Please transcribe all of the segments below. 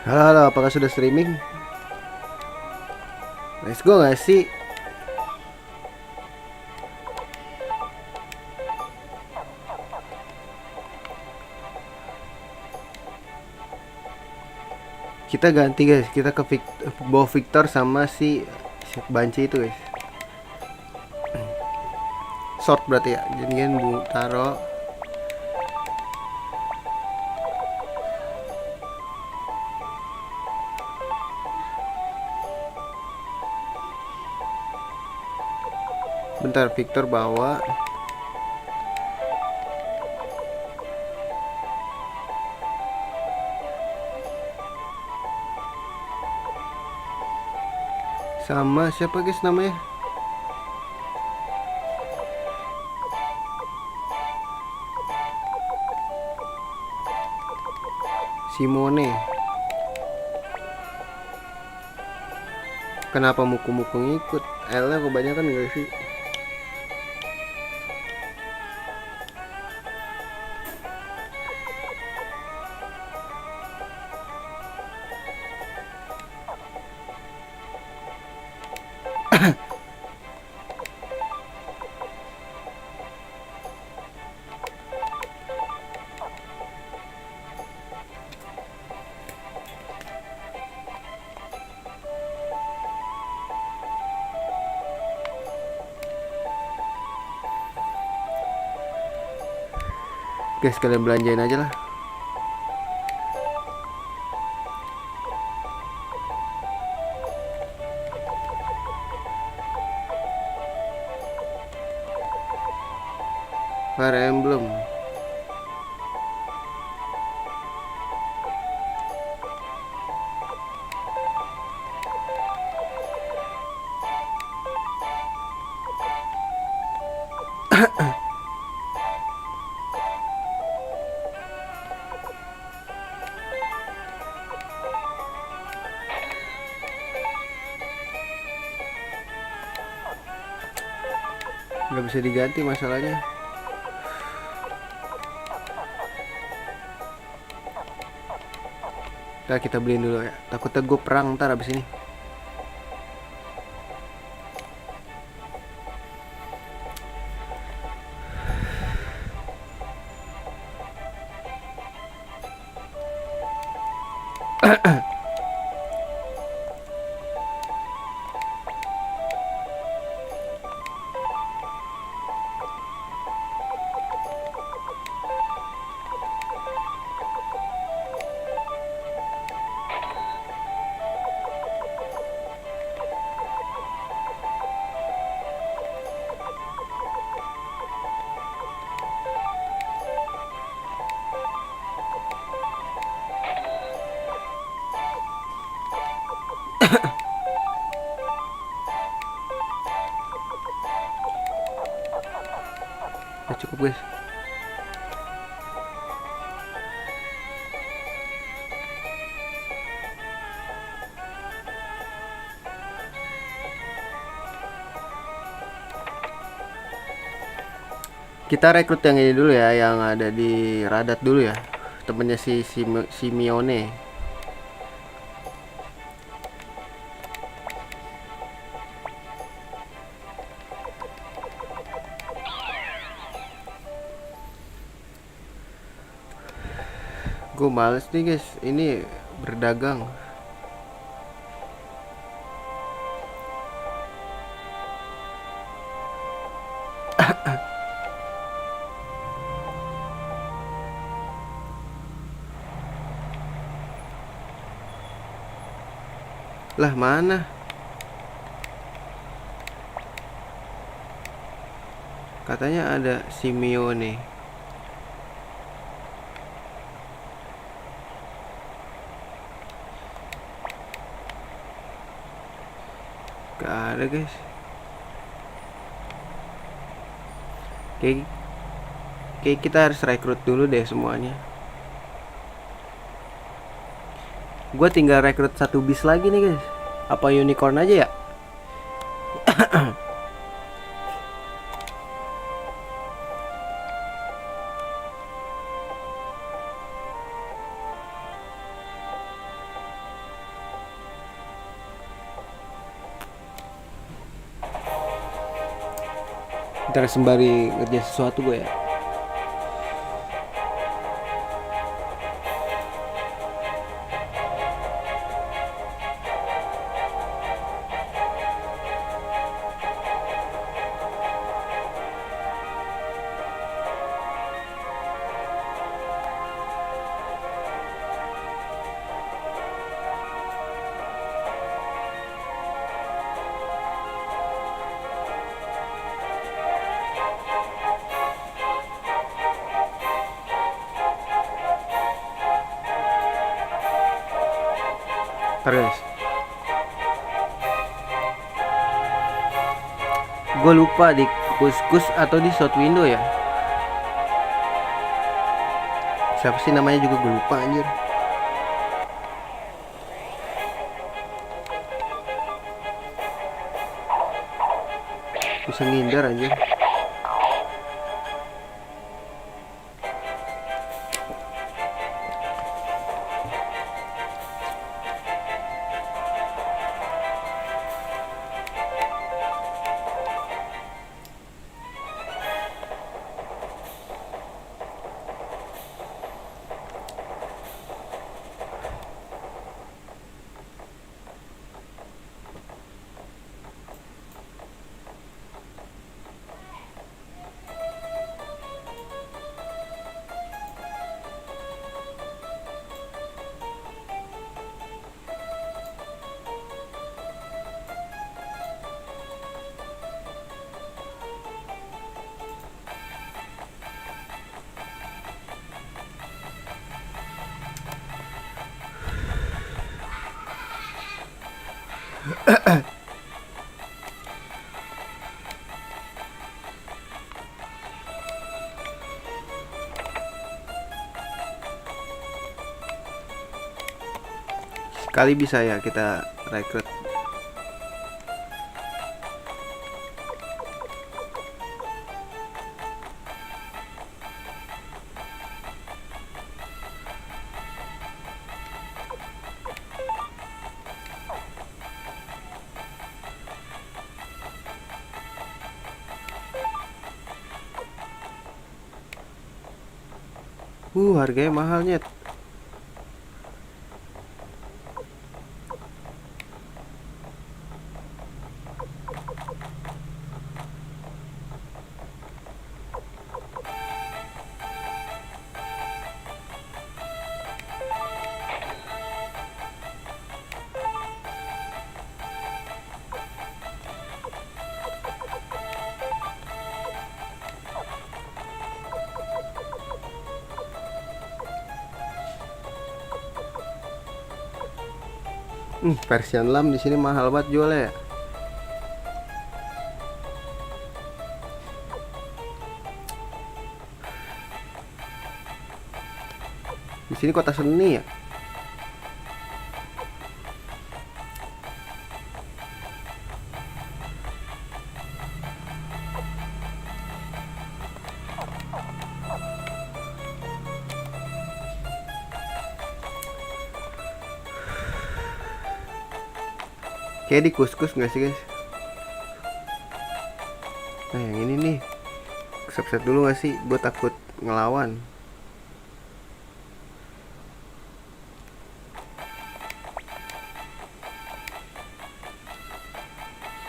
Halo, halo, apakah sudah streaming? Let's go gak sih? Kita ganti guys, kita ke bawa Victor sama si Banci itu guys. Short berarti ya, jadi kan bu taro. Bentar, Victor bawa. Sama siapa guys namanya? Simone. Kenapa muku-muku ngikut? L-nya kebanyakan gak sih? Guys, kalian belanjain aja lah. Fire Emblem. Nggak bisa diganti masalahnya. Nah, kita beliin dulu ya. Takutnya gue perang ntar abis ini. Nah, cukup guys. Kita rekrut yang ini dulu ya, yang ada di Radat dulu ya. Temennya si Simeone. Gue males nih guys, ini berdagang. Lah mana? Katanya ada Simeone. Gak ada guys. Kayak kayak kita harus rekrut dulu deh semuanya. Gue tinggal rekrut satu bis lagi nih guys. Apa unicorn aja ya? Ntar sembari ngerjain sesuatu gue ya. Terus gue lupa di kuskus atau di shot window ya, siapa sih namanya juga gue lupa anjir. Bisa ngindar anjir. Sekali bisa ya kita rekrut. Harganya mahalnya. Persian lam di sini mahal banget jualnya ya. Di sini kota seni ya. Kayak di kuskus nggak sih guys? Nah yang ini nih, set dulu nggak sih? Gue takut ngelawan.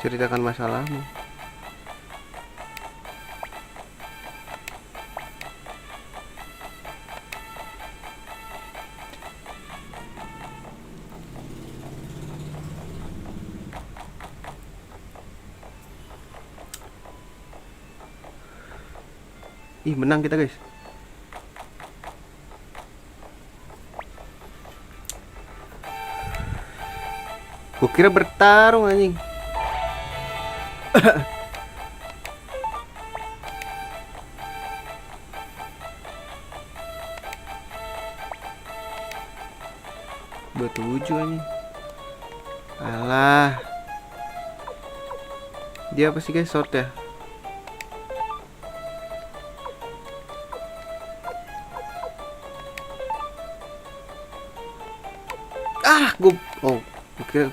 Ceritakan masalahmu. Ih, menang kita guys. Kukira bertarung anjing. Dua tujuh anjing. Alah. Dia apa sih guys, short ya? Oke,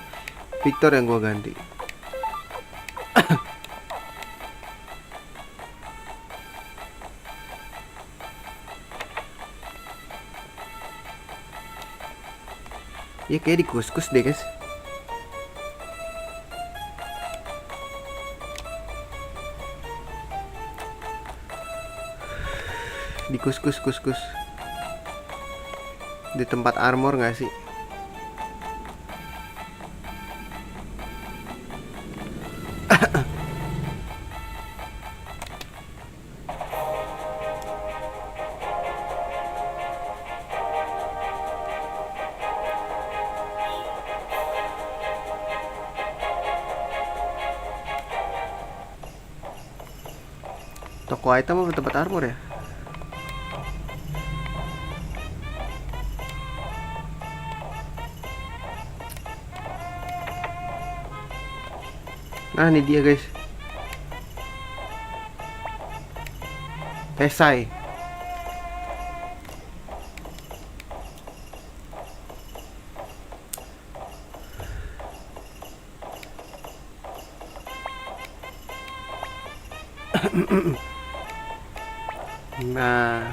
Victor yang gua ganti. Ya kayak dikus-kus deh guys. Dikus-kus-kus-kus. Di tempat armor nggak sih? Toko item apa tempat armor ya? Nah ini dia guys. Esai. Nah,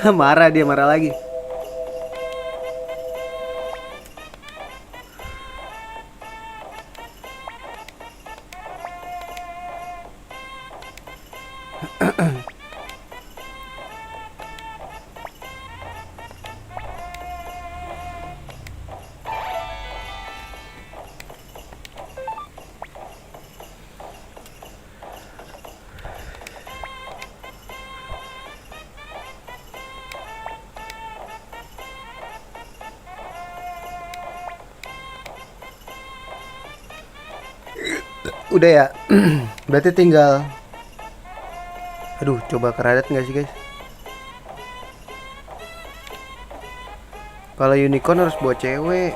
marah dia marah lagi. Udah ya. Berarti tinggal. Aduh, coba keradat nggak sih guys? Kalau unicorn harus buat cewek.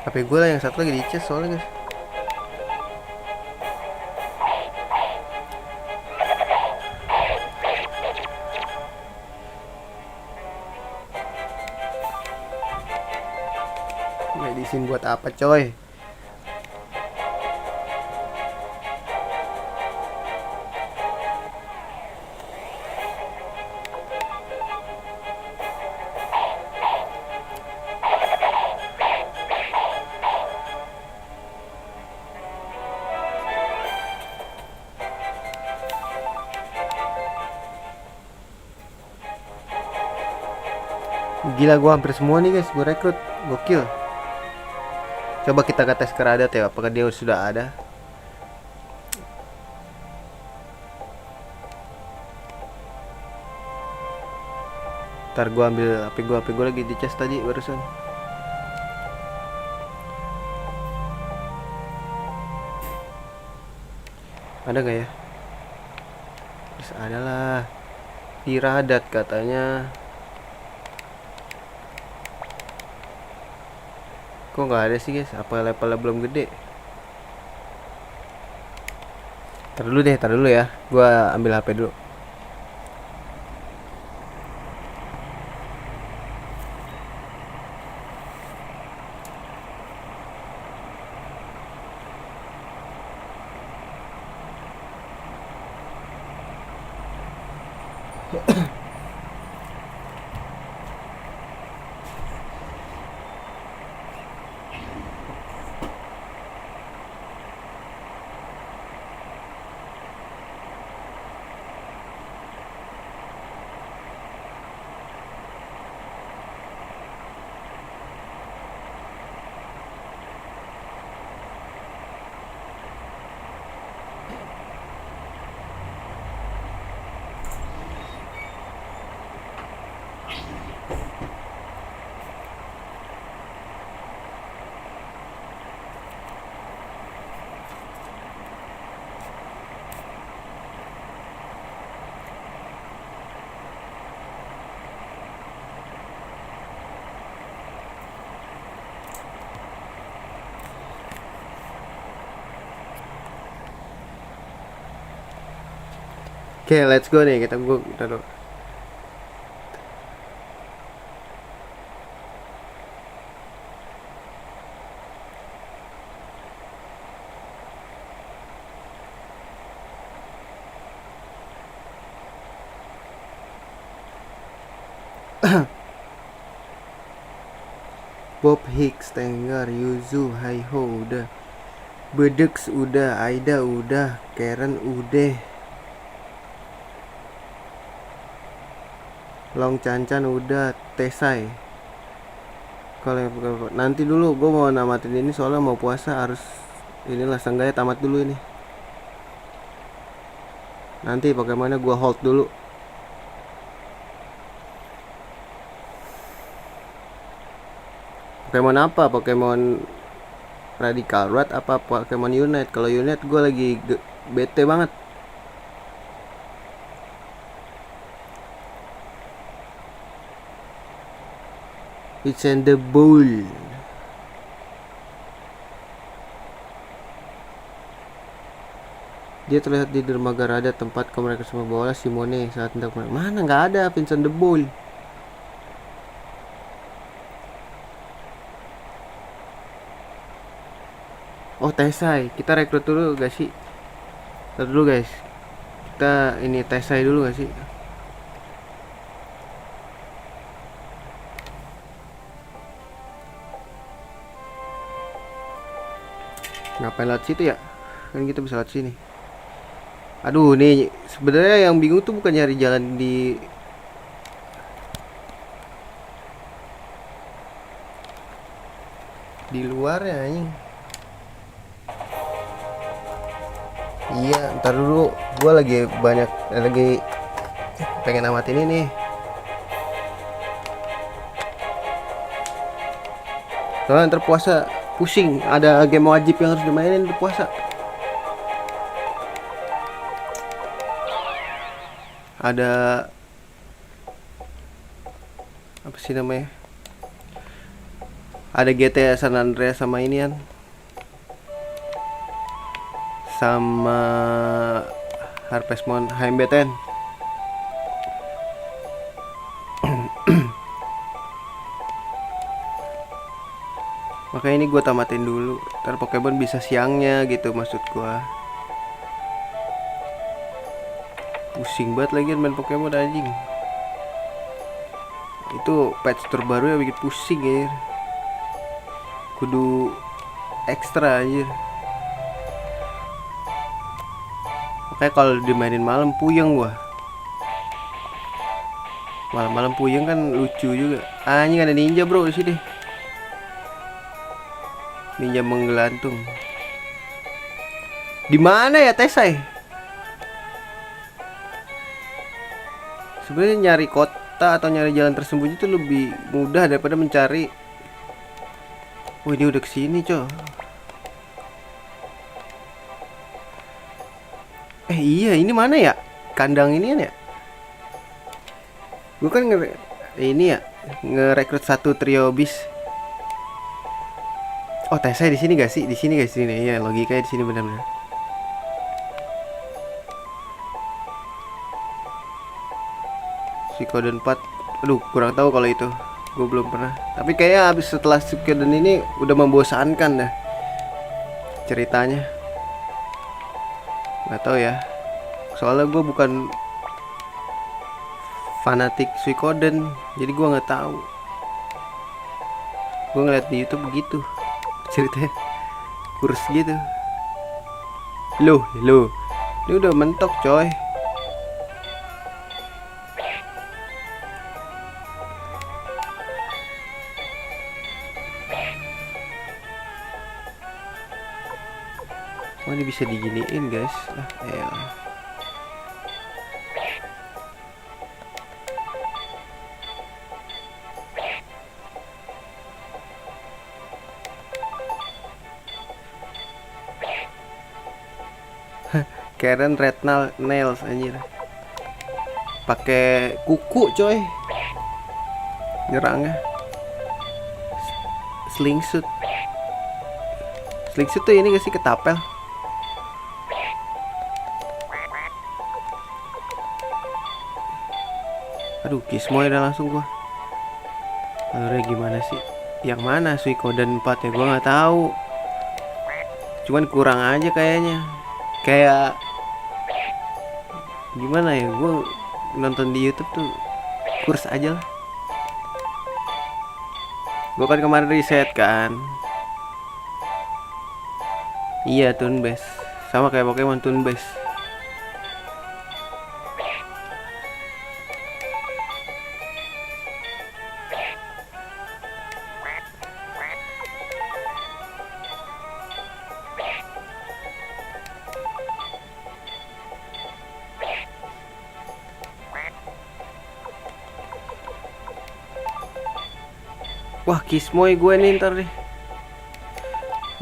HP gue lah yang satu lagi di chest soalnya guys. Medicine buat apa coy? Gila, gua hampir semua nih guys, gua rekrut. Gokil. Coba kita ke tes keradat ya, apakah dia sudah ada. Ntar gua ambil HP gua lagi di chest tadi barusan. Ada gak ya? Terus ada lah. Iradat katanya. Kok nggak ada sih guys? Apa levelnya belum gede? Tar dulu ya. Gua ambil HP dulu. Oke, let's go nih, kita dulu. Bob Hicks, Tenggar, Yuzu, Haiho udah, Bedeks udah, Aida udah, Karen udah, Long Cancan udah, Tesai. Kalau nanti dulu gue mau namatin ini soalnya mau puasa, harus inilah seenggaknya tamat dulu ini. Nanti bagaimana gue hold dulu. Pokemon apa? Pokemon Radical Red apa Pokemon Unite? Kalau Unite gue lagi bete banget. It's in the bowl. Dia terlihat di dermaga Rada, tempat ke mereka semua bola Simone saat hendak mana nggak ada Vincent the Bull. Oh Tesai, kita rekrut dulu gak sih? Ntar dulu guys, kita ini Tesai dulu gak sih? Ngapain lewat situ ya? Kan kita bisa lewat sini. Aduh nih, sebenarnya yang bingung tuh bukan nyari jalan di luar ya anjing. Iya, ntar dulu. Gue lagi pengen amatin ini. Soalnya ntar puasa pusing. Ada game wajib yang harus dimainin di puasa. Ada apa sih namanya? Ada GTA San Andreas sama ini kan. Sama Harvest Moon HMB10. Makanya ini gue tamatin dulu. Ntar Pokemon bisa siangnya gitu maksud gue. Pusing banget lagi main Pokemon anjing. Itu patch terbaru yang bikin pusing ya. Kudu ekstra anjir. Makanya kalau dimainin malam puyeng gua. Malam-malam puyeng kan lucu juga. Anjing ada ninja bro di sini. Ninja menggelantung. Di mana ya Tesai? Sebenarnya nyari kota atau nyari jalan tersembunyi itu lebih mudah daripada mencari. Wih, dia udah kesini coy. Iya, ini mana ya? Kandang ini kan ya? Gue kan ini ya ngerekrut satu trio bis. Oh, Tesai di sini gak sih? Di sini guys, sini. Iya, logikanya di sini benar-benar. Suikoden 4. Aduh, kurang tahu kalau itu. Gue belum pernah. Tapi kayaknya abis setelah Suikoden ini udah membosankan dah ceritanya. Gak tahu ya. Soalnya gue bukan fanatik Suikoden, jadi gue nggak tahu. Gue ngeliat di YouTube begitu ceritanya, kurs gitu. Loh, ini udah mentok coy. Oh, ini bisa diginiin guys. Karen Red Nails anjir. Pakai kuku coy. Nyerangnya. Slingshot. Slingshot tuh ini gak sih ketapel? Aduh, Kismoy dah langsung gua. Alurnya gimana sih? Yang mana Suikoden 4 ya? Gua nggak tahu. Cuman kurang aja kayaknya. Kayak gimana ya? Gua nonton di YouTube tuh kurs aja lah. Gua kan kemarin riset kan. Iya, turn base. Sama kayak Pokemon turn base. Wah, Kismoy gue nih ntar deh.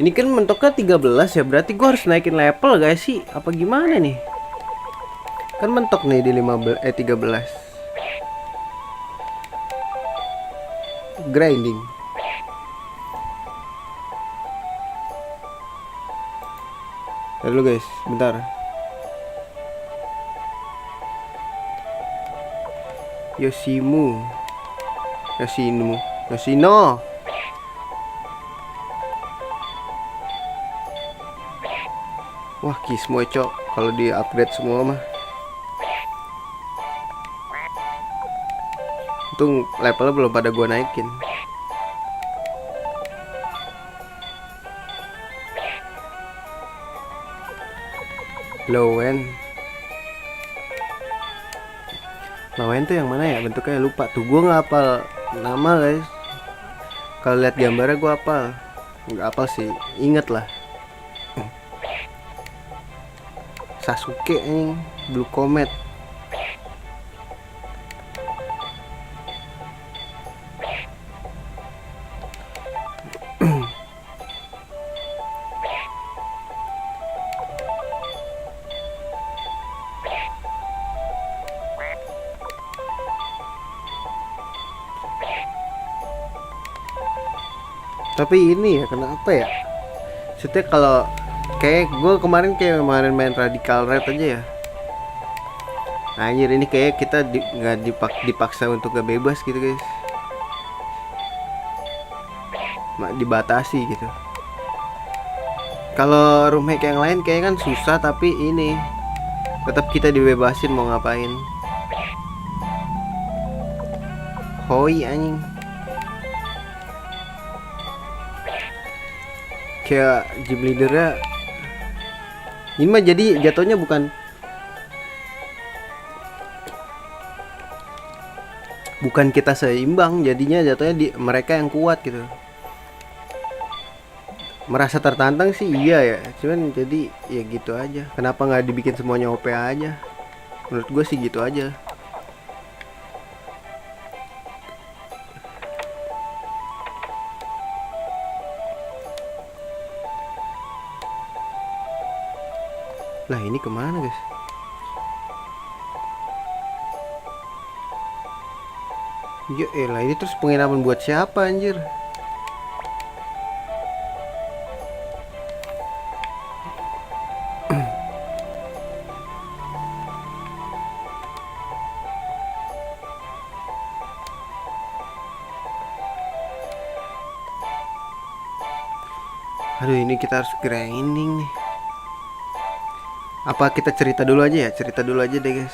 Ini kan mentoknya 13 ya, berarti gue harus naikin level guys sih? Apa gimana nih? Kan mentok nih di 13. Grinding. Lalu guys, bentar. Yoshino. Wah, Kismoy cok, kalau di upgrade semua mah. Untung levelnya belum pada gua naikin. Lowen tuh yang mana ya? Bentuknya lupa. Tuh gua nggak hafal nama guys. Kalau lihat gambarnya gua hafal. Nggak hafal sih, inget lah. Sasuke nih, Blue Comet. Tapi ini ya kenapa ya? Maksudnya kalau kayak gue kemarin main Radical Red aja ya. Anjir, ini kayak kita nggak dipaksa untuk gak bebas gitu guys. Dibatasi gitu. Kalau remake yang lain kayak kan susah, tapi ini tetap kita dibebasin mau ngapain. Hoi anjing. Kayak gym leadernya ini mah jadi jatuhnya bukan kita seimbang, jadinya jatuhnya mereka yang kuat gitu. Merasa tertantang sih iya ya, cuman jadi ya gitu aja. Kenapa nggak dibikin semuanya OP aja? Menurut gue sih gitu aja. Lah ini kemana guys? Ya elah, ini terus penginapan buat siapa anjir? Aduh, ini kita harus grinding nih. Apa kita cerita dulu aja ya? Cerita dulu aja deh guys.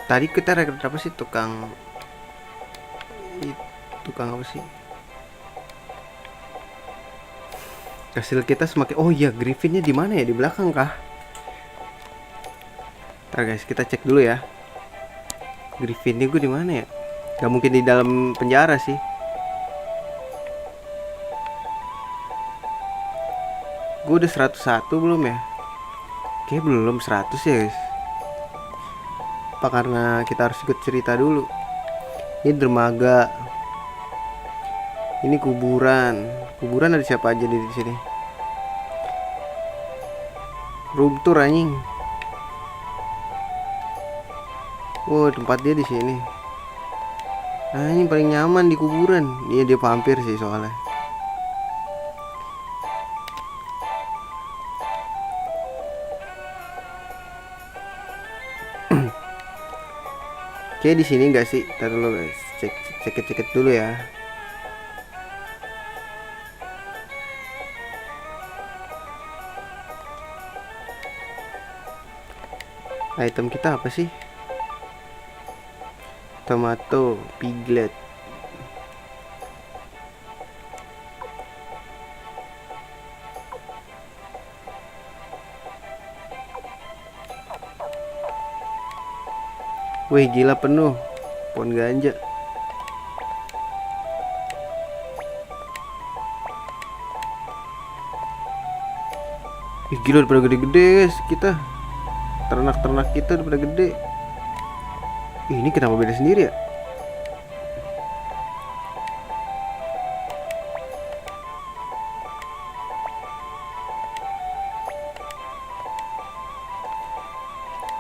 Tadi kita rekrut apa sih? Tukang apa sih? Hasil kita semakin. Oh iya, Griffinnya di mana ya? Di belakang kah? Ntar guys, kita cek dulu ya. Griffinnya gue di mana ya? Gak mungkin di dalam penjara sih. Gue udah 101 belum ya? Kayaknya belum 100 ya guys. Apa karena kita harus ikut cerita dulu? Ini dermaga. Ini kuburan. Kuburan ada siapa aja di sini? Room tour anjing. Oh, tempat dia di sini. Nah ini paling nyaman di kuburan. Iya dia vampir sih soalnya. Kayak di sini nggak sih? Ntar dulu guys, cek dulu ya. Item kita apa sih? Tomato, piglet. Wih gila penuh. Pohon ganja. Ih gila udah pada gede-gede guys kita. Ternak-ternak kita udah pada gede. Ih, ini kenapa beda sendiri ya?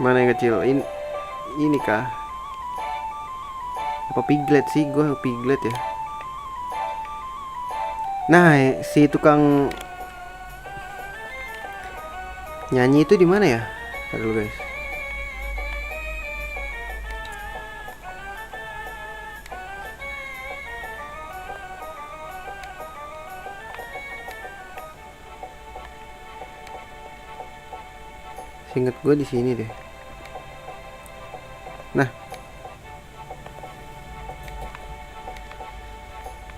Mana yang kecil? Ini kah? Apa piglet sih? Gue piglet ya. Nah, si tukang nyanyi itu di mana ya? Ntar dulu guys. Seinget gue di sini deh. Nah.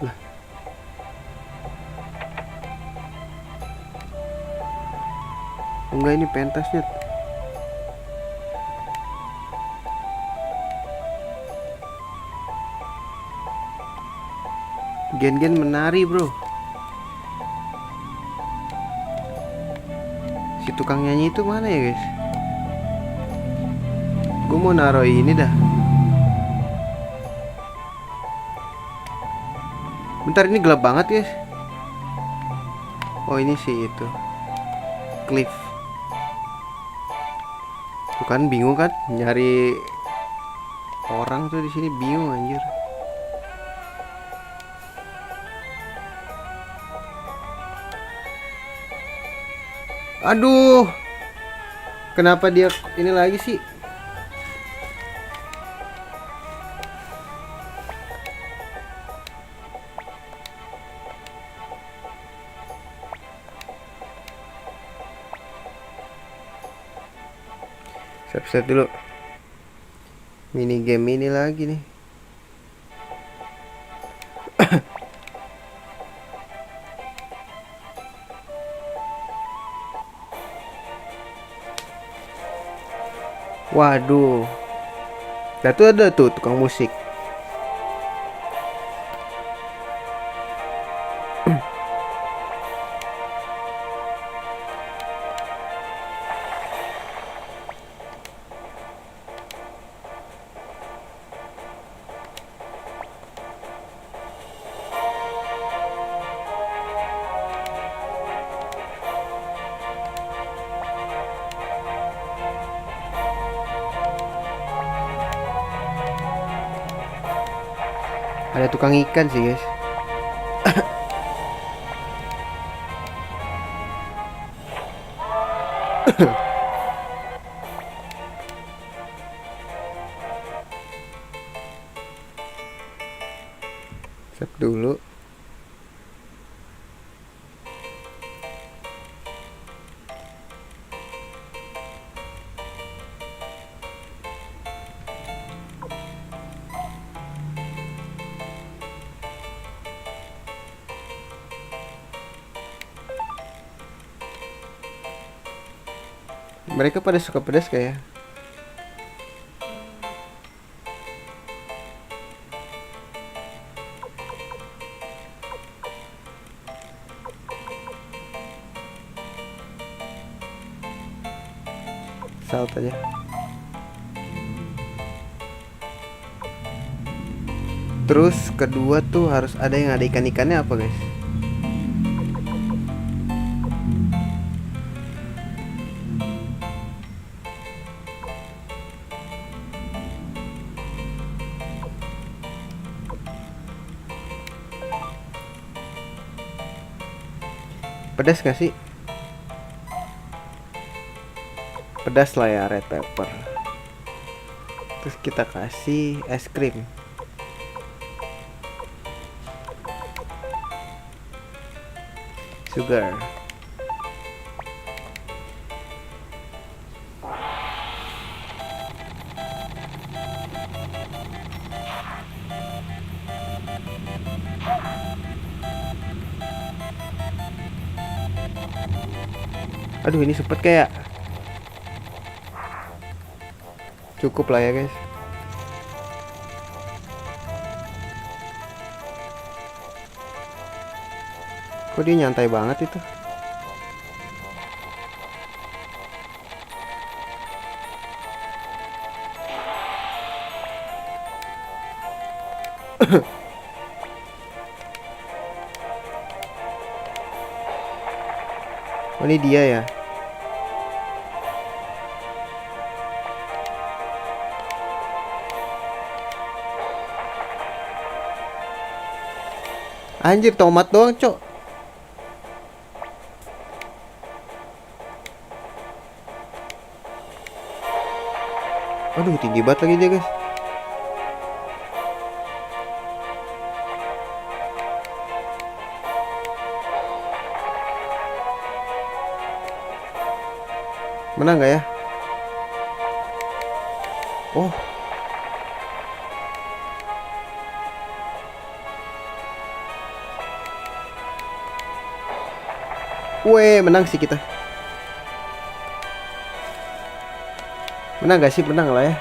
Lah. Enggak ini pentasnya. Gen-gen menari bro. Si tukang nyanyi itu mana ya guys? Gue mau naruh ini dah. Bentar ini gelap banget guys. Oh ini sih itu Cliff. Tuh kan bingung kan nyari orang tuh di sini bingung anjir. Aduh, kenapa dia ini lagi sih? Siap-siap dulu. Mini game ini lagi nih. Waduh. Nah tuh ada tuh tukang musik. Ada tukang ikan sih guys. Siap dulu. Mereka pada suka pedas kayak. Salt aja. Terus kedua tuh harus ada yang ada ikan-ikannya apa guys? Pedas gak sih? Pedas lah ya, red pepper. Terus kita kasih es krim. Sugar. Aduh, ini sepet kayak. Cukup lah ya guys. Kok dia nyantai banget itu. Oh, ini dia ya. Anjir, tomat doang, cok. Aduh, tinggi banget lagi dia, guys. Menang nggak ya? Oh. Weh, menang sih kita. Menang gak sih? Menang lah ya.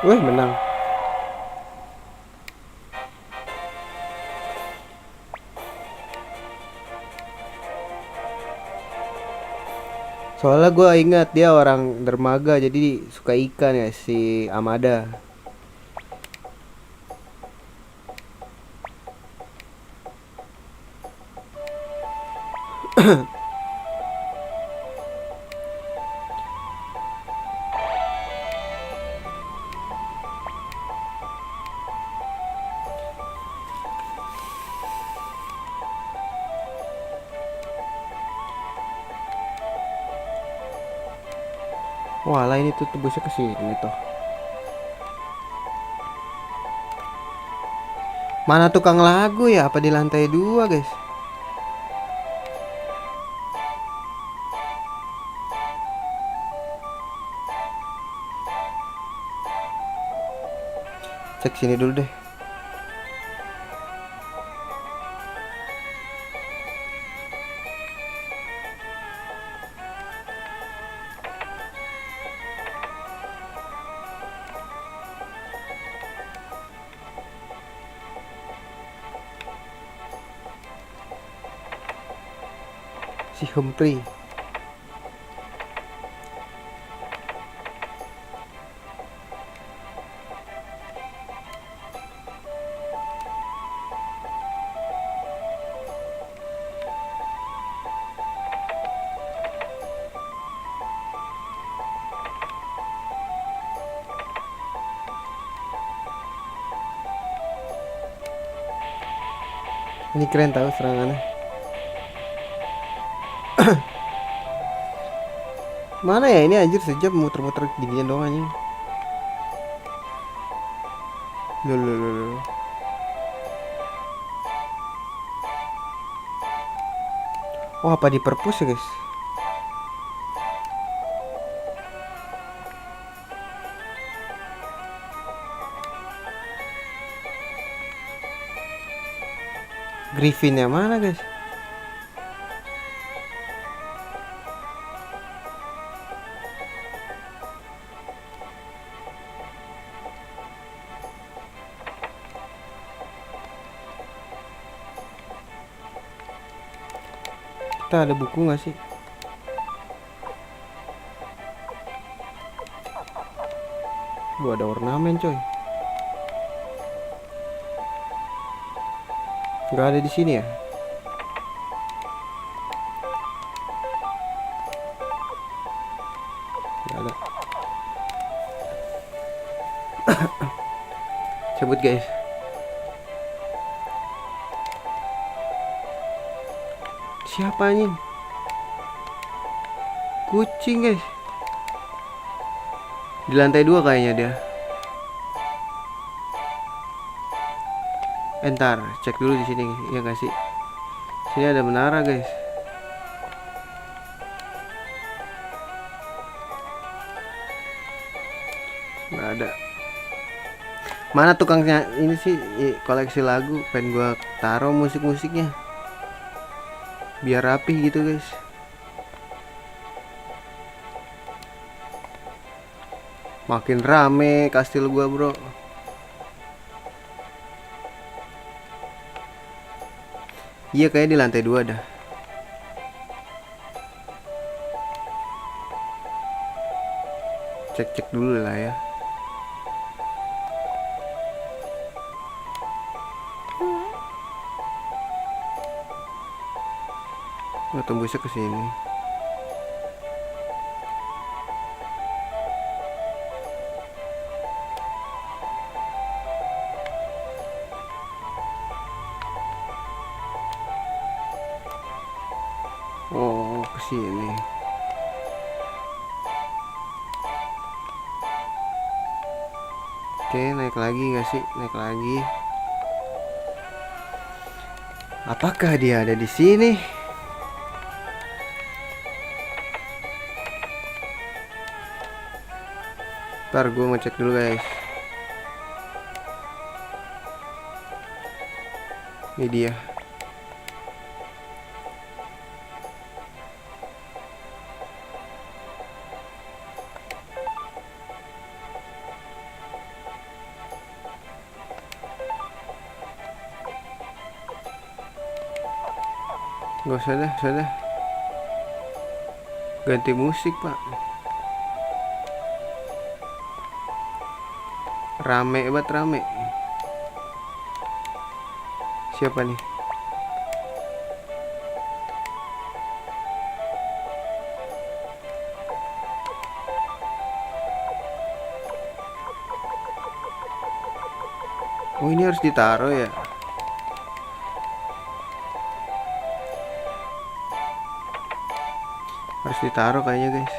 Weh, menang. Soalnya gue ingat dia orang dermaga, jadi suka ikan ya si Amada. Walah, ini tuh tembusnya ke sini toh. Mana tukang lagu ya? Apa di lantai 2, guys? Cek sini dulu deh. Si Humphrey. Ini keren tahu serangannya. Mana ya ini, anjir, sejam muter-muter ginian doang anjing. Loh. Oh, apa di perpus ya, guys? Griffinnya mana, guys? Kita ada buku nggak sih? Gua ada ornamen, coy. Nggak ada di sini ya? Nggak ada. Cabut, guys. Siapa anjing? Kucing guys. Di lantai 2 kayaknya dia. Entar cek dulu di sini ya nggak sih? Sini ada menara guys. Nggak ada. Mana tukangnya ini sih koleksi lagu? Pengen gua taruh musik-musiknya biar rapi gitu guys. Makin rame kastil gua bro. Iya kayak di lantai 2 dah. Cek-cek dulu lah ya. Oh, tembusnya ke sini. Oh, ke sini. Oke, naik lagi nggak sih? Naik lagi. Apakah dia ada di sini? Ntar gue ngecek dulu guys. Ini dia. Gak usah dah. Ganti musik pak. Rame banget rame. Siapa nih? Oh ini harus ditaruh ya. Harus ditaruh kayaknya guys.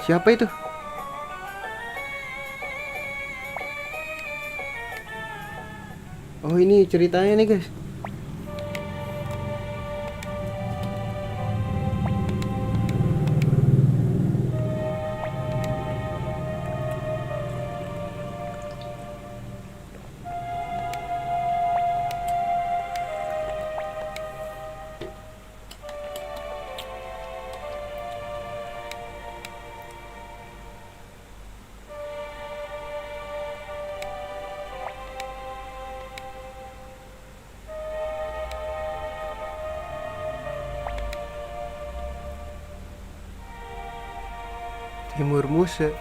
Siapa itu? Oh ini ceritanya nih guys. Timur Musa.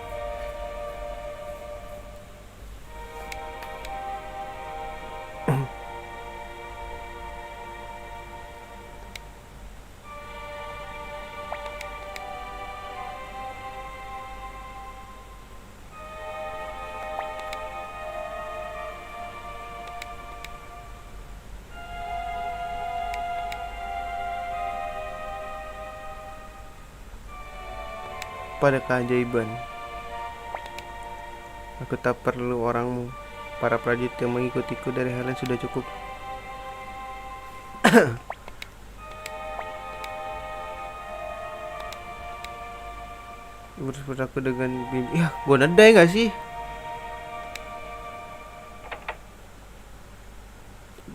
Pada keajaiban. Aku tak perlu orangmu. Para prajurit yang mengikutiku dari Helen sudah cukup. Bersekutu aku dengan bibi. Ya, gua nadai gak sih?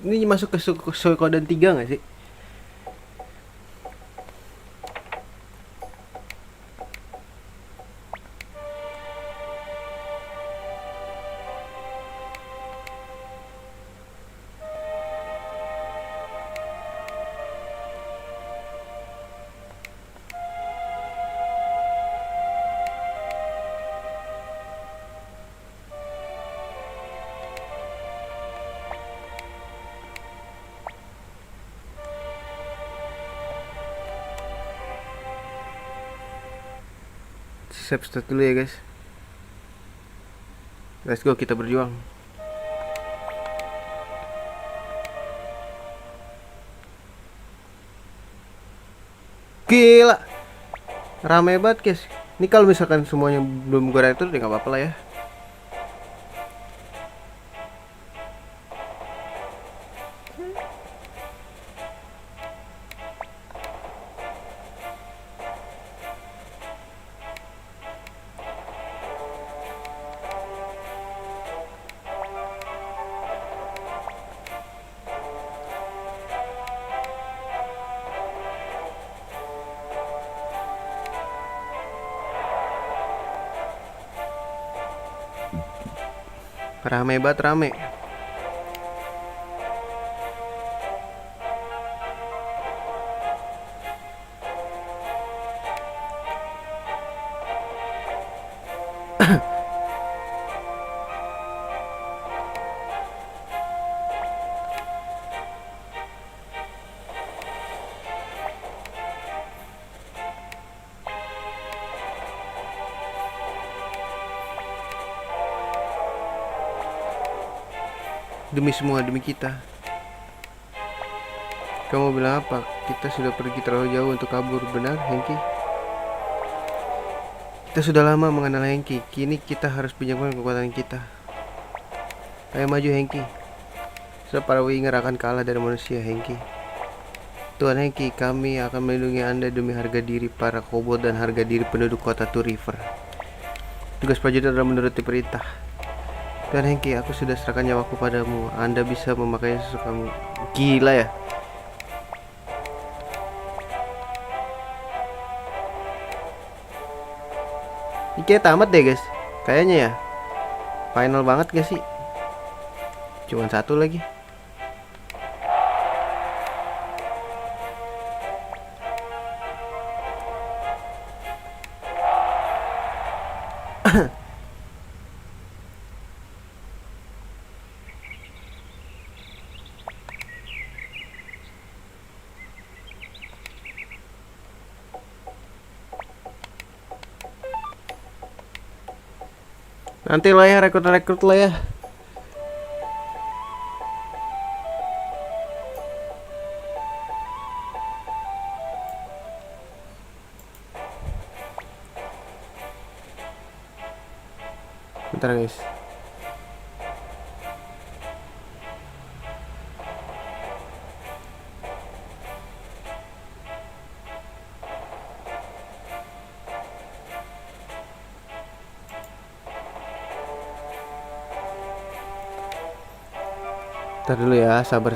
Ini masuk ke Suikoden 3 gak sih? Save stat dulu ya guys. Let's go, kita berjuang. Gila, rame banget guys. Ini kalau misalkan semuanya belum gue retur, ya nggak apa-apa lah ya. Rame banget, rame. Demi semua, demi kita. Kamu bilang apa? Kita sudah pergi terlalu jauh untuk kabur, benar, Hengki? Kita sudah lama mengenal Hengki. Kini kita harus pinjamkan kekuatan kita. Ayo maju, Hengki. Sebab para winger akan kalah dari manusia, Hengki. Tuan Hengki, kami akan melindungi Anda demi harga diri para kobold dan harga diri penduduk kota Two River. Tugas prajurit adalah menuruti perintah. Tuan Hengki, aku sudah serahkan nyawaku padamu. Anda bisa memakainya sesukamu. Gila ya. Ini kayak tamat deh guys. Kayaknya ya. Final banget gak sih? Cuman satu lagi. Nanti lah ya, rekrut lah ya. Bentar guys. Bentar dulu ya, sabar.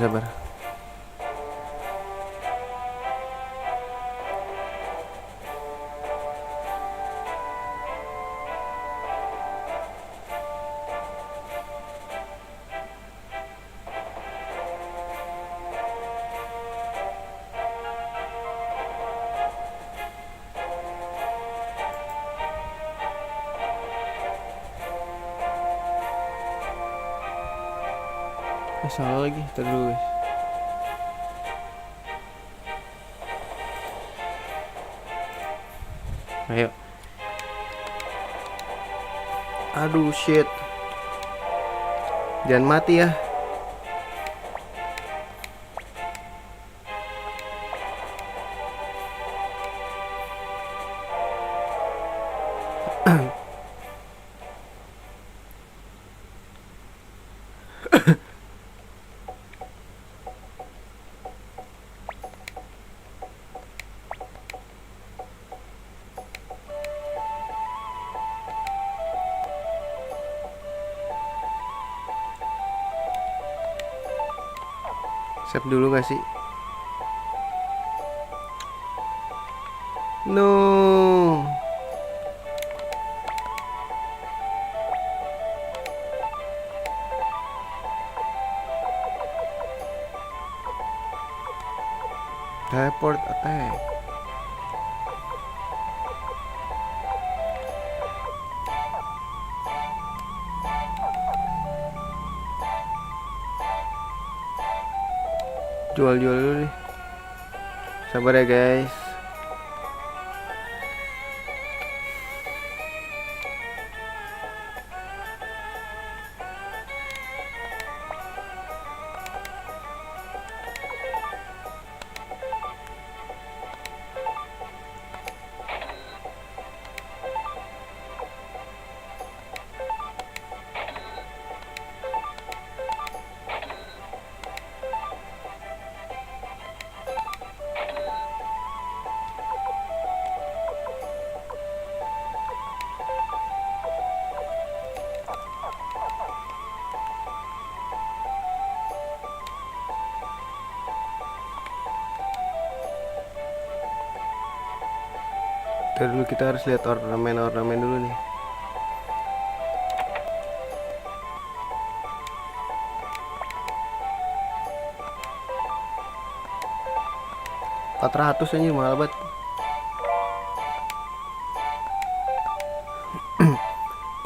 Salah lagi, bentar dulu guys. Ayo. Aduh shit. Jangan mati ya. Save dulu gak sih? No. Teleport attack. Jual dulu deh. Sabar ya guys. Ntar dulu kita harus lihat ornamen dulu nih. Ratus anjir, mahal banget.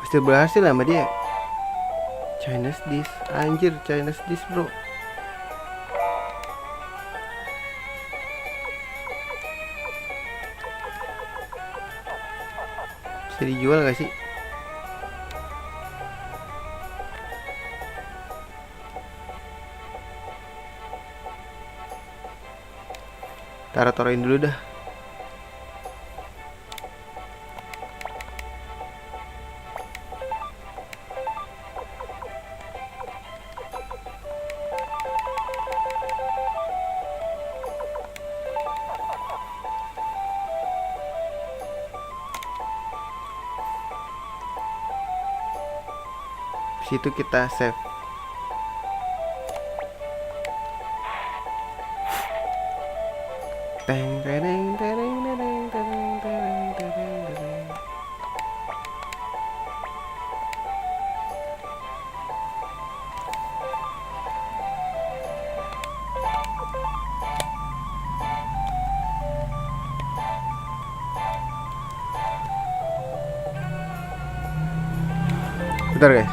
Pasti berhasil sama dia. Chinese dish, anjir, Chinese dish bro. Bisa dijual gak sih? Taruh-taruhin dulu dah. Situ kita save. Teng tereng tereng tereng tereng tereng tereng tereng. Bentar guys.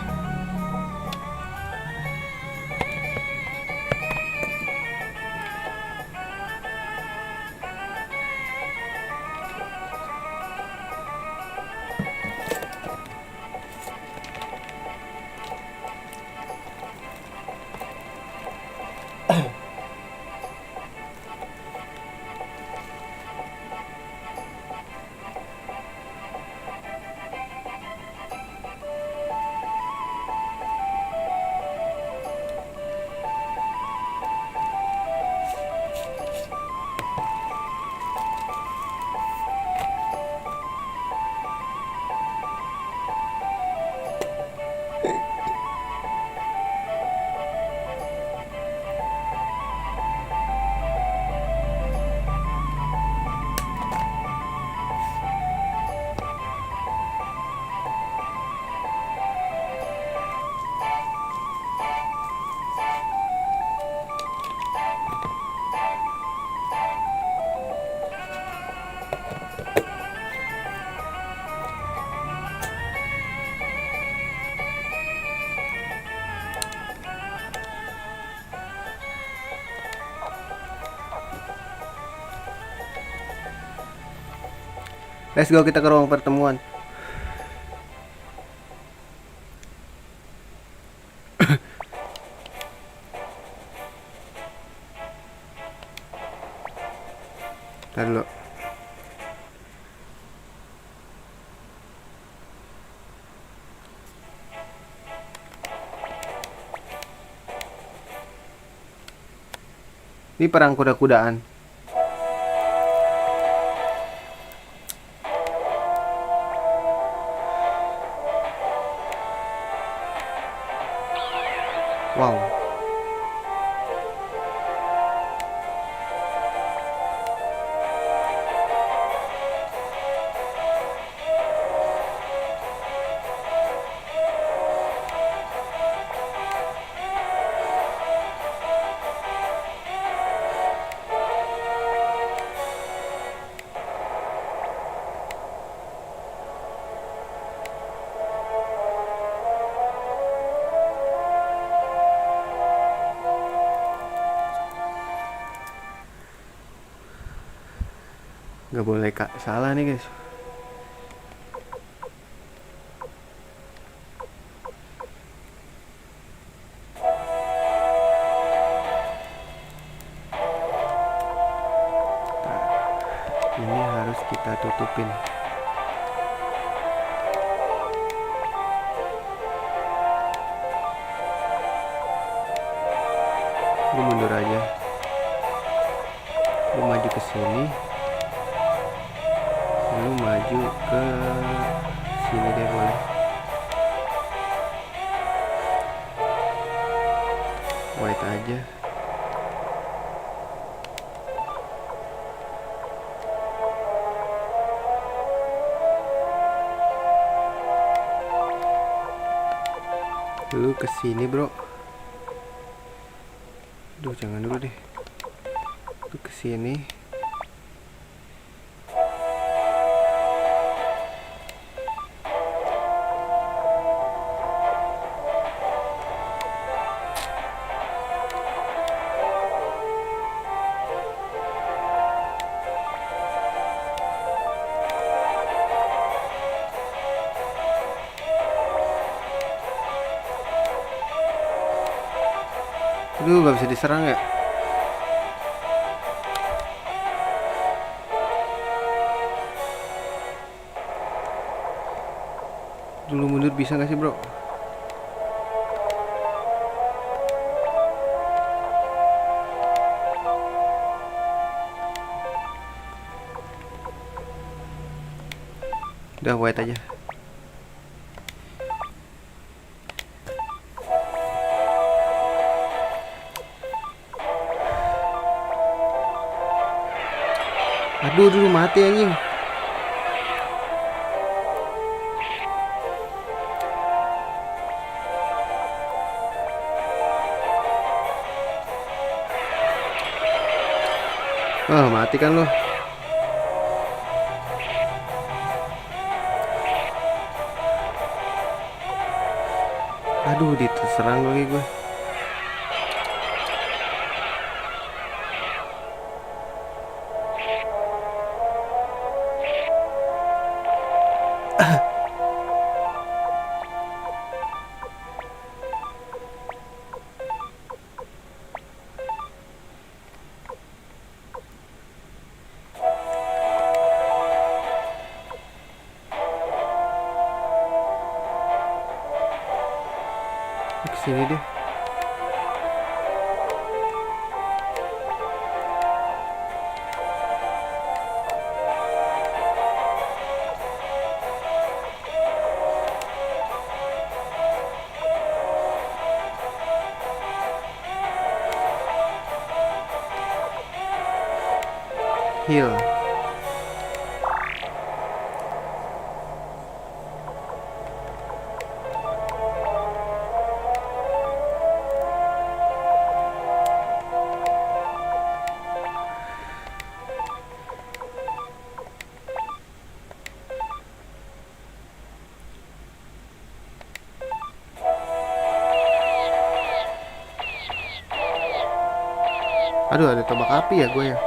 Let's go, kita ke ruang pertemuan. Ntar dulu. Ini perang kuda-kudaan. Wow. Gak boleh kak salah nih guys. Ini harus kita tutupin. Lu mundur aja. Lu maju ke sini. Lu maju ke sini deh boleh. White aja. Lu kesini bro. Duh jangan dulu deh. Lu kesini. Aduh gak bisa diserang ya. Dulu mundur bisa gak sih bro? Udah white aja. Aduh dulu mati anjing. Oh mati kan lo. Aduh diterserang lagi gue. Kesini deh. Heal. Aduh ada tombak api ya gue ya.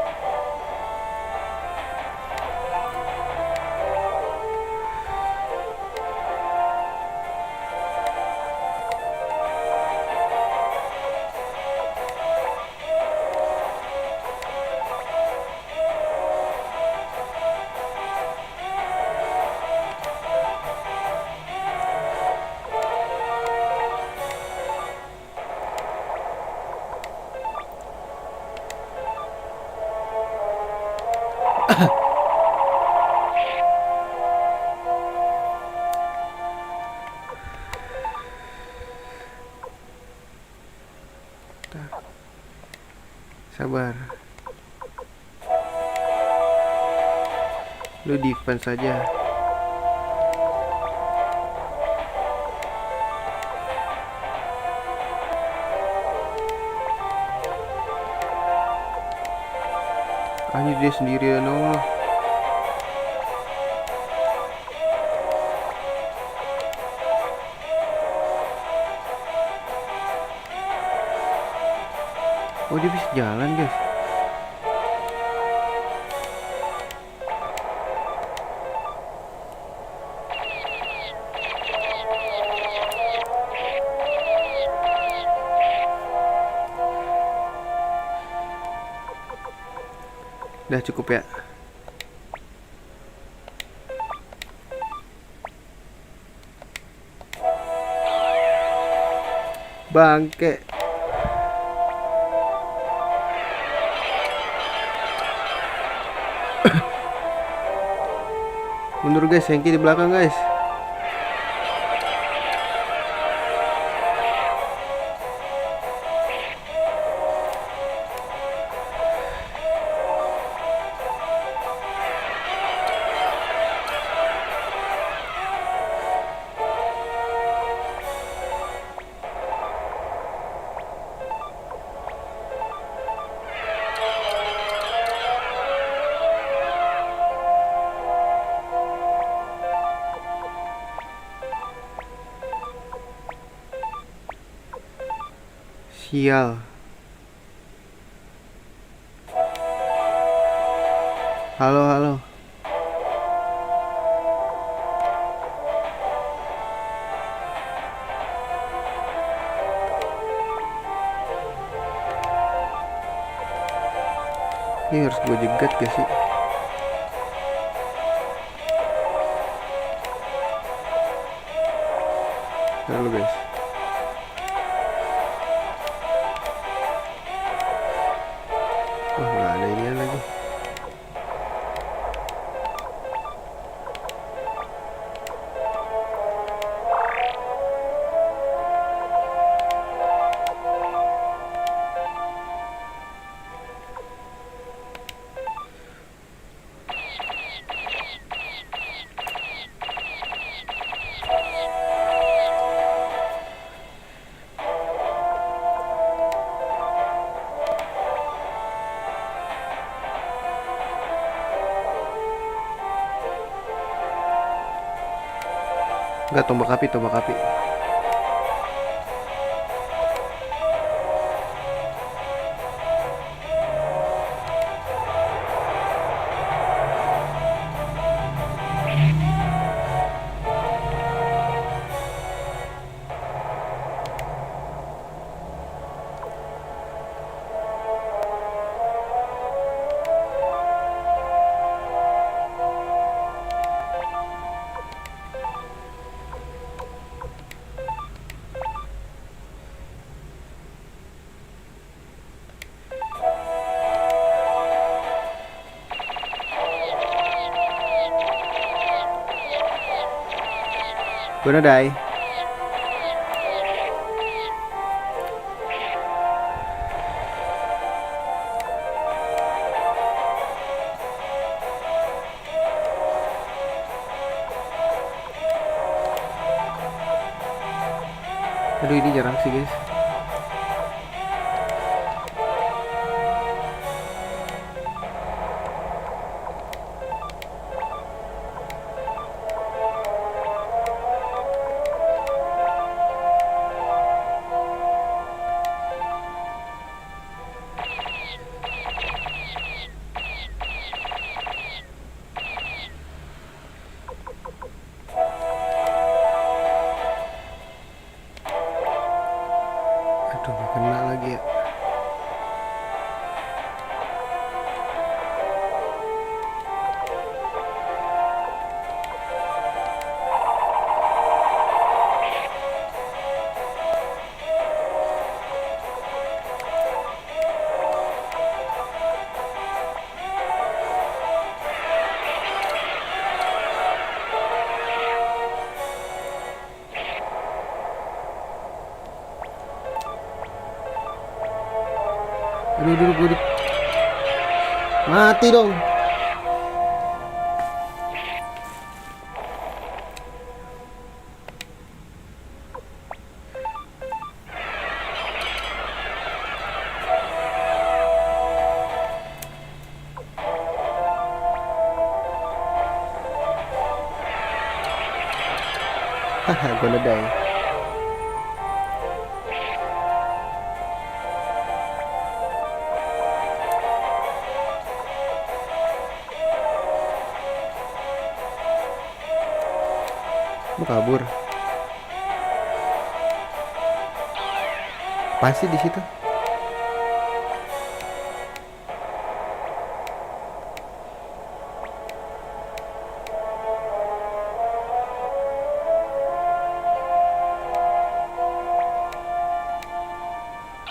Sabar. Lu defense aja. Hanya dia sendirian loh. Oh dia bisa jalan guys. Udah cukup ya. Bangke. Mundur guys, Hengki di belakang guys. Sial. Halo, halo. Ini harus gue jegat gak sih? Halo guys. Oh, nggak ada ini lagi. Enggak, tombak api, tombak api. Gonna die. Aduh, ini jarang sih guys. Aduh, gak kena lagi ya. Aduh, gue mati dong. Haha, gonna die. Mau kabur. Pasti di situ.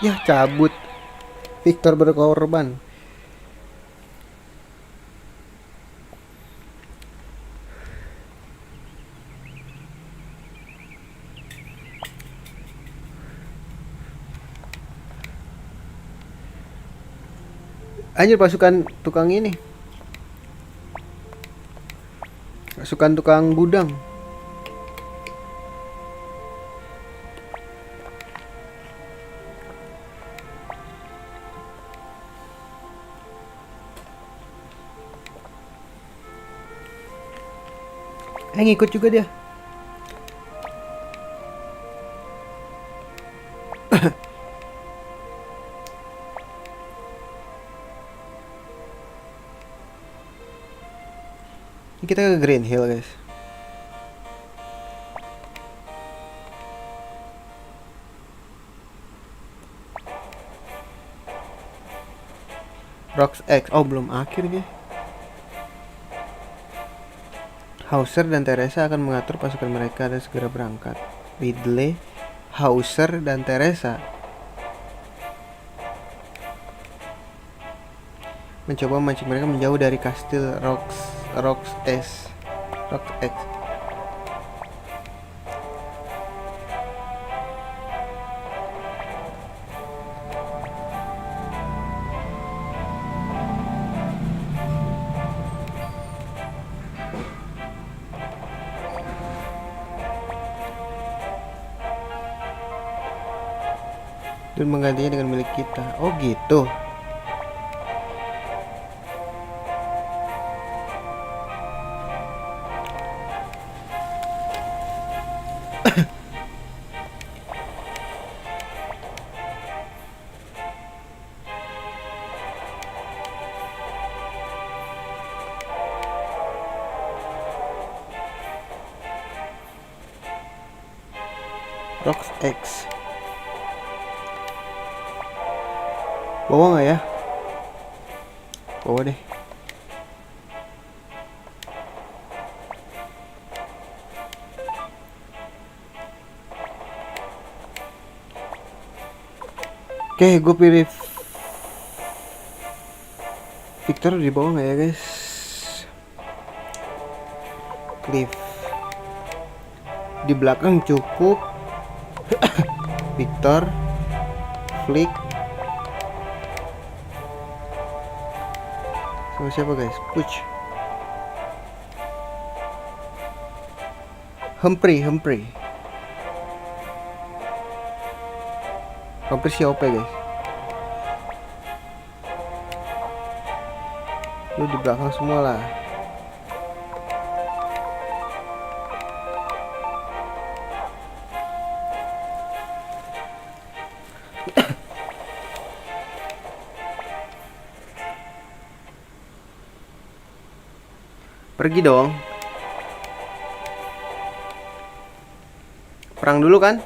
Ya, cabut. Victor berkorban. Anjir, pasukan tukang ini. Pasukan tukang gudang. Ngikut juga dia. Ini kita ke Green Hill guys. Rocks X. Oh belum akhir guys. Hauser dan Teresa akan mengatur pasukan mereka dan segera berangkat. Ridley, Hauser, dan Teresa mencoba memancing mereka menjauh dari kastil Rocks X. Dan menggantinya dengan milik kita. Oh gitu. Rocks X. Bawa nggak ya? Bawa deh. Oke, gue pilih Victor di bawah nggak ya guys? Cliff di belakang cukup. Victor, Flick, sama siapa guys? Push. Humphrey siapa guys? Lu di belakang semua lah. Pergi dong. Perang dulu kan?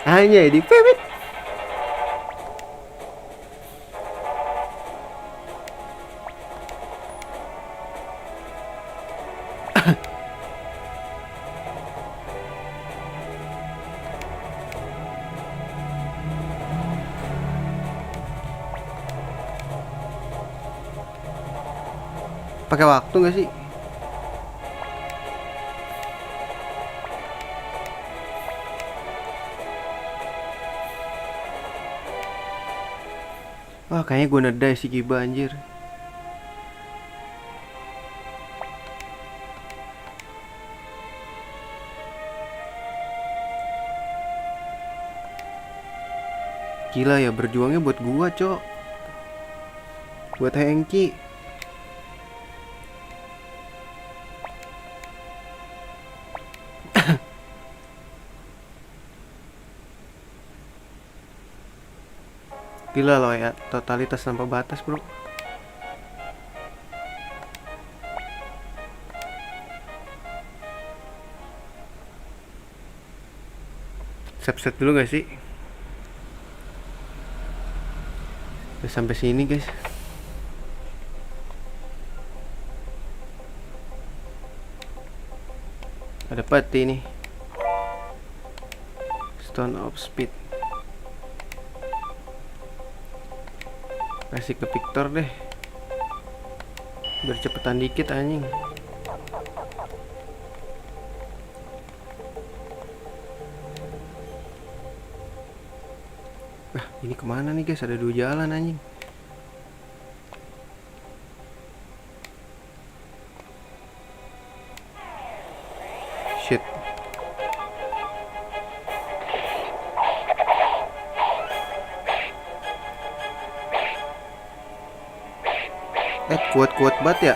Hanya di pipit. Pakai waktu nggak sih? Wah, kayaknya gue nedai si Kiba anjir. Gila ya, berjuangnya buat gua, Cok. Buat Hengki. Gila loh ya, totalitas tanpa batas, bro. Set dulu gak sih? Udah sampai sini, guys. Ada peti nih. Stone of Speed. Kasih ke Victor deh. Biar cepetan dikit anjing. Ini kemana nih guys? Ada 2 jalan anjing. Shit. Kuat-kuat banget ya.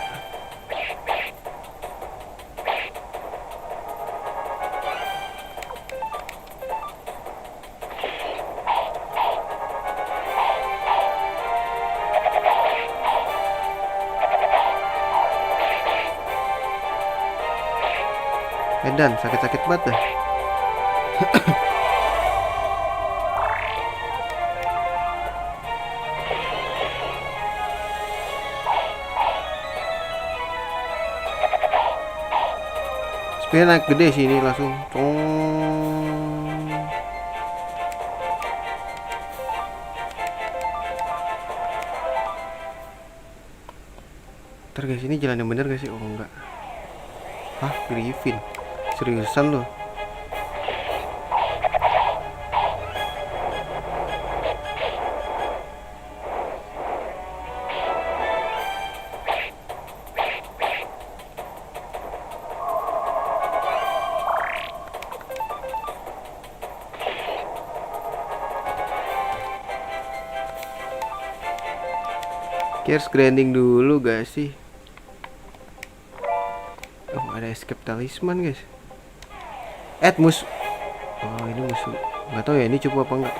Edan sakit-sakit banget dah. Speednya naik gede sih ini langsung. Ntar guys, ini jalan yang bener gak sih? Oh enggak. Hah, Griffin? Seriusan loh? Harus grinding dulu gak sih? Oh, ada escape talisman guys. Musuh. Oh, ini musuh. Nggak tahu ya ini cukup apa enggak.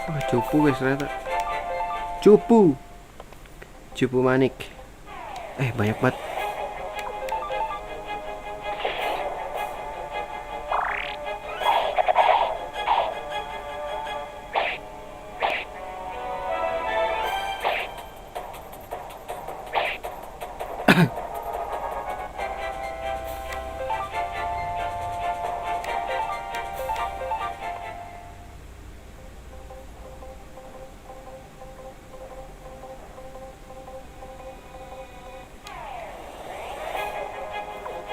Oh, cupu guys ternyata. Cupu manik. Banyak banget.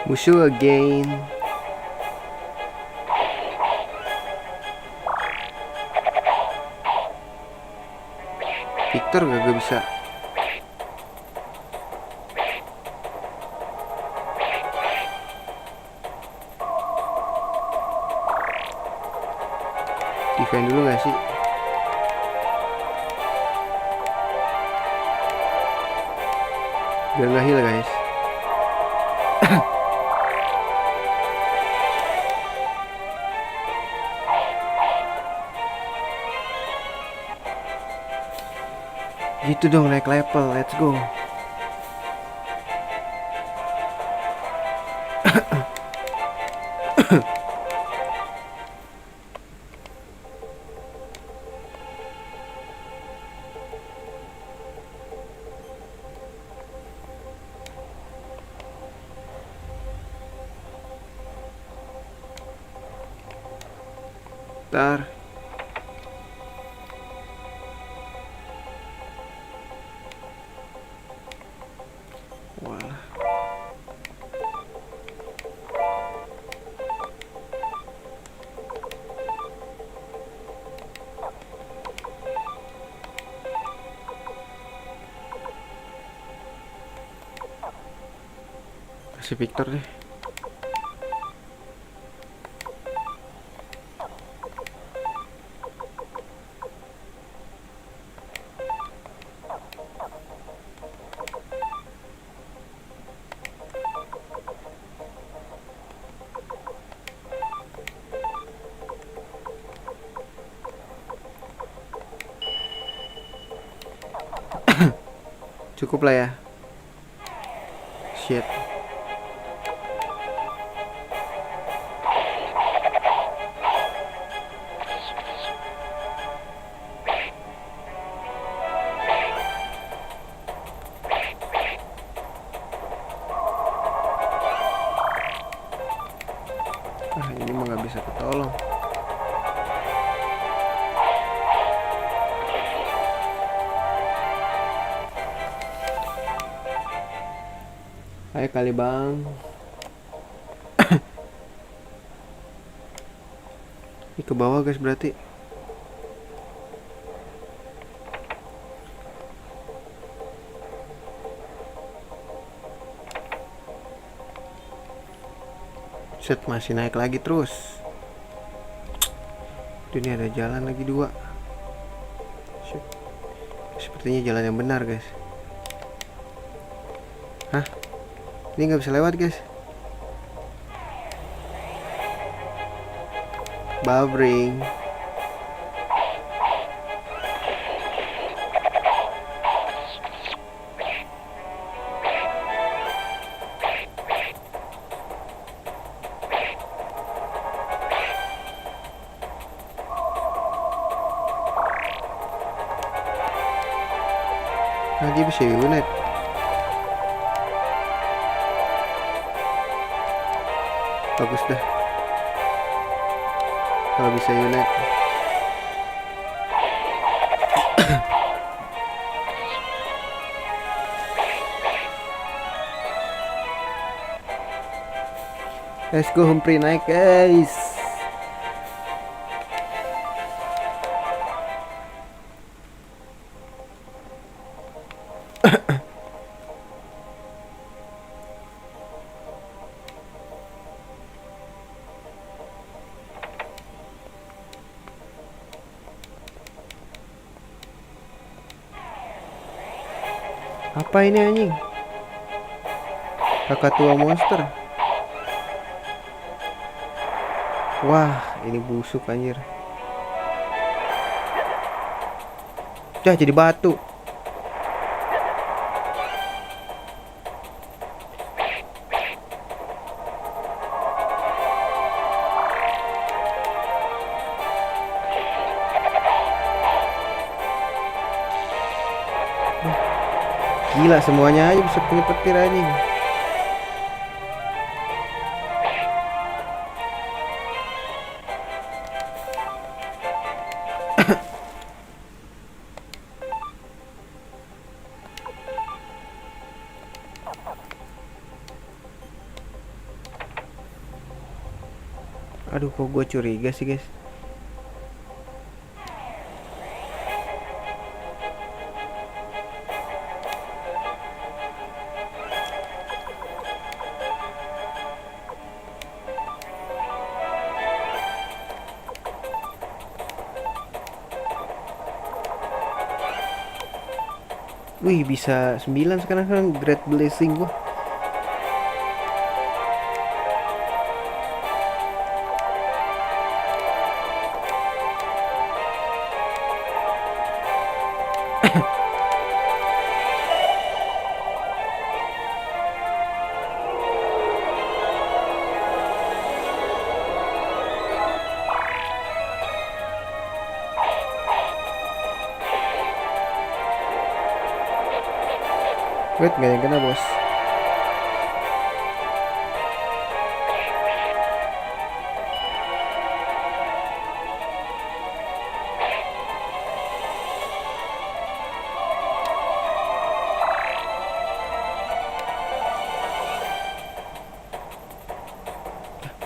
Musuh again. Victor gak bisa. Defend dulu gak sih? Biar gak heal guys. Gitu dong, naik level, let's go. Ntar kasih Victor deh. Cukup lah ya. Shit. Ini mah nggak bisa ketolong. Ayo kali bang. Ini ke bawah guys berarti. Set, masih naik lagi terus. Ini ada jalan lagi 2. Sepertinya jalan yang benar guys. Hah? Ini nggak bisa lewat guys. Buffering. Lagi bisa unit. Bagus dah kalau bisa unit. Let's go, Humphrey naik guys. Apa ini anjing? Kakak tua monster. Wah, ini busuk anjir. Dah jadi batu. Gila, semuanya aja bisa punya petir anjing. Aduh, kok gue curiga sih guys. Wih, bisa 9 sekarang kan, Great Blessing gua. Wait, gak yang kena bos.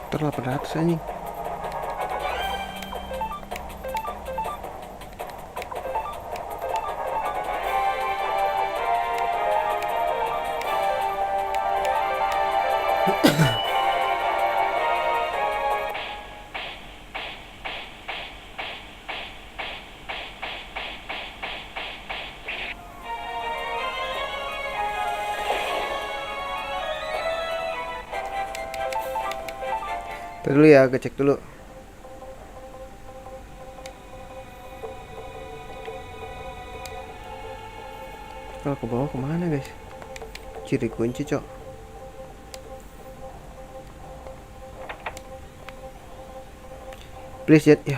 Ter 800 anjing. Tunggu dulu ya, gue cek dulu. Kalau ke bawah kemana guys? Ciri kunci cok. Please jet ya.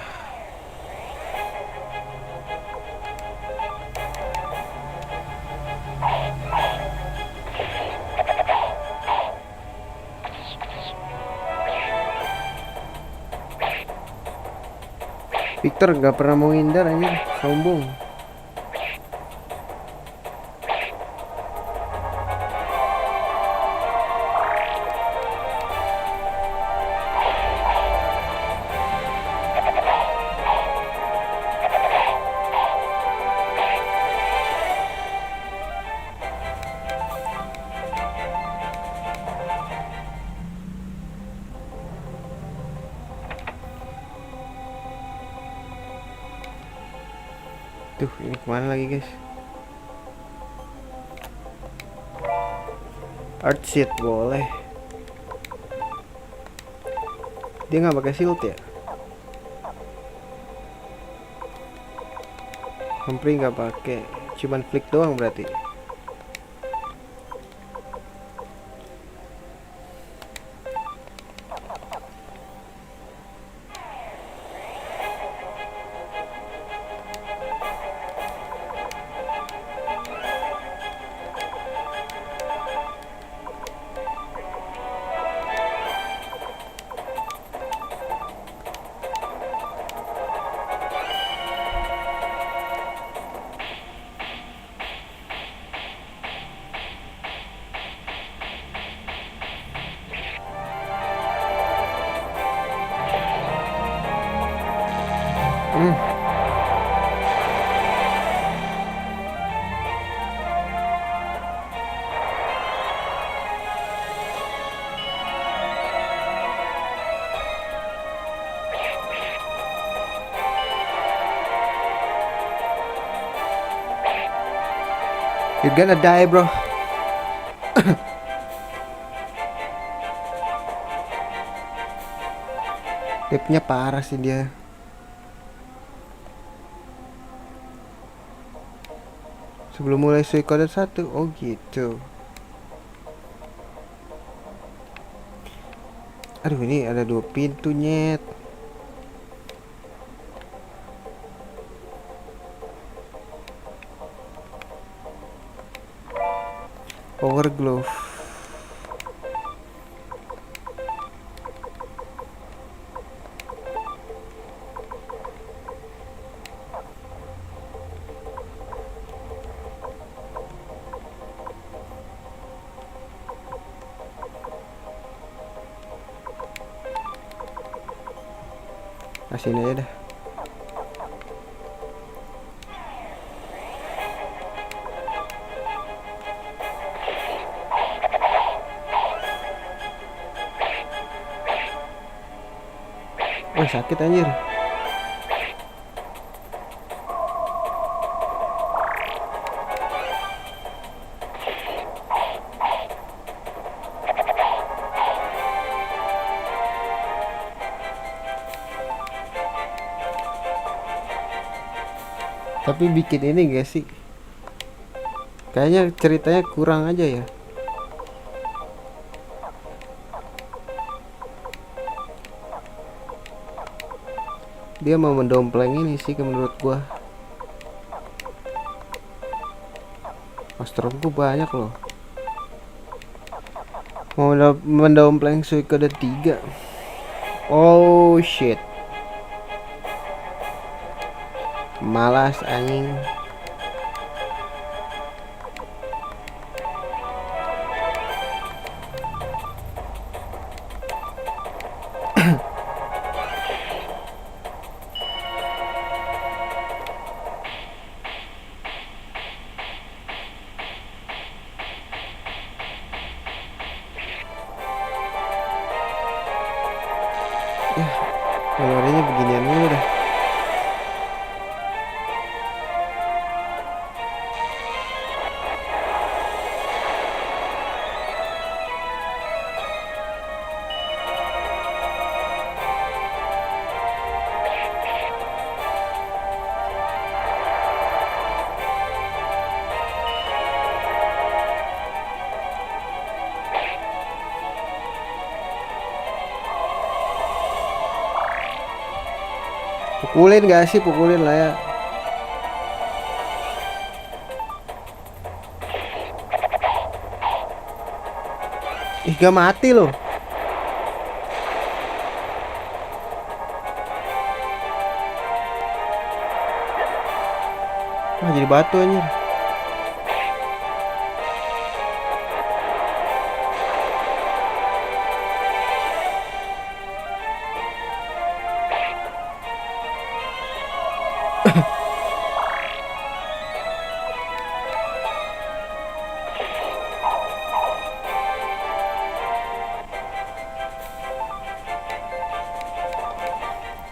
Victor nggak pernah mau ngindar aja, sombong. Tuh, ini kemana lagi guys? Art sheet boleh. Dia nggak pakai shield ya? Humphrey nggak pakai, cuman flick doang berarti. You're gonna die, bro. Tipnya parah sih dia. Sebelum mulai Suikoden 1. Oh gitu. Aduh, ini ada 2 pintu nyet. Power glove. Sini aja dah. Oh, sakit anjir. Tapi bikin ini gak sih? Kayaknya ceritanya kurang aja ya. Dia mau mendompleng ini sih menurut gua. Masterku banyak loh. Mau mendompleng Suikoden 3. Oh shit. Malas anjing. Ya, kalorinya beginian dulu dah. Pukulin gak sih? Pukulin lah ya. Ih, gak mati loh. Wah, jadi batu anjir.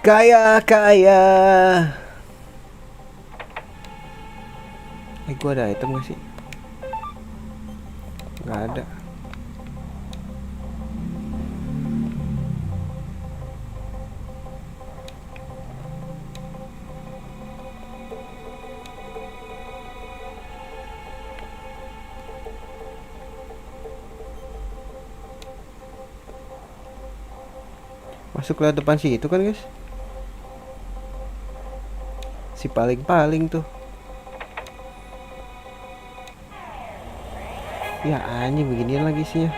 Kaya. Gua ada item gak sih? Nggak ada. Masuk lewat depan sih itu kan guys. Si paling-paling tuh. Ya anjing beginian lagi sih ya.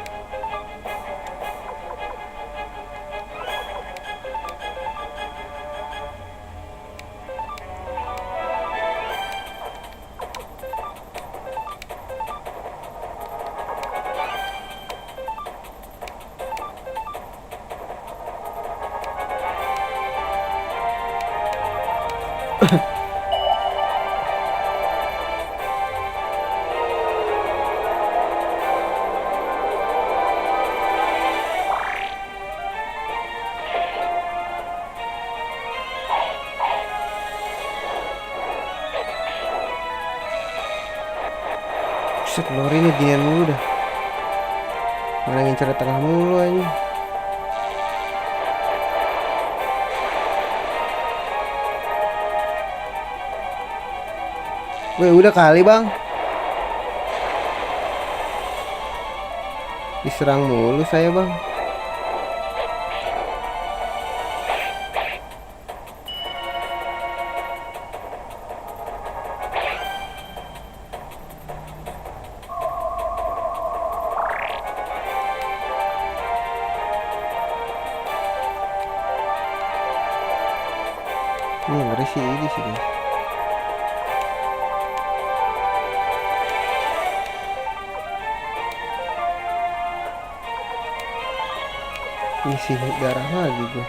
Buset, lori ini ginian mulu dah. Mana ngincer tengah mulu aja. Weh, udah kali bang. Diserang mulu saya bang. Ini ngeri sih ini sih guys. Isi darah lagi gue.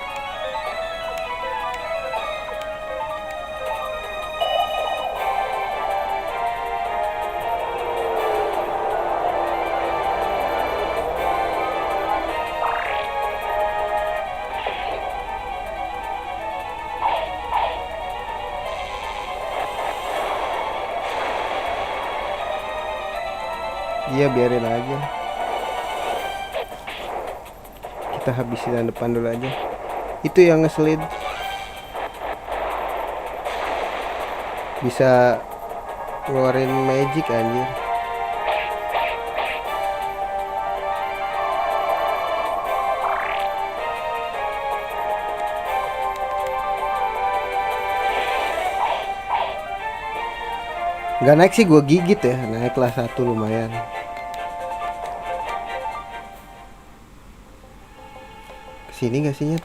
Iya biarin aja. Kita habisin yang depan dulu aja. Itu yang ngeselin. Bisa ngeluarin magic anjir. Gak naik sih, gue gigit ya. Naik kelas 1 lumayan. Kesini gak sih Nyet?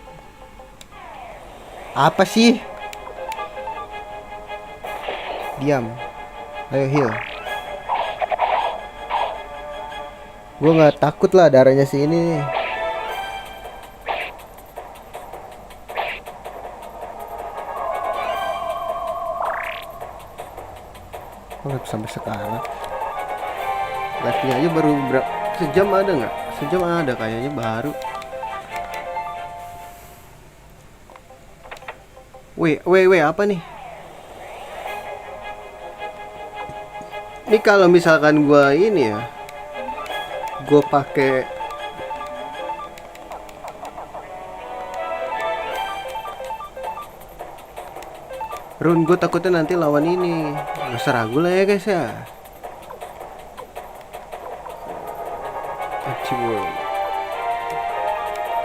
Apa sih? Diam. Ayo heal. Gue gak takut lah darahnya si ini nih. Oh, sampai sekarang live-nya aja baru sejam ada nggak? Sejam ada kayaknya baru. Weh, apa nih? Ini kalau misalkan gua ini ya, gua pakai rune, gue takutnya nanti lawan ini. Gak usah ragu lah ya guys ya. World.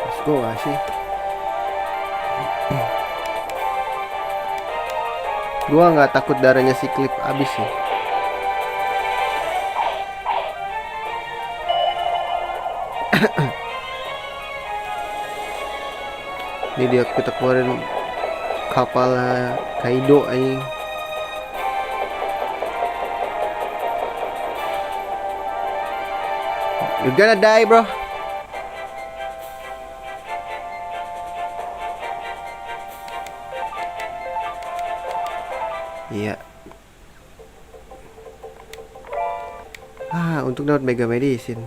Let's go gak sih? Gua nggak takut darahnya si Cliff abis sih. Ini dia kita keluarin kapal Kaido anjing. You're gonna die, bro. Iya. Untuk dapat Mega Medicine.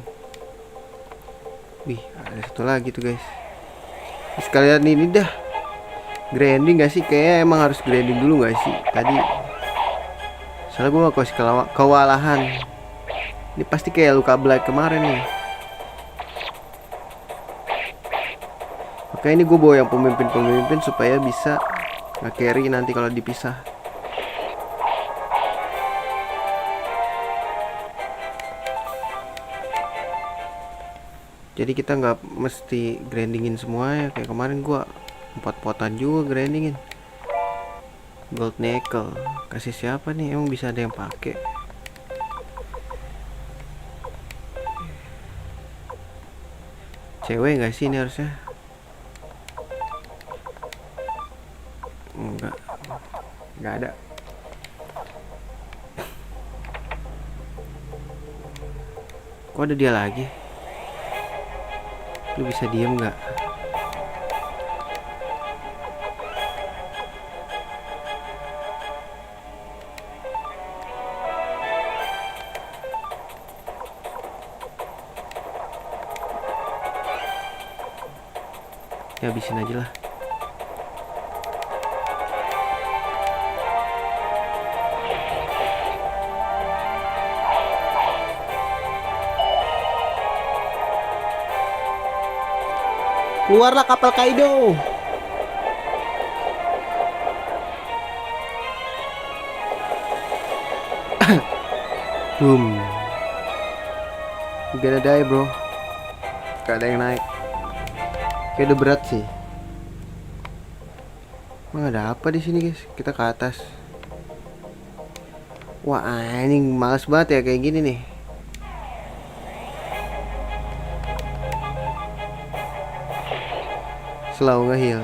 Wih, ada satu lagi tuh guys. Sekalian ini dah. Grinding gak sih? Kayaknya emang harus grinding dulu gak sih? Tadi Soalnya gue gak kasih kewalahan. Ini pasti kayak luka Black kemarin nih. Oke, ini gue bawa yang pemimpin-pemimpin supaya bisa nge-carry nanti kalau dipisah. Jadi kita nggak mesti grindingin semua ya. Kayak kemarin gue 4 potan juga grindingin. Gold nickel. Kasih siapa nih? Emang bisa ada yang pakai? Cewek nggak sih ini harusnya? Nggak ada. Kok ada dia lagi? Lu bisa diem nggak? Ya habisin aja lah. Keluarlah kapal Kaido. Boom. You gonna die, bro. Gak ada yang naik. Kayak udah berat sih. Emang ada apa di sini, guys? Kita ke atas. Wah, anjing males banget ya kayak gini nih. Slow nge-heal.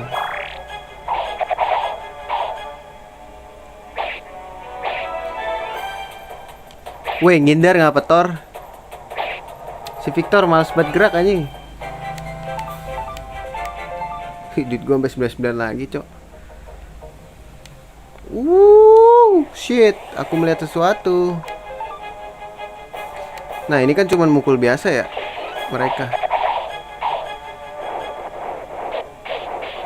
Weh, ngindar ngapa Thor? Si Victor males banget gerak anjing. Duit gue sampai 99 lagi, cok. Shit, aku melihat sesuatu. Nah, ini kan cuman mukul biasa ya mereka.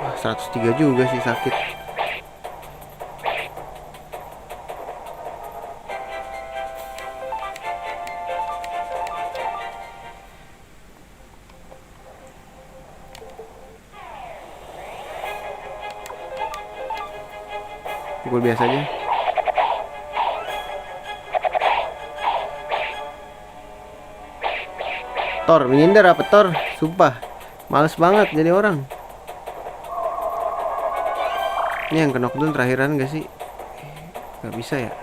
Wah, 103 juga sih sakit. Pukul biasa aja. Thor, menghindar apa Thor? Sumpah, males banget jadi orang. Ini yang ke knockdown terakhiran gak sih? Gak bisa ya.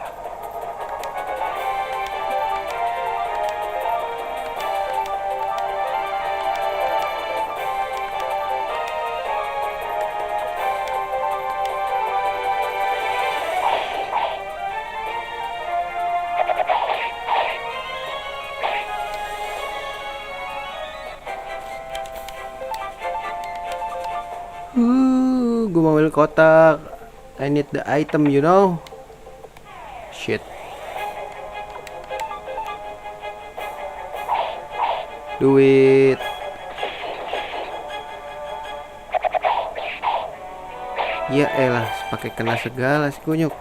Gue mau ambil kotak. I need the item, you know. Shit. Duit. Ya elah, pakai kena segala si kunyuk.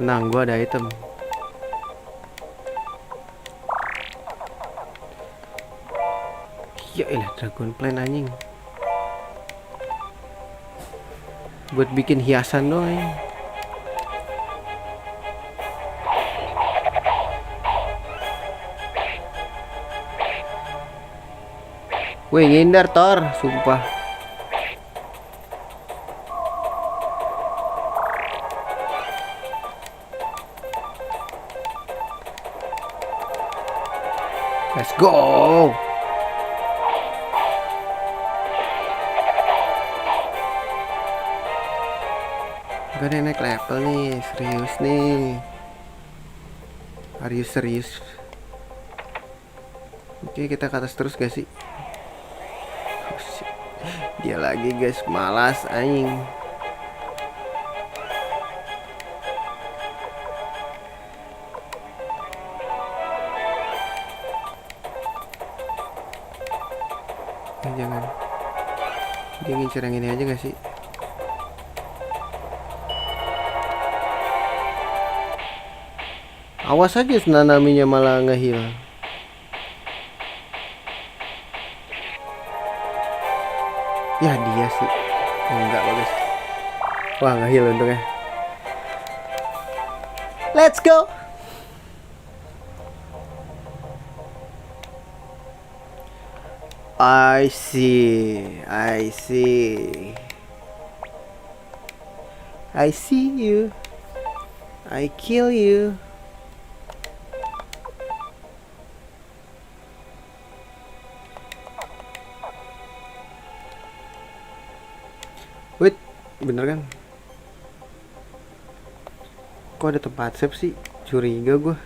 Tenang, gua ada item. Ya elah, dragon plant anjing. Buat bikin hiasan doang anjing. Wih, ngindar Thor, sumpah. Let's go. Gak ada yang naik level nih, serius nih. Are you serious? Oke, kita ke atas terus gak sih? Oh, shit. Dia lagi guys, malas anjing. Jangan. Dia ngincer yang ini aja gak sih? Awas aja Nanaminya malah ngehil. Ya dia sih. Enggak bagus. Wah ngehil untungnya. Let's go. I see. I see. I see you. I kill you. Wait, bener kan? Kok ada tempat save sih? Curiga gue.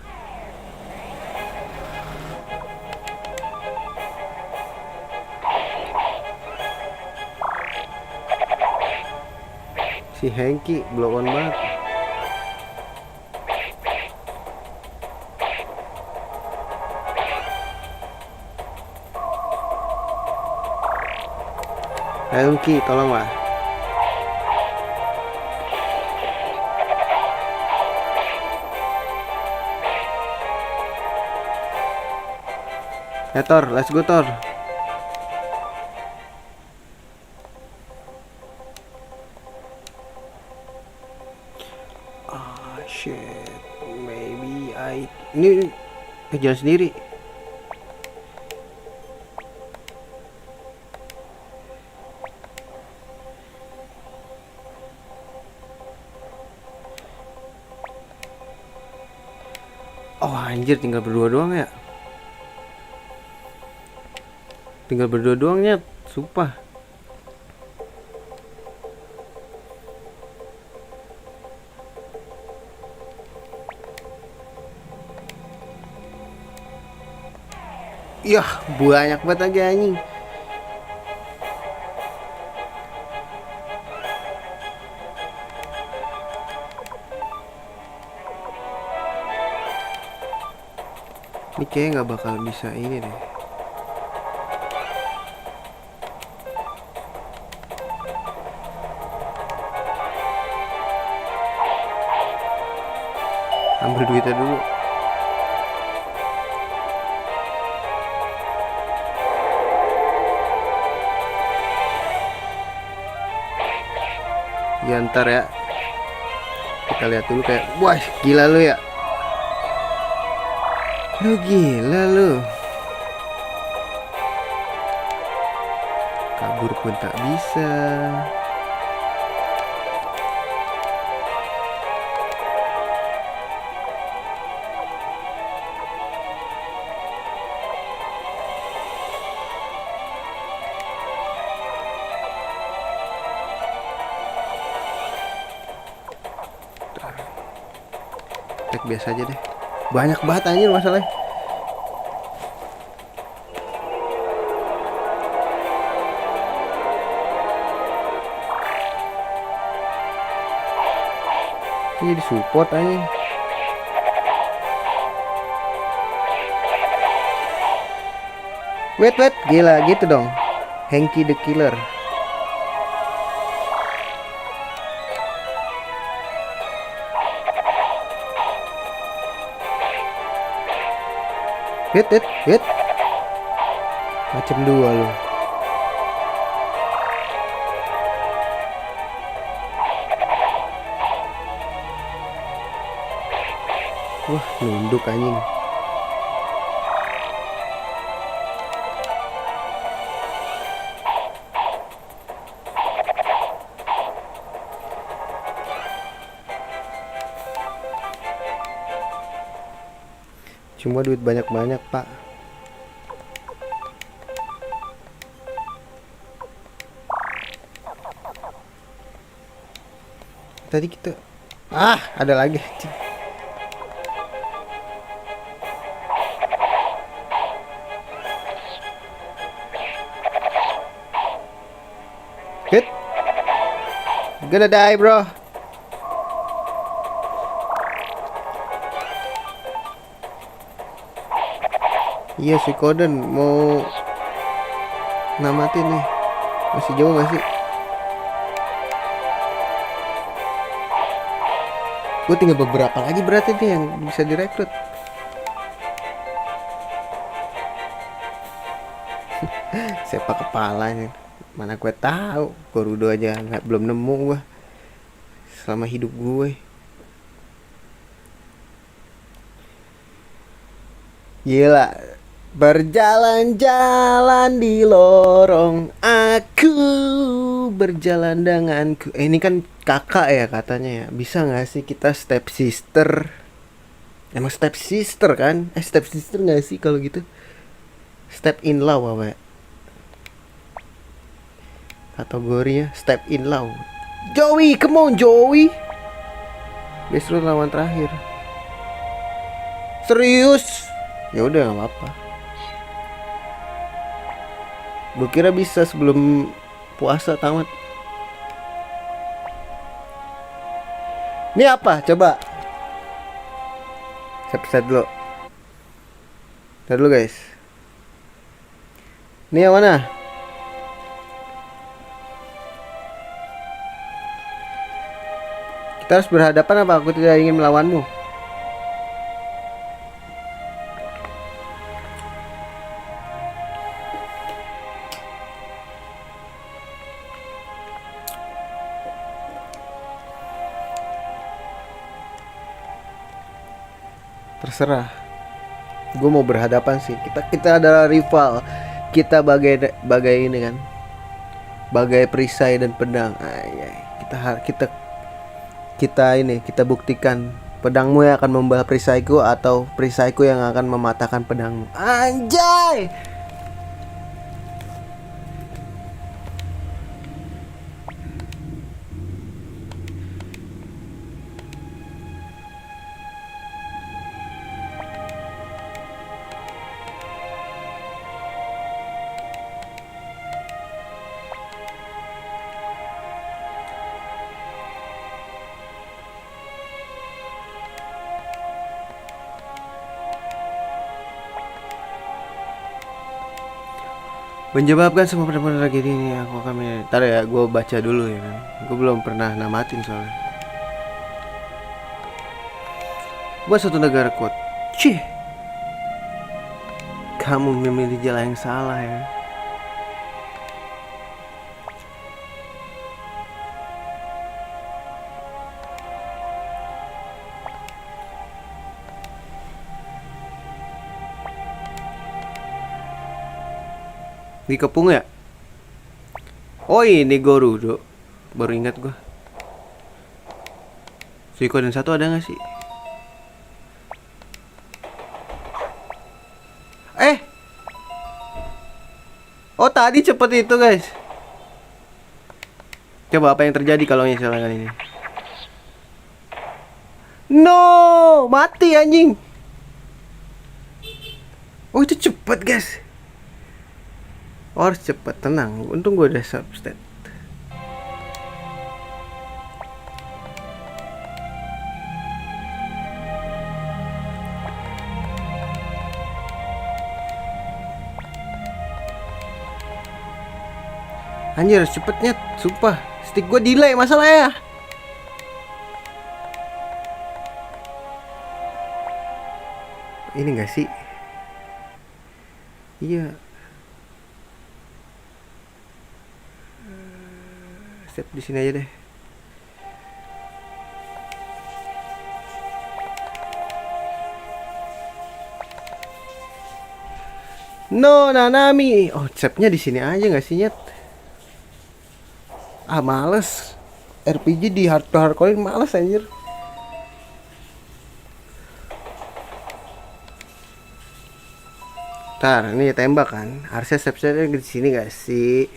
Si Hengki blow on banget. Hengki, tolonglah. Ya Thor, let's go Thor. Ah shit, maybe ini jalan sendiri. Oh anjir, tinggal berdua doang ya. Tinggal berdua doangnya, sumpah. Yah, banyak banget lagi anjing. Ini kayaknya nggak bakal bisa ini deh. Ambil duitnya dulu. Ya ntar ya. Kita lihat dulu kayak, wah gila lu ya. Lu gila lu. Kabur pun tak bisa. Tek biasa aja deh. Banyak banget anjir masalahnya. Ini jadi support anjing. Wait, gila gitu dong. Hengki the Killer. Hit. Macam dua lo. Wah, nunduk anjing. Cuma duit banyak-banyak, Pak. Tadi kita ada lagi. Hit. Gonna die, bro. Iya si Koden mau namatin nih. Masih jauh gak sih? Gue tinggal beberapa lagi berarti nih yang bisa direkrut. Sepak kepalanya. Mana gue tahu, Gorudo aja belum nemu gue selama hidup gue. Gila, berjalan-jalan di lorong aku, berjalan denganku. Ini kan kakak ya katanya ya. Bisa nggak sih kita step sister? Emang step sister kan? Step sister nggak sih kalau gitu? Step in law apa ya? Kategorinya step in law. Joey, come on Joey. Best lu lawan terakhir. Serius? Ya udah nggak apa-apa. Gue kira bisa sebelum puasa tamat. Ini apa? Coba. Set dulu. Set dulu guys. Ini yang mana? Kita harus berhadapan apa? Aku tidak ingin melawanmu. Terserah. Gue mau berhadapan sih. Kita adalah rival. Kita bagai ini kan. Bagai perisai dan pedang. Kita buktikan pedangmu yang akan membalas perisaiku atau perisaiku yang akan mematahkan pedangmu. Anjay. Menyebabkan semua benar-benar tragedi ini aku akan ntar ya gue baca dulu ya kan. Gue belum pernah namatin soalnya. Buat suatu negara kuat. Cih. Kamu memilih jalan yang salah ya. Dikepung ya? Oh ini Gorudo. Baru ingat gue. Suikoden 1 ada gak sih? Oh tadi cepet itu guys. Coba apa yang terjadi kalau misalkan ini? No, mati anjing. Oh itu cepet guys. Oh, harus cepet, tenang. Untung gue udah substat. Anjir cepetnya, sumpah. Stick gue delay masalahnya. Ini gak sih? Iya. Save di sini aja deh. No Nanami. Oh, save-nya di sini aja gak sih, Nyet? Ah, males. RPG di hard to hardcore males anjir. Ntar, ini tembak kan. Harusnya save-nya di sini gak sih?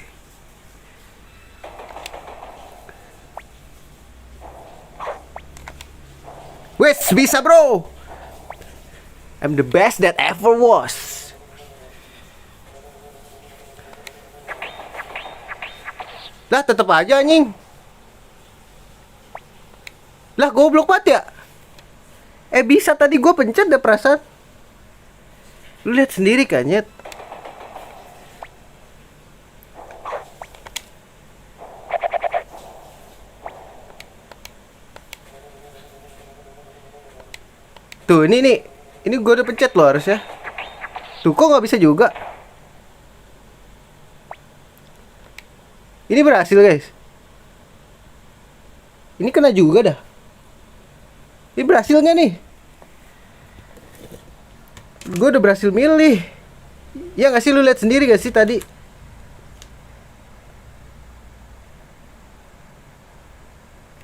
Wes, bisa bro. I'm the best that ever was. Lah tetep aja anjing. Lah goblok banget ya. Bisa tadi gue pencet deh perasaan. Lu lihat sendiri kan, Nyet. Tuh, ini nih. Ini gue udah pencet loh harusnya. Tuh, kok nggak bisa juga? Ini berhasil, guys. Ini kena juga dah. Ini berhasil nggak nih? Gue udah berhasil milih. Ya nggak sih, lu lihat sendiri gak sih tadi?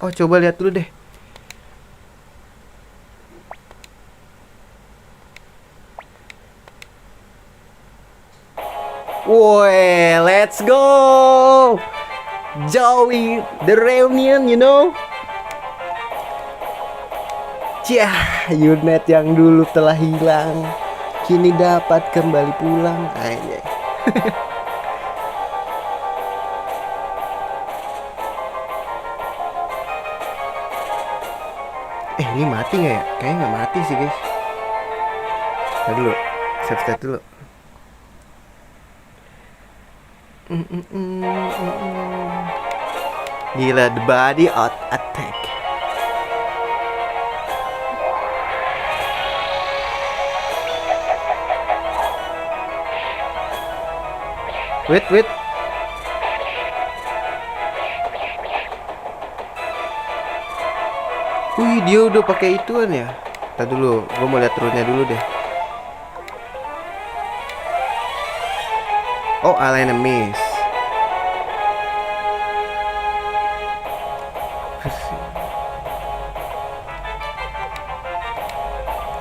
Oh, coba lihat dulu deh. Woi, let's go. Joey, the reunion, you know. Cih, unit yang dulu telah hilang kini dapat kembali pulang. Aja. Ini mati nggak ya? Kayaknya nggak mati sih, guys. Tadi dulu, save dulu. Gila, the body out attack. Wait. Wih, dia udah pakai ituan ya. Tadi dulu, gue mau lihat turunnya dulu deh. Oh, Alien Miss.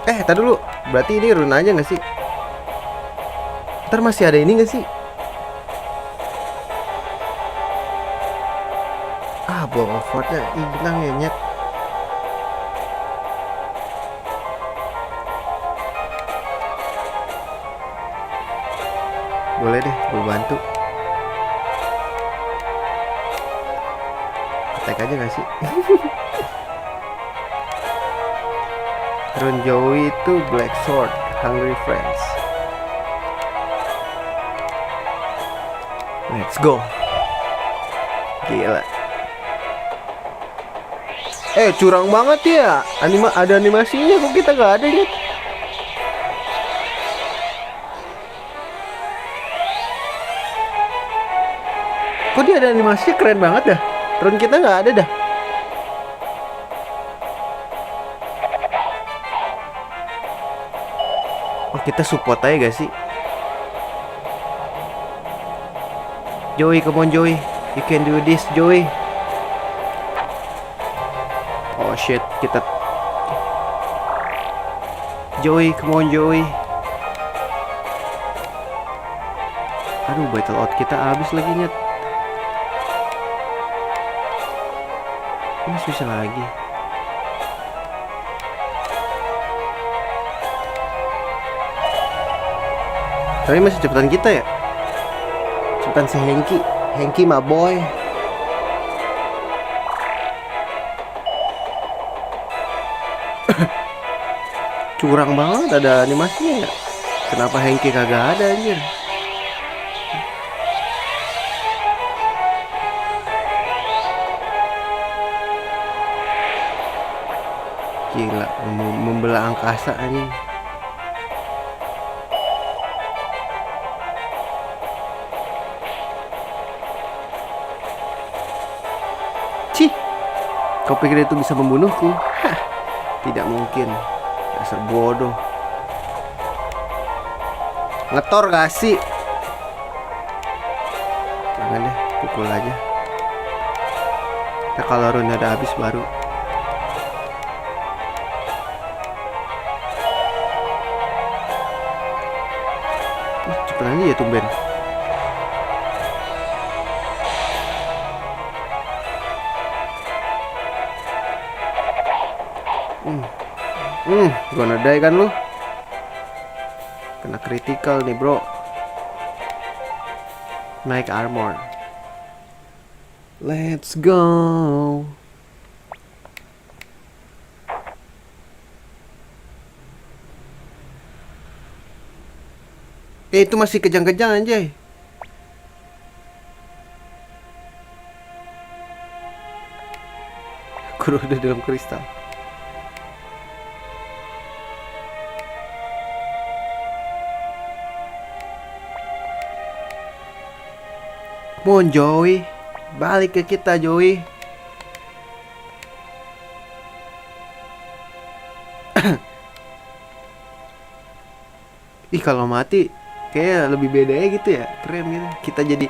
Tadi dulu. Berarti ini rune aja gak sih? Ntar masih ada ini gak sih? Ball of Fordnya hilang ya, nyet. Boleh deh, gue bantu. Attack aja gak sih? Rune Joey itu Black Sword, Hungry Friends. Let's go. Gila. Curang banget ya. Ada animasinya, kok kita gak ada nih? Kok dia ada animasinya keren banget dah. Drone kita gak ada dah. Oh, kita support aja gak sih? Joey, come on Joey. You can do this, Joey. Oh shit, kita Joey, come on Joey. Aduh, battle out kita habis lagi, nyet. Ini susah lagi. Tapi masih cepetan kita ya. Cepetan si Hengki my boy. Curang banget ada animasinya ya. Kenapa Hengki kagak ada anjir? Gila, membelah angkasa anjing. Cih, kau pikir itu bisa membunuhku? Hah, tidak mungkin. Dasar bodoh. Ngetor gak sih? Jangan deh, pukul aja. Nah, kalau rune udah habis baru. Cepet aja ya tumben. Gua nadai kan lu. Kena critical nih bro. Naik armor. Let's go. Itu masih kejang-kejang anjay. Guru udah dalam kristal. Mon Joey, balik ke kita Joey. Ih kalau mati kayak lebih beda ya gitu ya, keren gitu. Kita jadi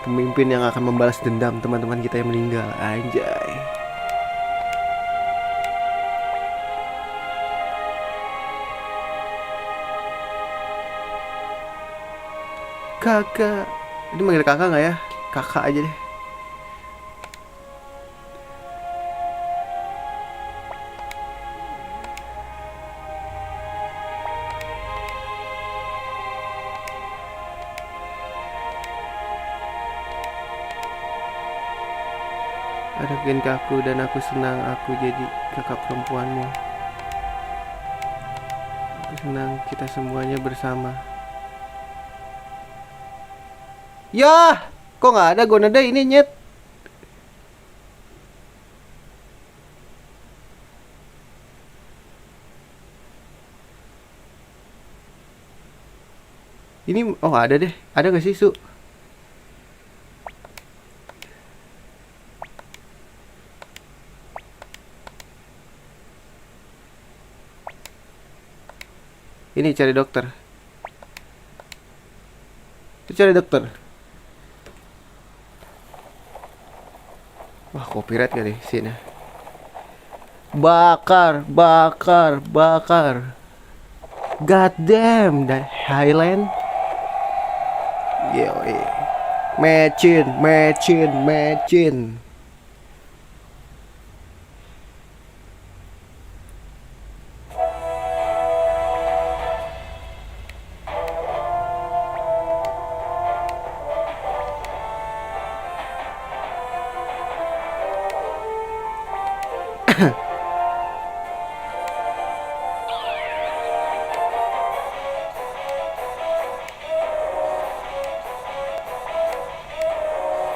pemimpin yang akan membalas dendam teman-teman kita yang meninggal, anjay. Kakak, ini manggil kakak nggak ya? Kakak aja deh. Ada gen kaku dan aku senang aku jadi kakak perempuanmu. Aku senang kita semuanya bersama. Yah, kok nggak ada gonada ini nyet? Ini oh ada deh, ada gak sih Su? Ini cari dokter. Cari dokter. Wah copyright kali sini. Bakar, bakar, bakar. God damn, that Highland. Yo, Mecin, mecin, mecin.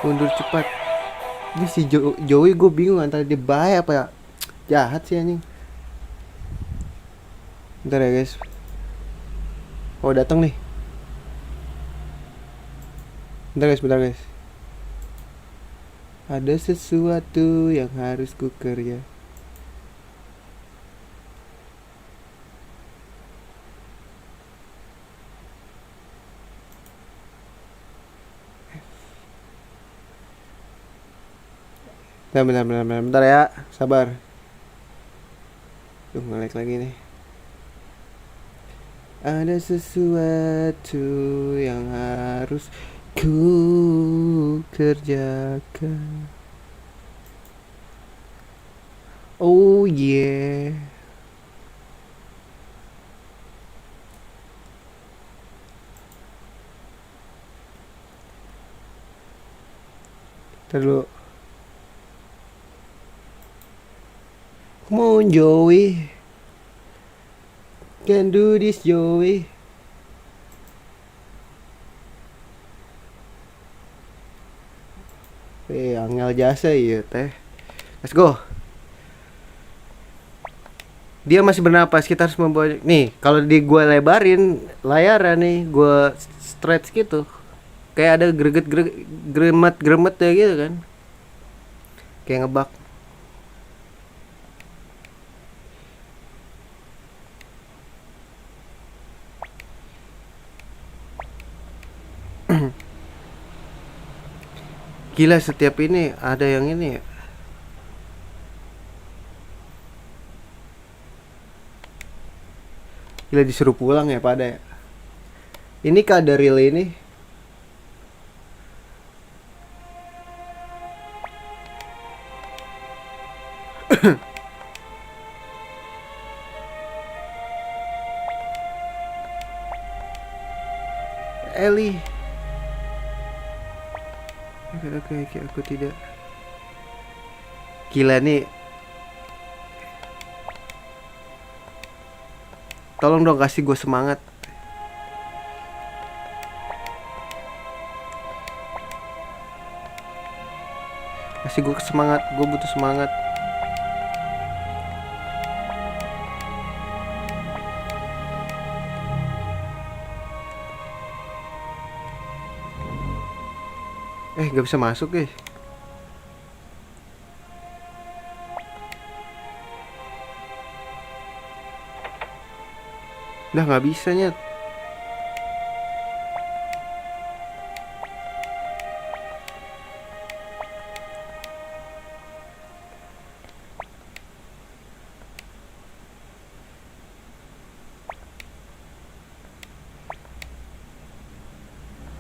Mundur cepat. Ini si Joey gue bingung antara dia baik apa ya jahat sih anjing. Bentar ya guys. Oh datang nih. Bentar guys. Ada sesuatu yang harus ku kerja. Bentar ya, sabar. Tuh nge-lag lagi nih. Ada sesuatu yang harus ku kerjakan. Oh yeah. Terlalu. Come on Joey, can do this Joey. Angel jasa ya teh. Let's go. Dia masih bernapas, kita harus membawa. Nih kalau di gua lebarin layarnya nih, gua stretch gitu, kayak ada gremet ya gitu kan, kayak ngebak. Gila setiap ini ada yang ini ya. Gila disuruh pulang ya pada ya. Ini kada real ini. Ellie. Oke, aku tidak. Gila nih. Tolong dong kasih gue semangat. Kasih gue semangat, gue butuh semangat. Gak bisa masuk guys. Udah gak bisa nyet.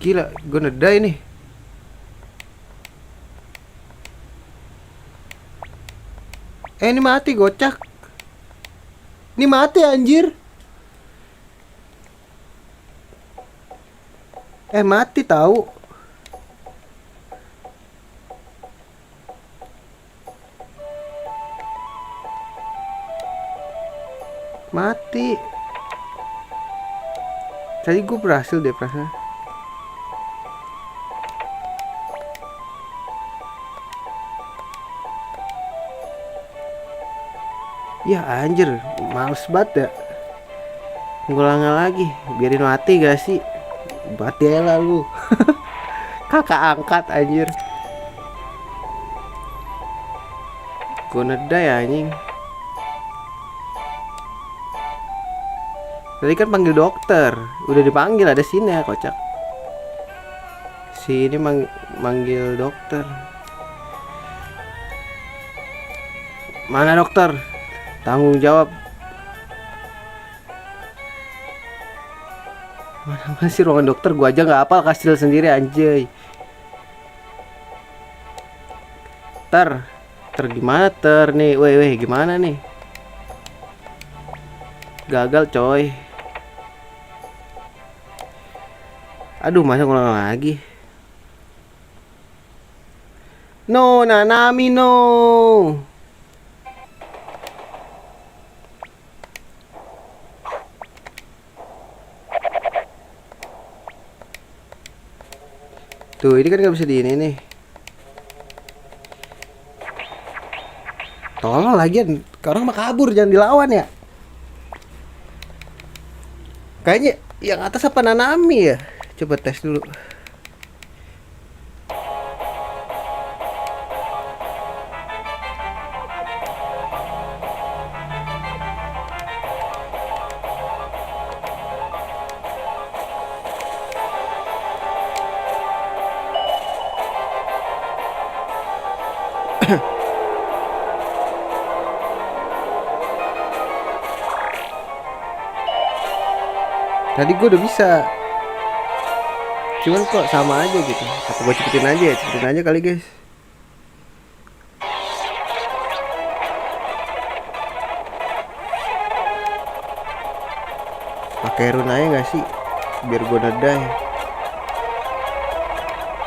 Gila, gue nedai nih. Ini mati gocak. Ini mati anjir. Mati tahu. Mati. Tadi gue berhasil deh perasaan. Ya anjir, males banget ya. Ngulang lagi, biarin mati gak sih? Mati ya lalu. Kakak angkat anjir. Gue nedai anjing. Tadi kan panggil dokter, udah dipanggil, ada sini ya kocak. Sini manggil dokter. Mana dokter? Tanggung jawab. Mana sih ruangan dokter? Gua aja nggak hafal, kasih sendiri anjay. Ter gimana ter nih? Weh gimana nih? Gagal coy. Aduh, masa ngulang lagi? No, Nanami no. Tuh, ini kan gak bisa di ini nih. Tolong lagian, orang mah kabur, jangan dilawan ya. Kayaknya yang atas apa Nanami ya? Coba tes dulu. Tadi gue udah bisa, cuman kok sama aja gitu. Apa gue cepetin aja ya? Cepetin aja kali guys. Pakai rune aja gak sih? Biar gue nedai.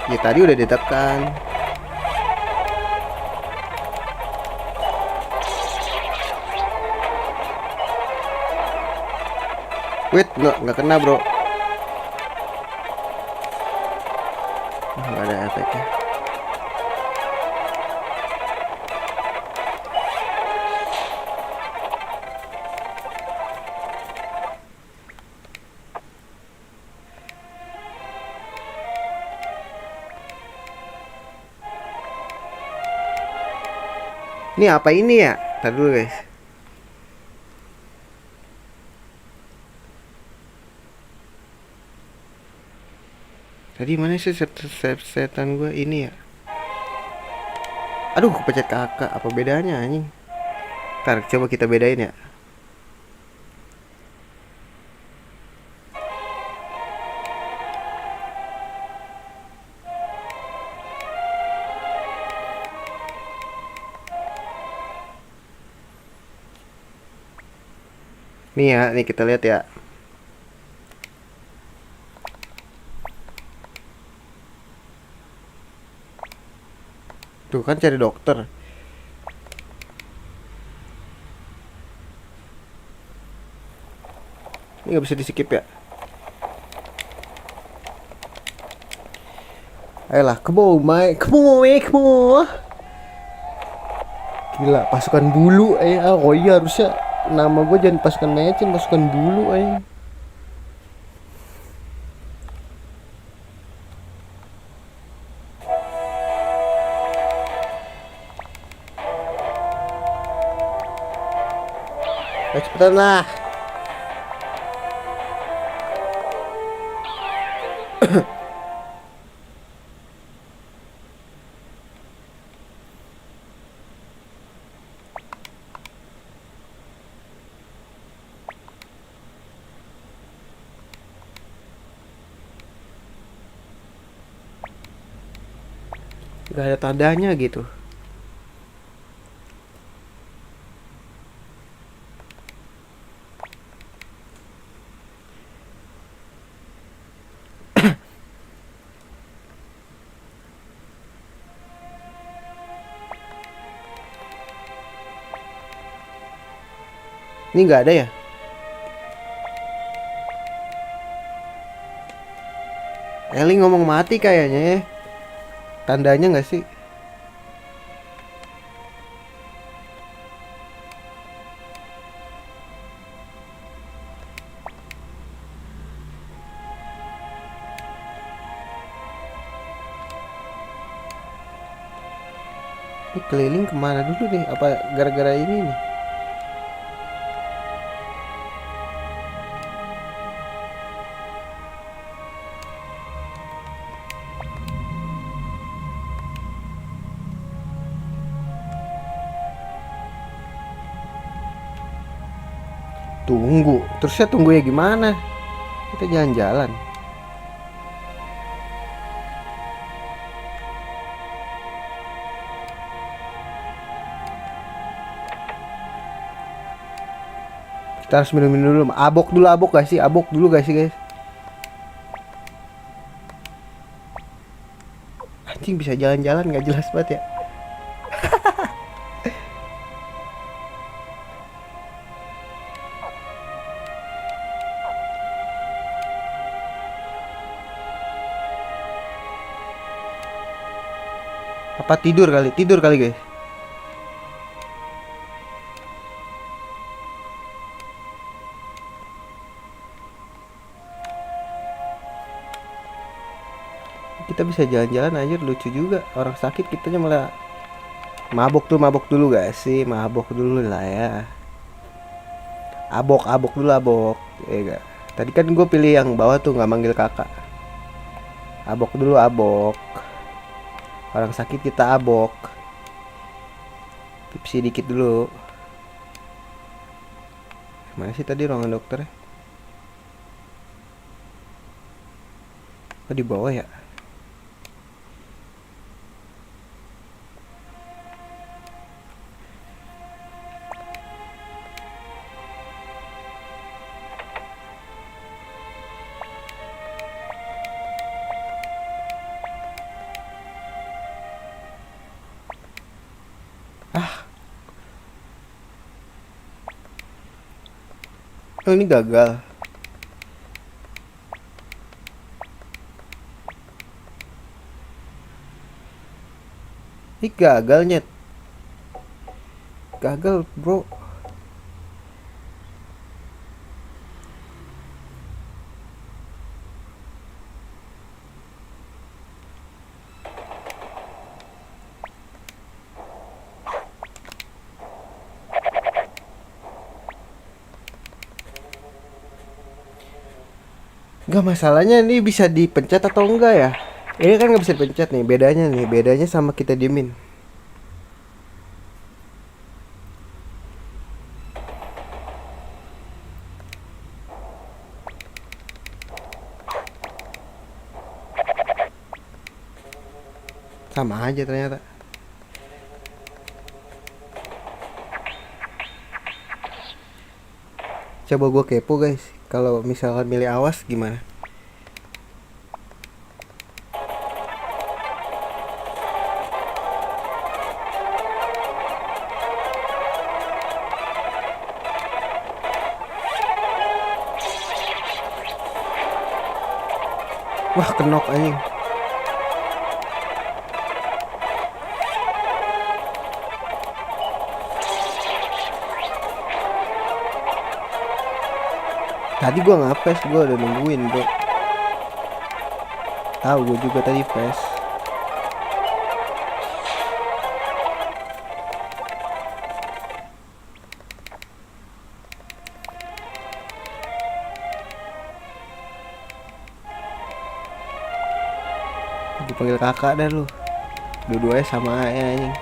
Ya tadi udah ditekan. Wait, nggak kena bro. Nggak ada efeknya. Ini apa ini ya? Tadi dulu guys. Tadi mana sih setan gue ini ya? Aduh, kepencet kakak. Apa bedanya anjing? Ntar coba kita bedain ya. Nih ya, nih kita lihat ya. Tuh kan cari dokter. Ini nggak bisa di skip ya. Ayolah, kemo, kemo. Gila, pasukan bulu, oh iya harusnya nama gue jangan pasukan mecin, pasukan bulu, Ayo cepetan lah. Gak ada tandanya gitu. Ini nggak ada ya? Eli ngomong mati kayaknya ya. Tandanya nggak sih? Ini keliling kemana dulu nih? Apa gara-gara ini nih? Tunggu, terusnya tunggu ya gimana? Kita jalan-jalan. Kita harus minum-minum dulu. Abok gak sih? Abok dulu gak sih guys? Anjing bisa jalan-jalan gak jelas banget ya. Apa tidur kali guys. Kita bisa jalan-jalan aja, lucu juga. Orang sakit kitanya malah mabok dulu gak sih? Mabok dulu lah ya. Abok dulu abok. Gak? Tadi kan gue pilih yang bawah tuh nggak manggil kakak. Abok dulu abok. Orang sakit kita abok. Pipsi dikit dulu. Mana sih tadi ruangan dokter? Oh di bawah ya? Oh ini gagal. Ini gagal nyet. Gagal bro. Gak masalahnya ini bisa dipencet atau enggak ya? Ini kan nggak bisa dipencet nih. Bedanya sama kita diemin. Sama aja ternyata. Coba gue kepo guys. Kalau misalkan milih awas gimana? Wah kenok anjing. Tadi gua ngapes, gua udah nungguin bro. Tahu gua juga tadi flash. Gue panggil kakak dah lu. Dua-duanya sama aja anjing.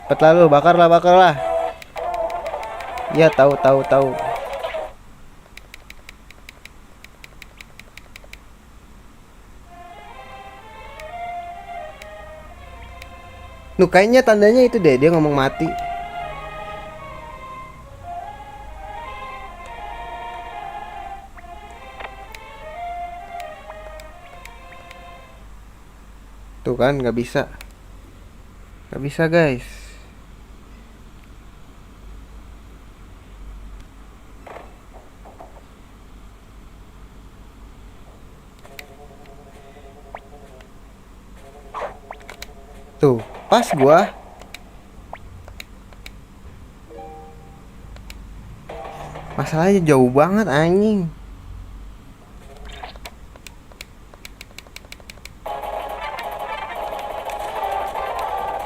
Cepet lah lu, bakar lah. Iya, tahu. Nuh, kayaknya tandanya itu deh, dia ngomong mati. Tuh kan, nggak bisa. Nggak bisa, guys. Tuh, pas gua. Masalahnya jauh banget anjing.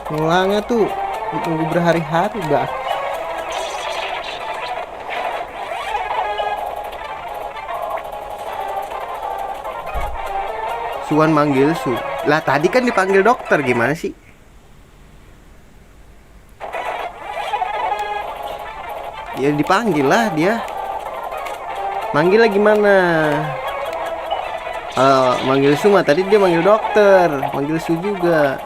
Ngulangnya tuh ditunggu berhari-hari, bah. Suan manggil Su. Lah tadi kan dipanggil dokter, gimana sih? Ya dipanggil lah dia. Manggil lah gimana? Manggil Su mah tadi dia manggil dokter, manggil Su juga.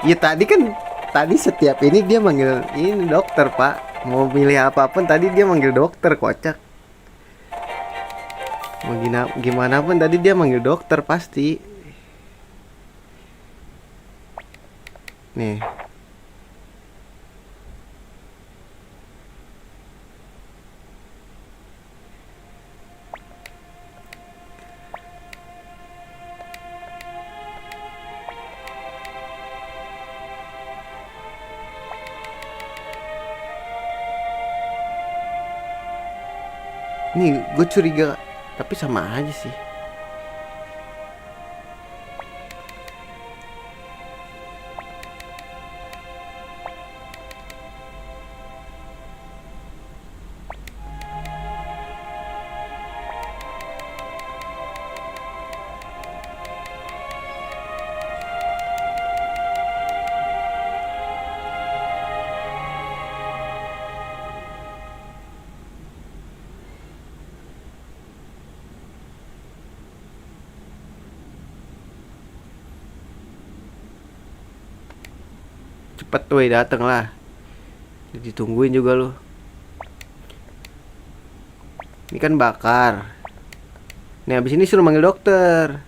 Ya tadi setiap ini dia manggil ini dokter, Pak. Mau pilih apapun tadi dia manggil dokter, kocak. Mau gimana pun tadi dia manggil dokter pasti. Nih. Nih, gue curiga, tapi sama aja sih. Cepet tuh dateng lah. Ditungguin juga lu. Ini kan bakar. Nih abis ini suruh manggil dokter.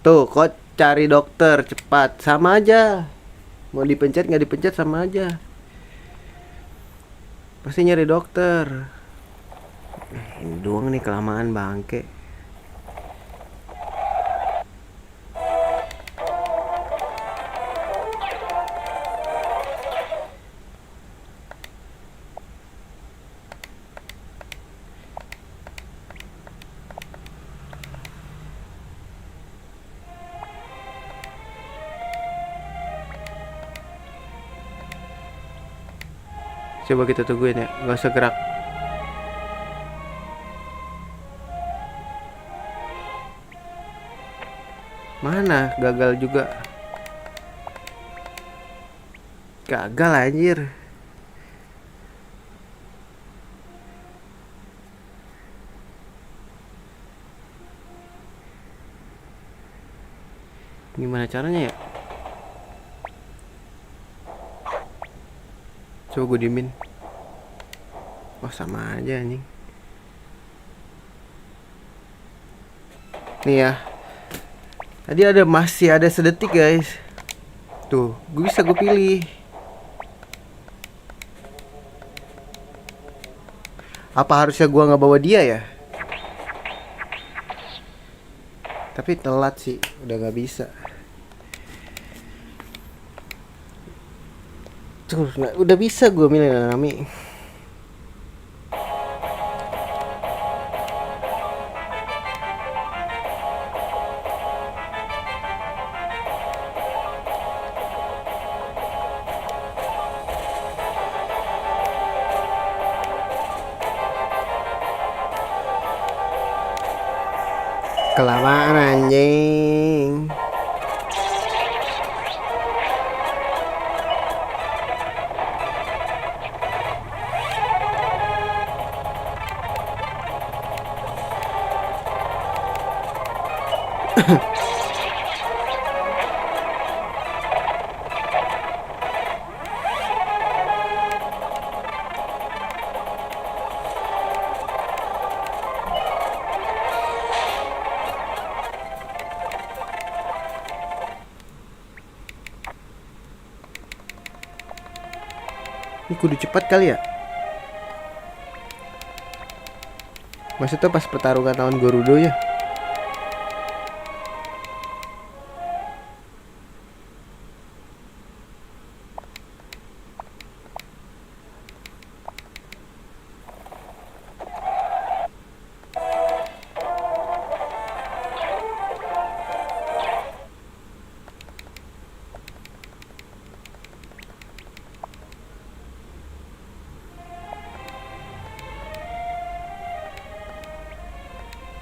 Tuh, kok cari dokter cepat. Sama aja. Mau dipencet nggak dipencet sama aja. Pasti nyari dokter. Ini doang nih kelamaan bangke. Coba kita tungguin ya, nggak usah gerak. Mana? Gagal juga. Gagal anjir. Gimana caranya ya? Coba gue dimin. Oh sama aja anjing. Nih ya. Tadi masih ada sedetik guys. Tuh, gue pilih. Apa harusnya gue nggak bawa dia ya? Tapi telat sih, udah nggak bisa. Tuh, nah, udah bisa gue milih Nanami. Kelamaan anjing. Ini kudu cepat kali ya. Maksudnya pas pertarungan lawan Gorudo ya.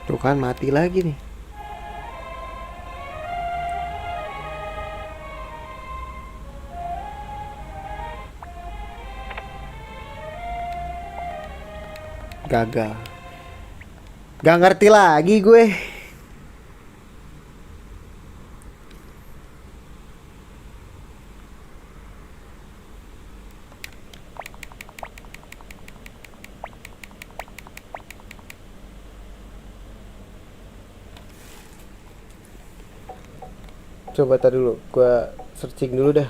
Tuh kan mati lagi nih. Gagal. Gak ngerti lagi gue. Coba tar dulu, gua searching dulu dah.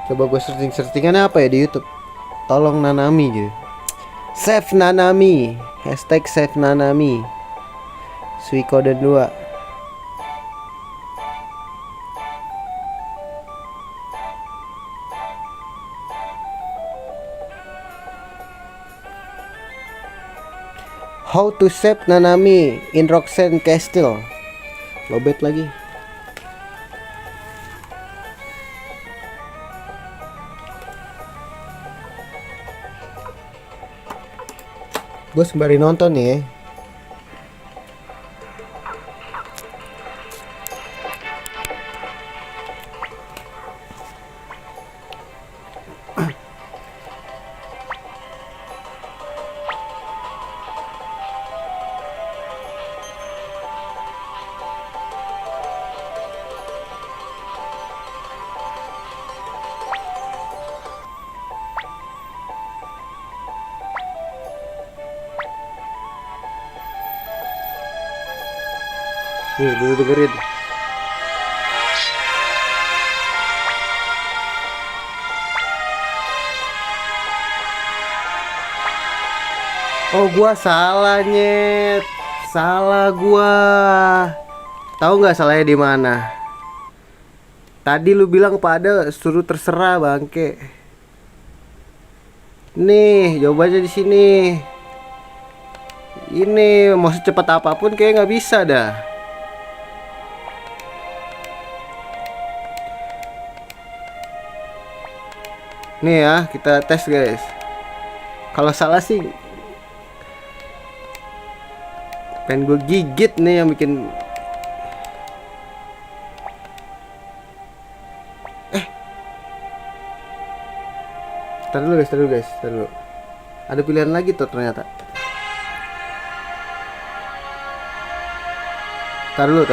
Coba gue searching-searchingan apa ya di YouTube. Tolong Nanami gitu. Save Nanami. Hashtag save Nanami. Suikoden 2. How to save Nanami in Roxanne Castle. Lobet lagi. Gue sembari nonton nih ya. Nih dulu dengerin. Oh gua salah nyet. Salah gua. Tahu nggak salahnya di mana? Tadi lu bilang pada suruh terserah bangke. Nih jawabannya di sini. Ini mau secepat apapun kayak nggak bisa dah. Nih ya, kita tes guys. Kalau salah sih pengen gue gigit nih yang bikin. Tar dulu guys, tar dulu. Ada pilihan lagi tuh ternyata. Tar dulu.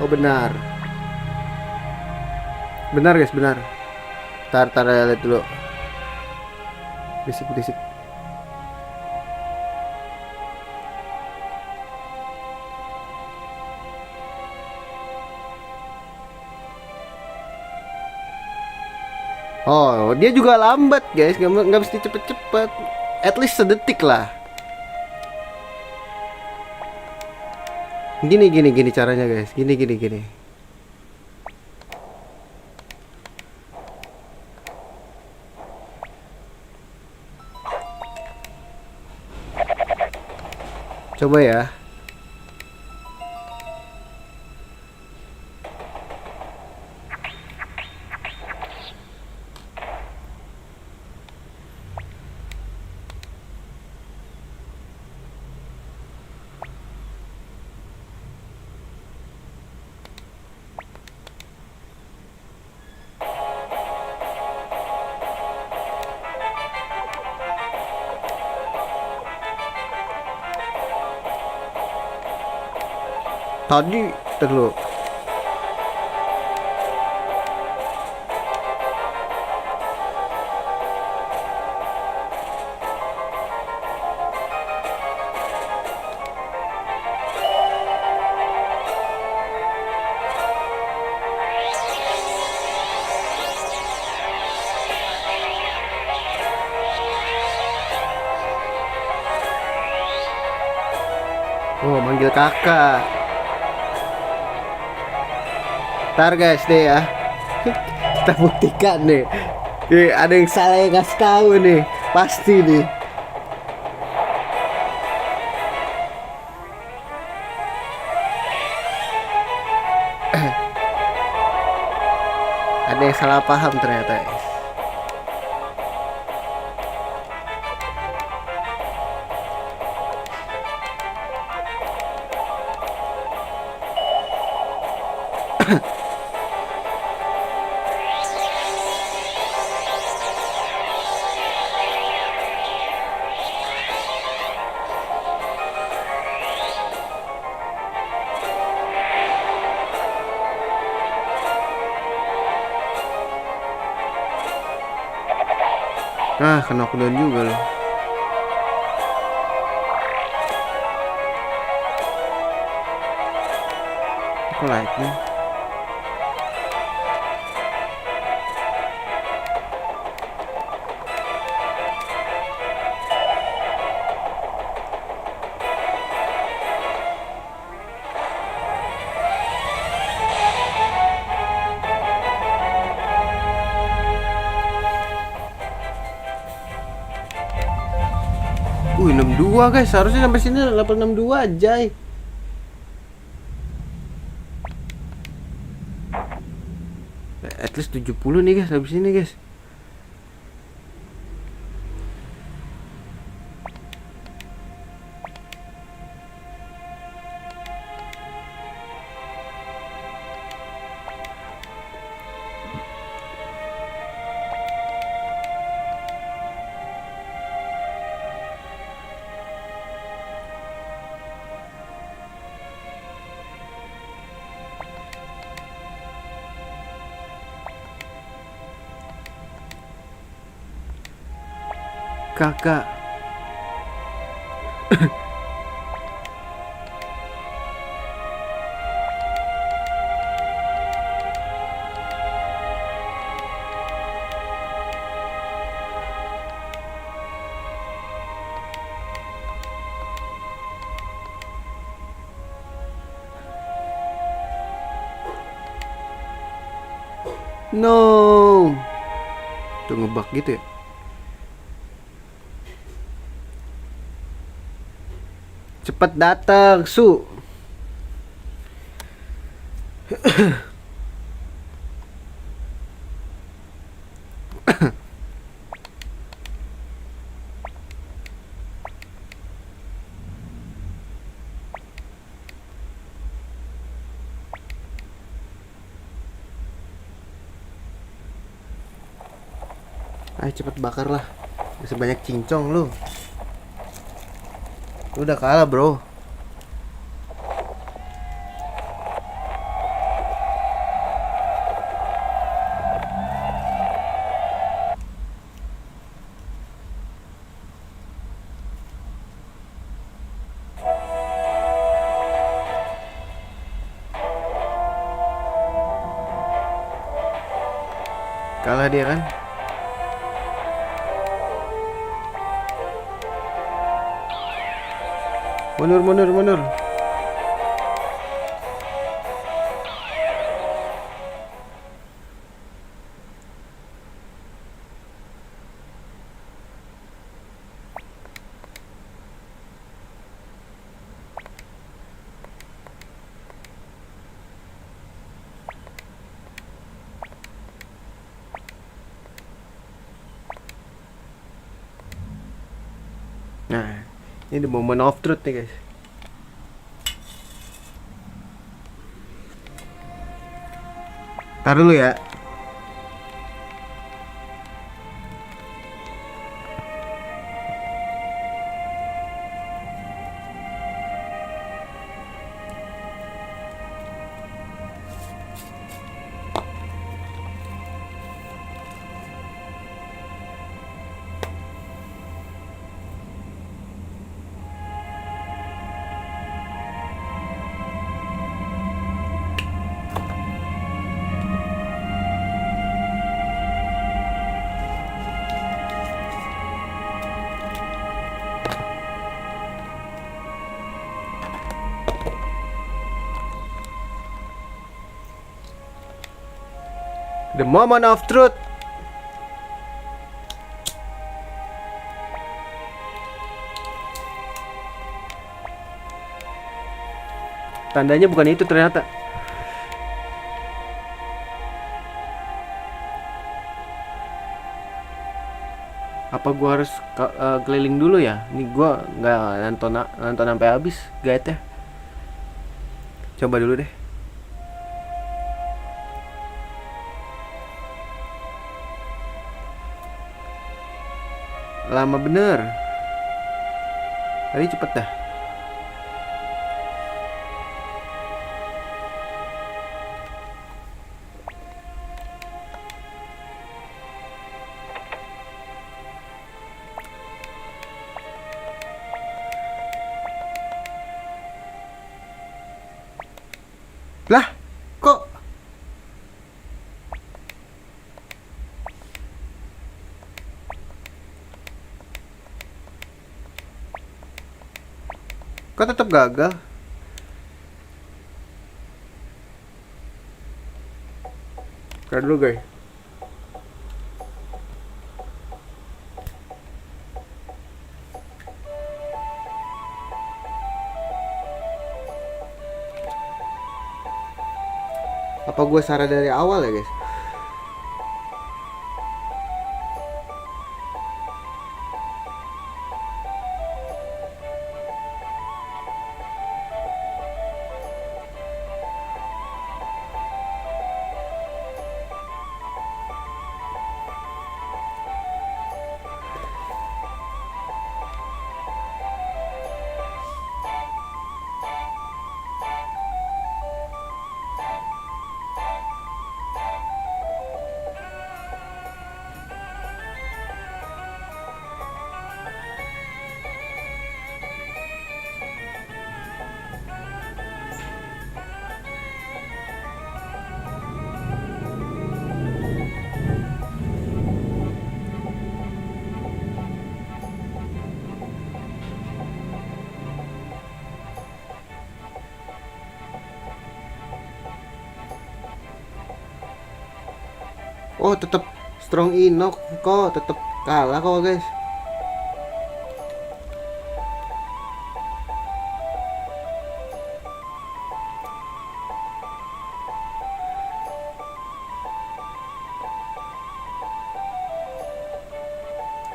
Oh benar. Benar guys, benar. Tar lihat dulu. Berisik. Oh, dia juga lambat guys, nggak mesti cepet-cepet. At least sedetik lah. Gini caranya guys. Gini. Coba ya. Tadi terlalu. Oh, manggil kakak. Ntar guys deh ya. Kita buktikan nih. Ada yang salah yang ngasih tahu nih. Pasti nih. Ada yang salah paham ternyata guys. Ah, kena cooldown juga loh. Kok lightning? Wih, 62 guys, harusnya sampai sini level 62 aja. At least 70 nih guys, habis ini guys. Kakak. No. Tuh ngebug gitu ya. Cepat datang, Su. Ayo cepet bakar lah. Bisa banyak cincong lu. Lu udah kalah bro. Kalah dia kan. Mundur. Nah, ini the moment of truth nih guys. Taruh dulu ya. The moment of truth. Tandanya bukan itu ternyata. Apa gua harus keliling dulu ya? Ini gua nggak nonton sampai habis guide-nya. Coba dulu deh. Lama bener. Tadi cepet dah. Lah, kok tetap gagal? Ntar dulu guys. Apa gue salah dari awal ya guys? Oh, tetap strong Enoch kok, tetap kalah kok guys.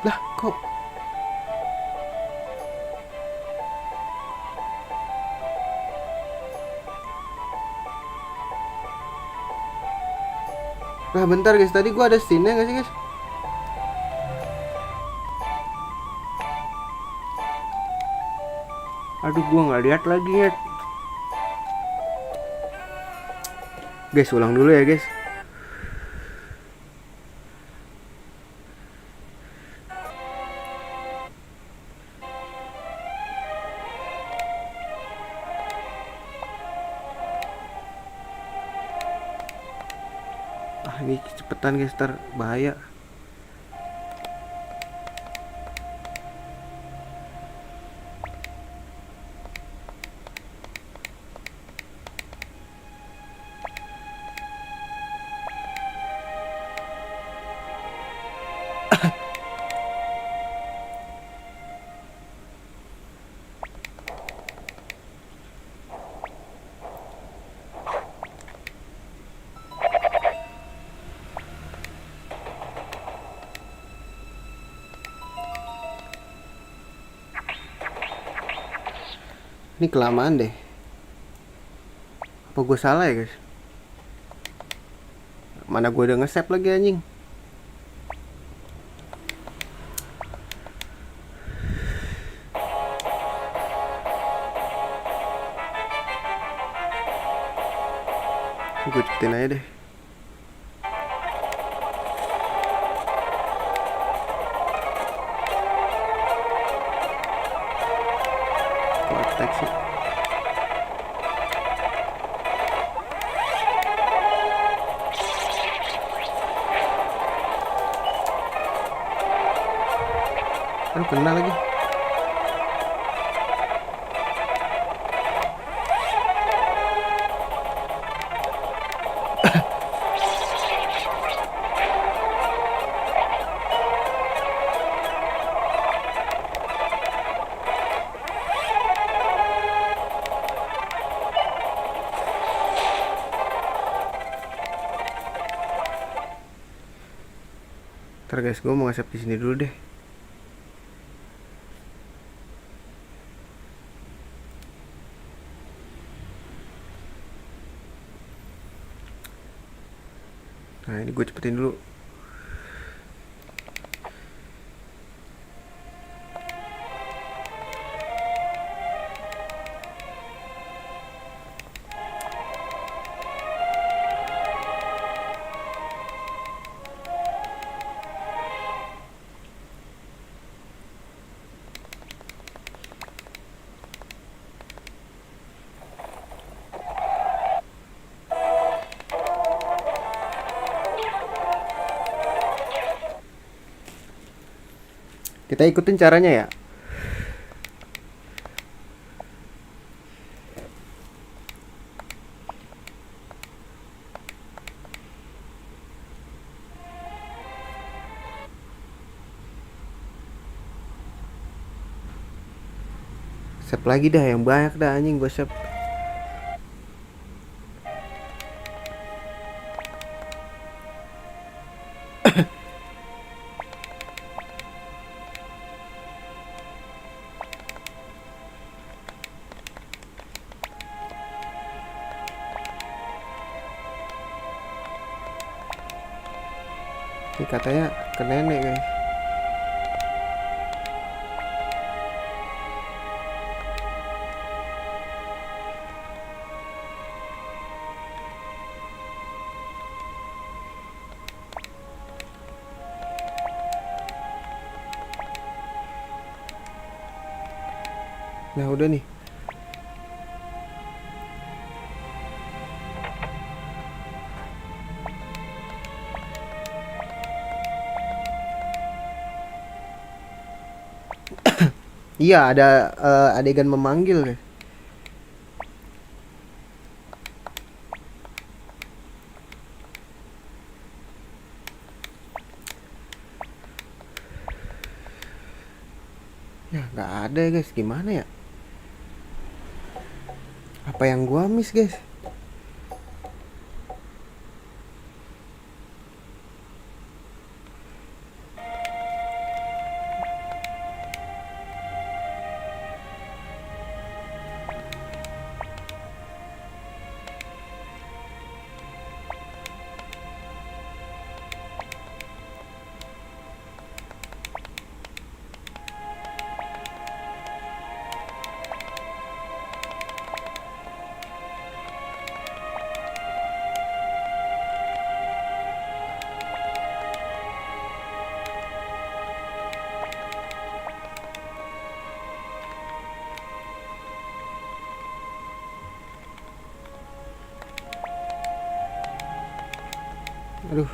Lah, kok Nah bentar guys, tadi gua ada scene-nya gak sih guys? Aduh, gua nggak lihat lagi ya. Guys, ulang dulu ya guys. Ah, ini cepetan guys, ntar bahaya. Ini kelamaan deh. Apa gue salah ya guys? Mana gue udah nge-save lagi anjing. Gue cepetin aja deh. Kotek sih. Aduh, kena lagi. Ntar guys, gue mau nge-save di sini dulu deh. Nah, ini gue cepetin dulu. Kita ikutin caranya ya. Save lagi dah, yang banyak dah anjing gue save. Ini katanya ke nenek guys. Nah udah nih. Iya, ada adegan memanggil guys. Ya nggak ada guys, gimana ya? Apa yang gua miss guys? Aduh.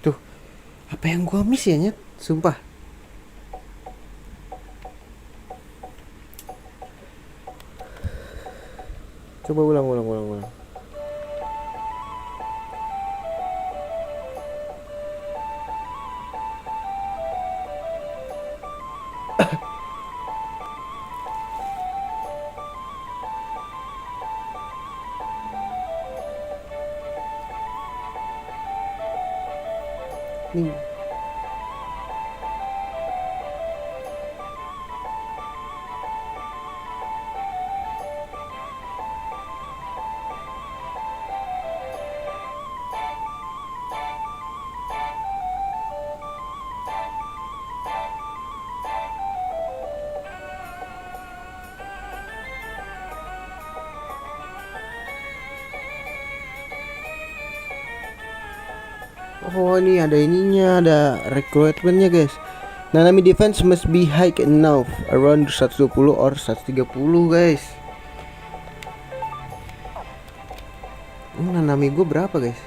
Tuh, apa yang gua miss ya, Nyet? Sumpah. Coba ulang. Nih. Oh, ini ada ininya, ada recruitmentnya guys. Nanami defense must be high enough, around 120 or 130 guys. Nanami gue berapa guys?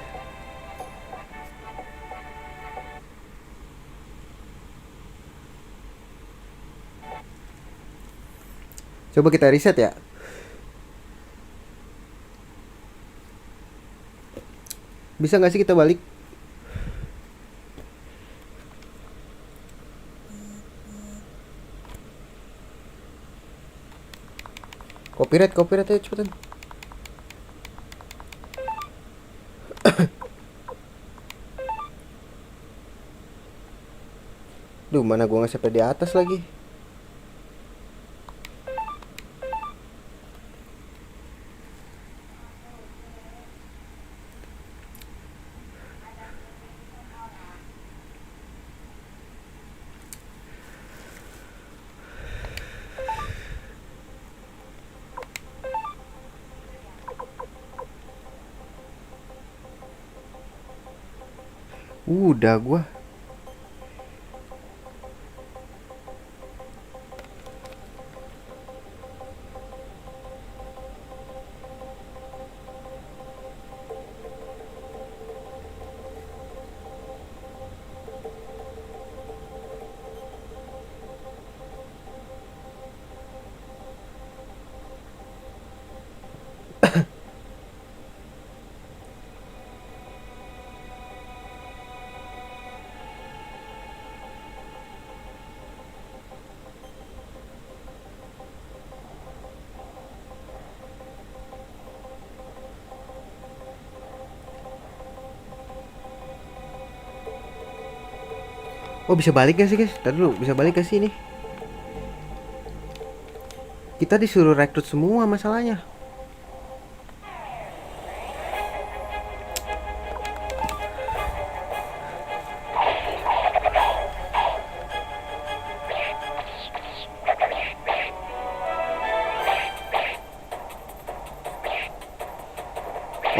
Coba kita riset ya. Bisa nggak sih kita balik? Copyright ayo cepetan. Duh, mana gua nggak sampai di atas lagi. Udah gua. Oh, bisa balik gak sih guys? Tadi dulu, bisa balik gak sih ini? Kita disuruh rekrut semua masalahnya.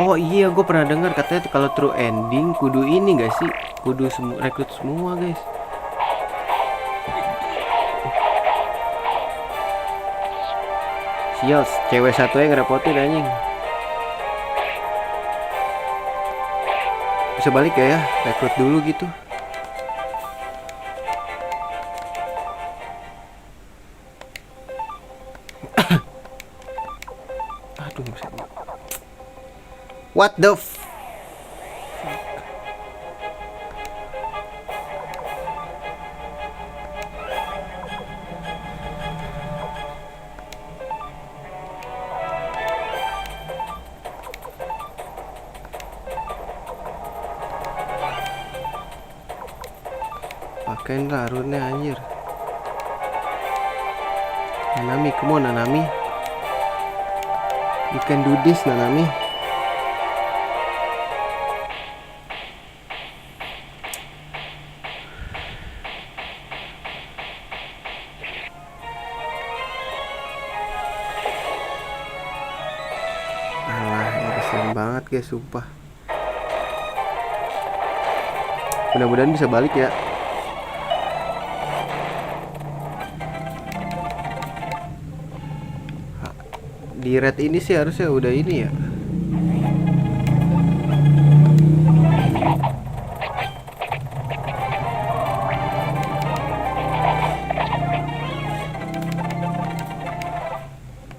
Oh iya, gue pernah dengar katanya tuh kalau true ending kudu ini gak sih? Kudu rekrut semua guys. Sial, cewek satu yang ngerepotin anjing. Bisa balik ya, rekrut dulu gitu. Aduh, what the Pakain lah rune anjir. Nanami, come on Nanami. You can do this Nanami. banget guys, sumpah. Mudah-mudahan bisa balik ya. Di red ini sih harusnya udah ini ya.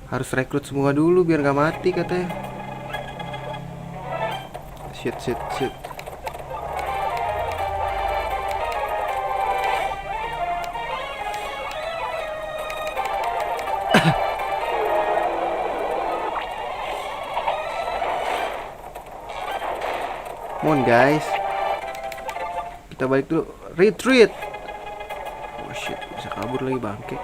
Harus rekrut semua dulu biar gak mati katanya. Shit. Come on guys, kita balik dulu. Retreat. Oh shit, bisa kabur lagi bangke.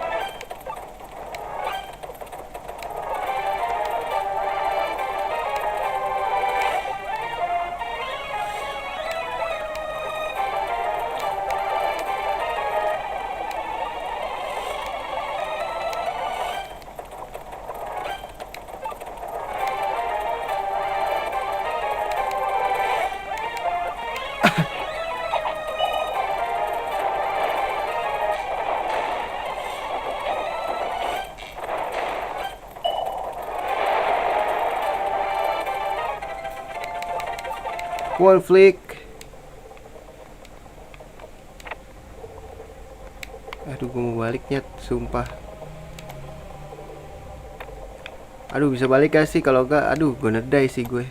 One flick. Aduh, gue mau baliknya, sumpah. Aduh, bisa balik gak sih? Kalau enggak, aduh, gonna die sih gue.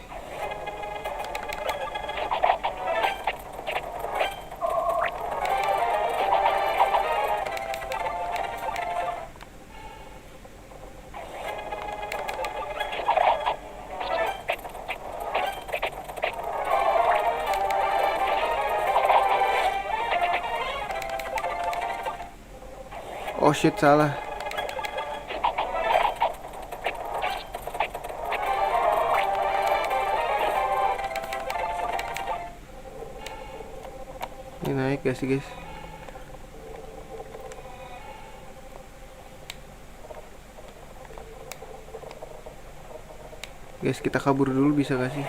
Oh shit, salah. Ini naik gak sih guys? Guys, kita kabur dulu bisa gak sih?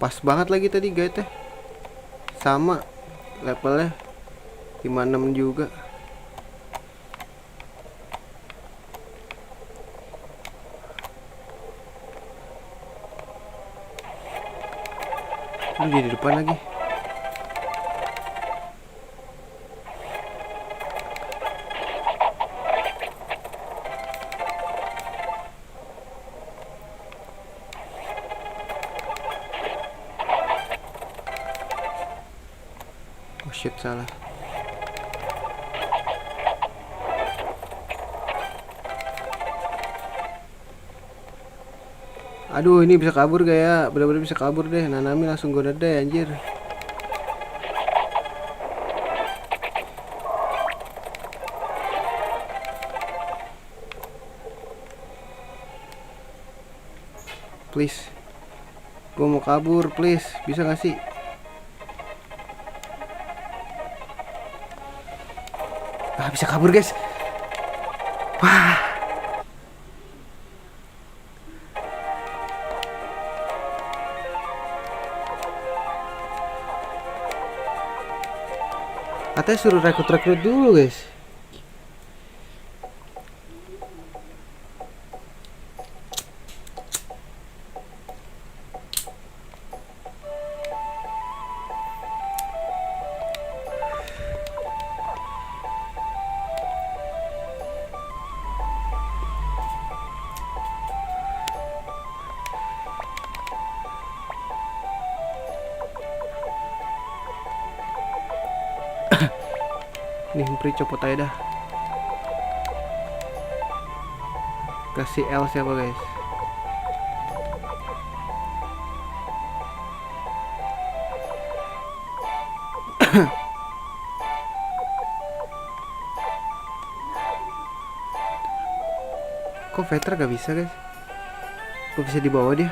Pas banget lagi tadi guys teh. Sama levelnya 56 juga. Lu jadi depan lagi. Oh shit, salah. Aduh, ini bisa kabur gak ya? Bener-bener bisa kabur deh. Nanami langsung gue deh anjir. Please, gue mau kabur, please. Bisa gak sih? Ah, bisa kabur guys. Wah. Katanya suruh rekrut dulu guys. Nih, Mpri copot aja dah. Kasih L siapa guys? Kok Vetra gak bisa guys? Kok bisa dibawa dia?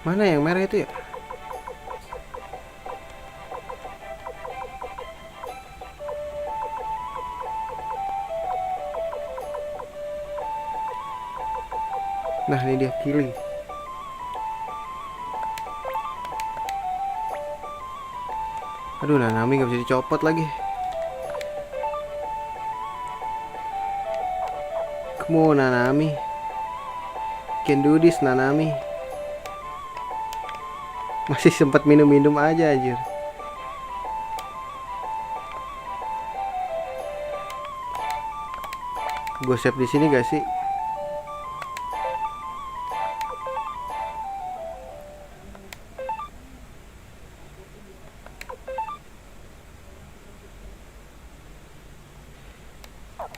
Mana yang merah itu ya? Nah ini dia killing. Aduh Nanami gak bisa dicopot lagi. Come on Nanami, can do this Nanami. Masih sempat minum-minum aja anjir. Gue save di sini gak sih?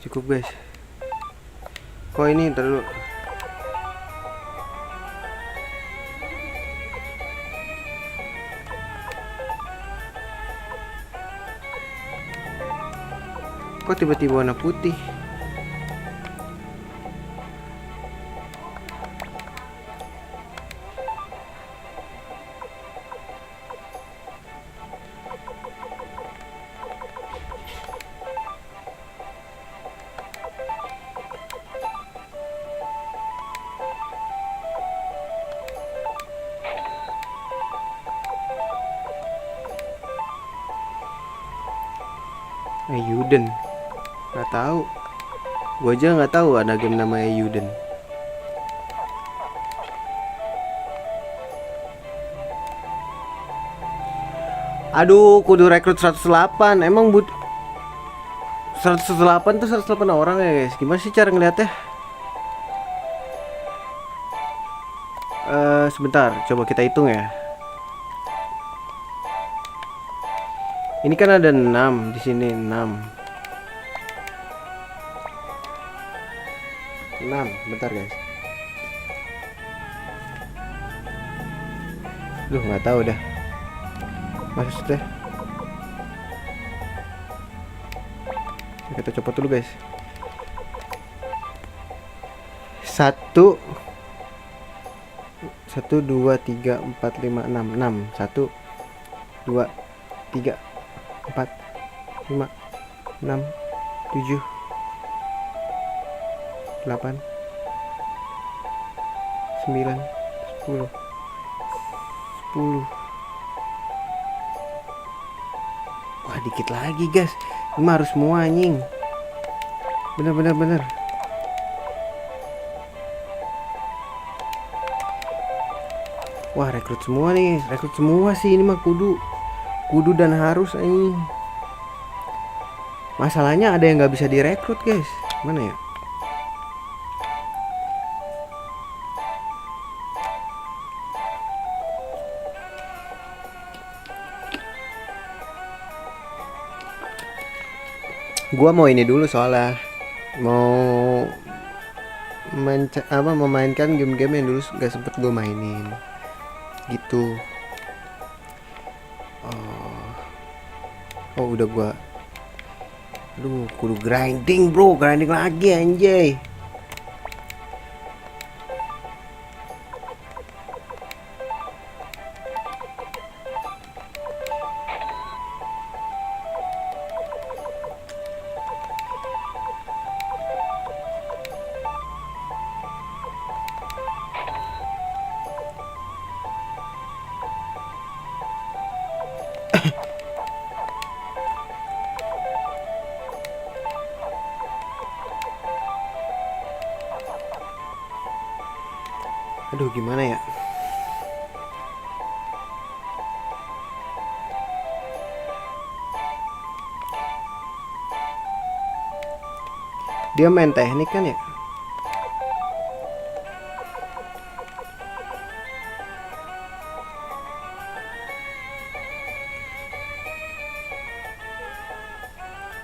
Cukup guys. Kok ini ntar dulu. Kok tiba-tiba warna putih? Yuden, nggak tahu. Gue aja nggak tahu ada game namanya Yuden. Aduh, kudu rekrut 108. Emang 108 tuh 108 orang ya guys. Gimana sih cara ngeliatnya? Sebentar, coba kita hitung ya. Ini kan ada 6 di sini, 6. Bentar guys. Duh, nggak tahu dah. Maksudnya kita copot dulu guys. 1 2 3 4 5 6 1 2 3 4 5 6 7 8 9 10 10. Wah dikit lagi guys. Ini mah harus semua anjing. Bener. Wah rekrut semua nih. Rekrut semua sih ini mah kudu dan harus anjing. Masalahnya ada yang gak bisa direkrut guys. Mana ya? Gua mau ini dulu soalnya mau memainkan game-game yang dulu gak sempet gue mainin gitu. Oh udah gua. Aduh kudu grinding bro, grinding lagi anjay. Aduh gimana ya? Dia main teknik kan ya?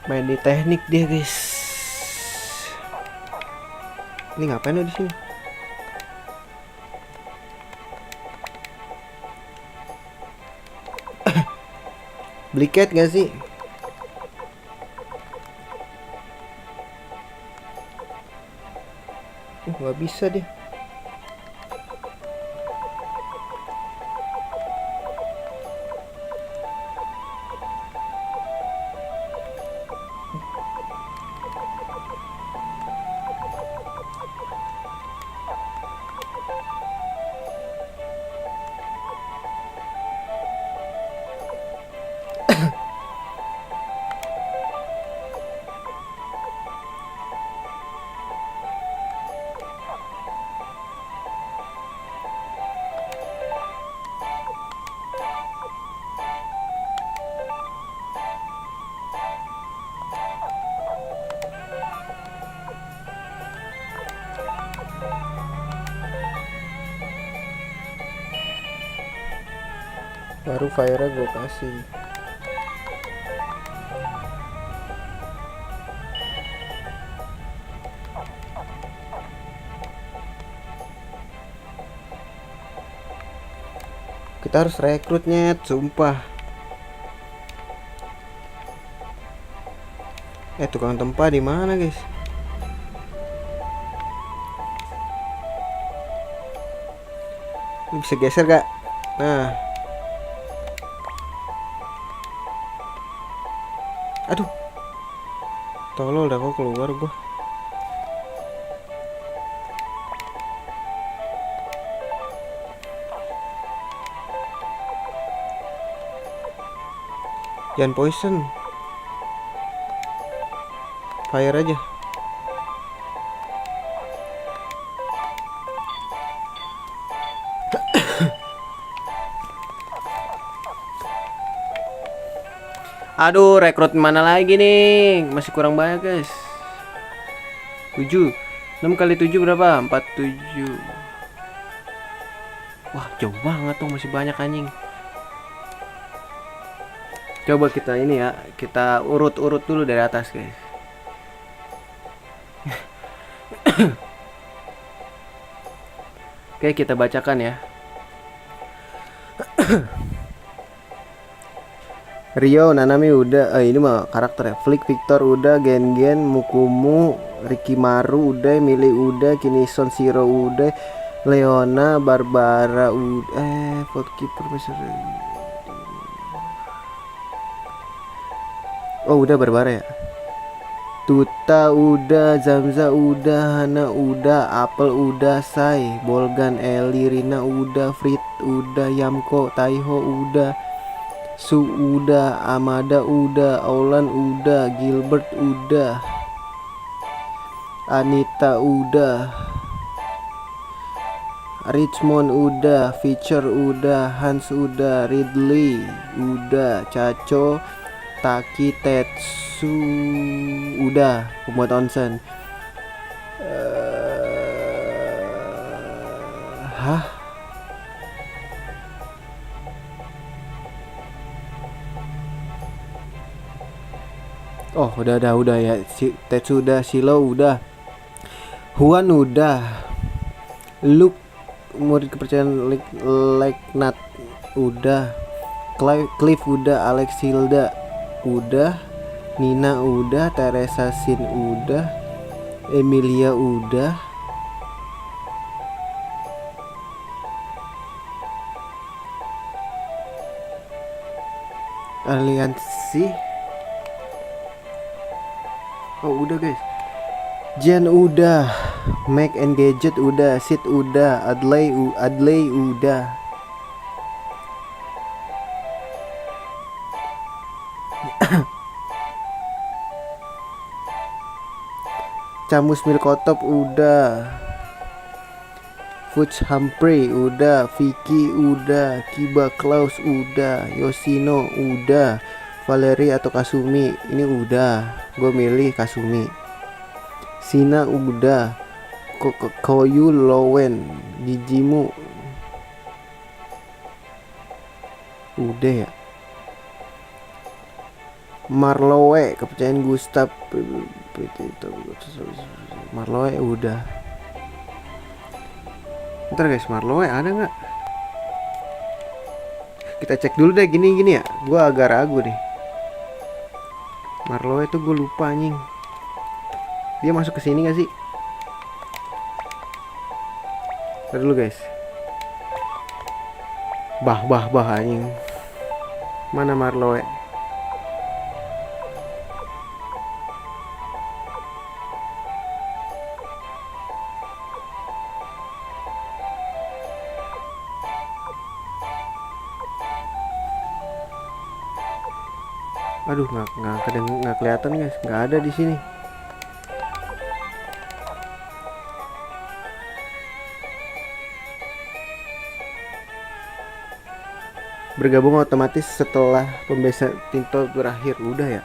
Main di teknik dia guys. Ini ngapain lo di sini? Beli cat gak sih? Gak bisa deh. Baru fire gue kasih. Kita harus rekrutnya, sumpah. Tukang tempat di mana, guys? Ini bisa geser gak? Nah. Aduh. Tolol dah kok keluar gua. Jangan poison. Fire aja. Aduh, rekrut mana lagi nih? Masih kurang banyak, guys. 7. 6 kali 7 berapa? 47. Wah, jauh banget tuh, masih banyak anjing. Coba kita ini ya, kita urut-urut dulu dari atas, guys. Oke, kita bacakan ya. Rio, Nanami udah, ini mah karakter ya. Flick, Victor udah, Gen, Mukumu, Rikimaru udah, Mili udah, Kinison, Shiro udah, Leona, Barbara udah, Podkeeper Profesor. Oh udah Barbara ya. Tuta udah, Zamza udah, Hana udah, Apple udah, Sai, Bolgan, Eli, Rina udah, Frit udah, Yamko, Taiho udah, Su udah, Amada udah, Aulan udah, Gilbert udah, Anita udah, Richmond udah, Feature udah, Hans udah, Ridley udah, Caco, Taki, Tetsu udah, pembuat onsen. Hah? Oh udah ya. Tetsu udah, Silo udah, Huan udah, Luke murid kepercayaan Leknat udah, Cliff udah, Alex Hilda udah, Nina udah, Teresa Sin udah, Emilia udah, Aliansi. Oh udah guys. Jen udah, Mac and Gadget udah, Sid udah, Adley udah. Camus Milkotop udah, Fudge Humphrey udah, Vicky udah, Kiba Klaus udah, Yoshino udah, Valerie atau Kasumi ini udah, gue milih Kasumi. Sina udah, Koyu Lowen, Gijimu udah ya. Marlowe, kepercayaan Gustav. Marlowe udah. Ntar guys, Marlowe ada nggak? Kita cek dulu deh, gini ya. Gua agak ragu nih. Marlowe tuh gue lupa anjing. Dia masuk ke sini nggak sih? Ntar dulu guys. Bah anjing. Mana Marlowe? Aduh, nggak kelihatan guys, nggak ada di sini. Bergabung otomatis setelah pembebasan Tinto berakhir, udah ya.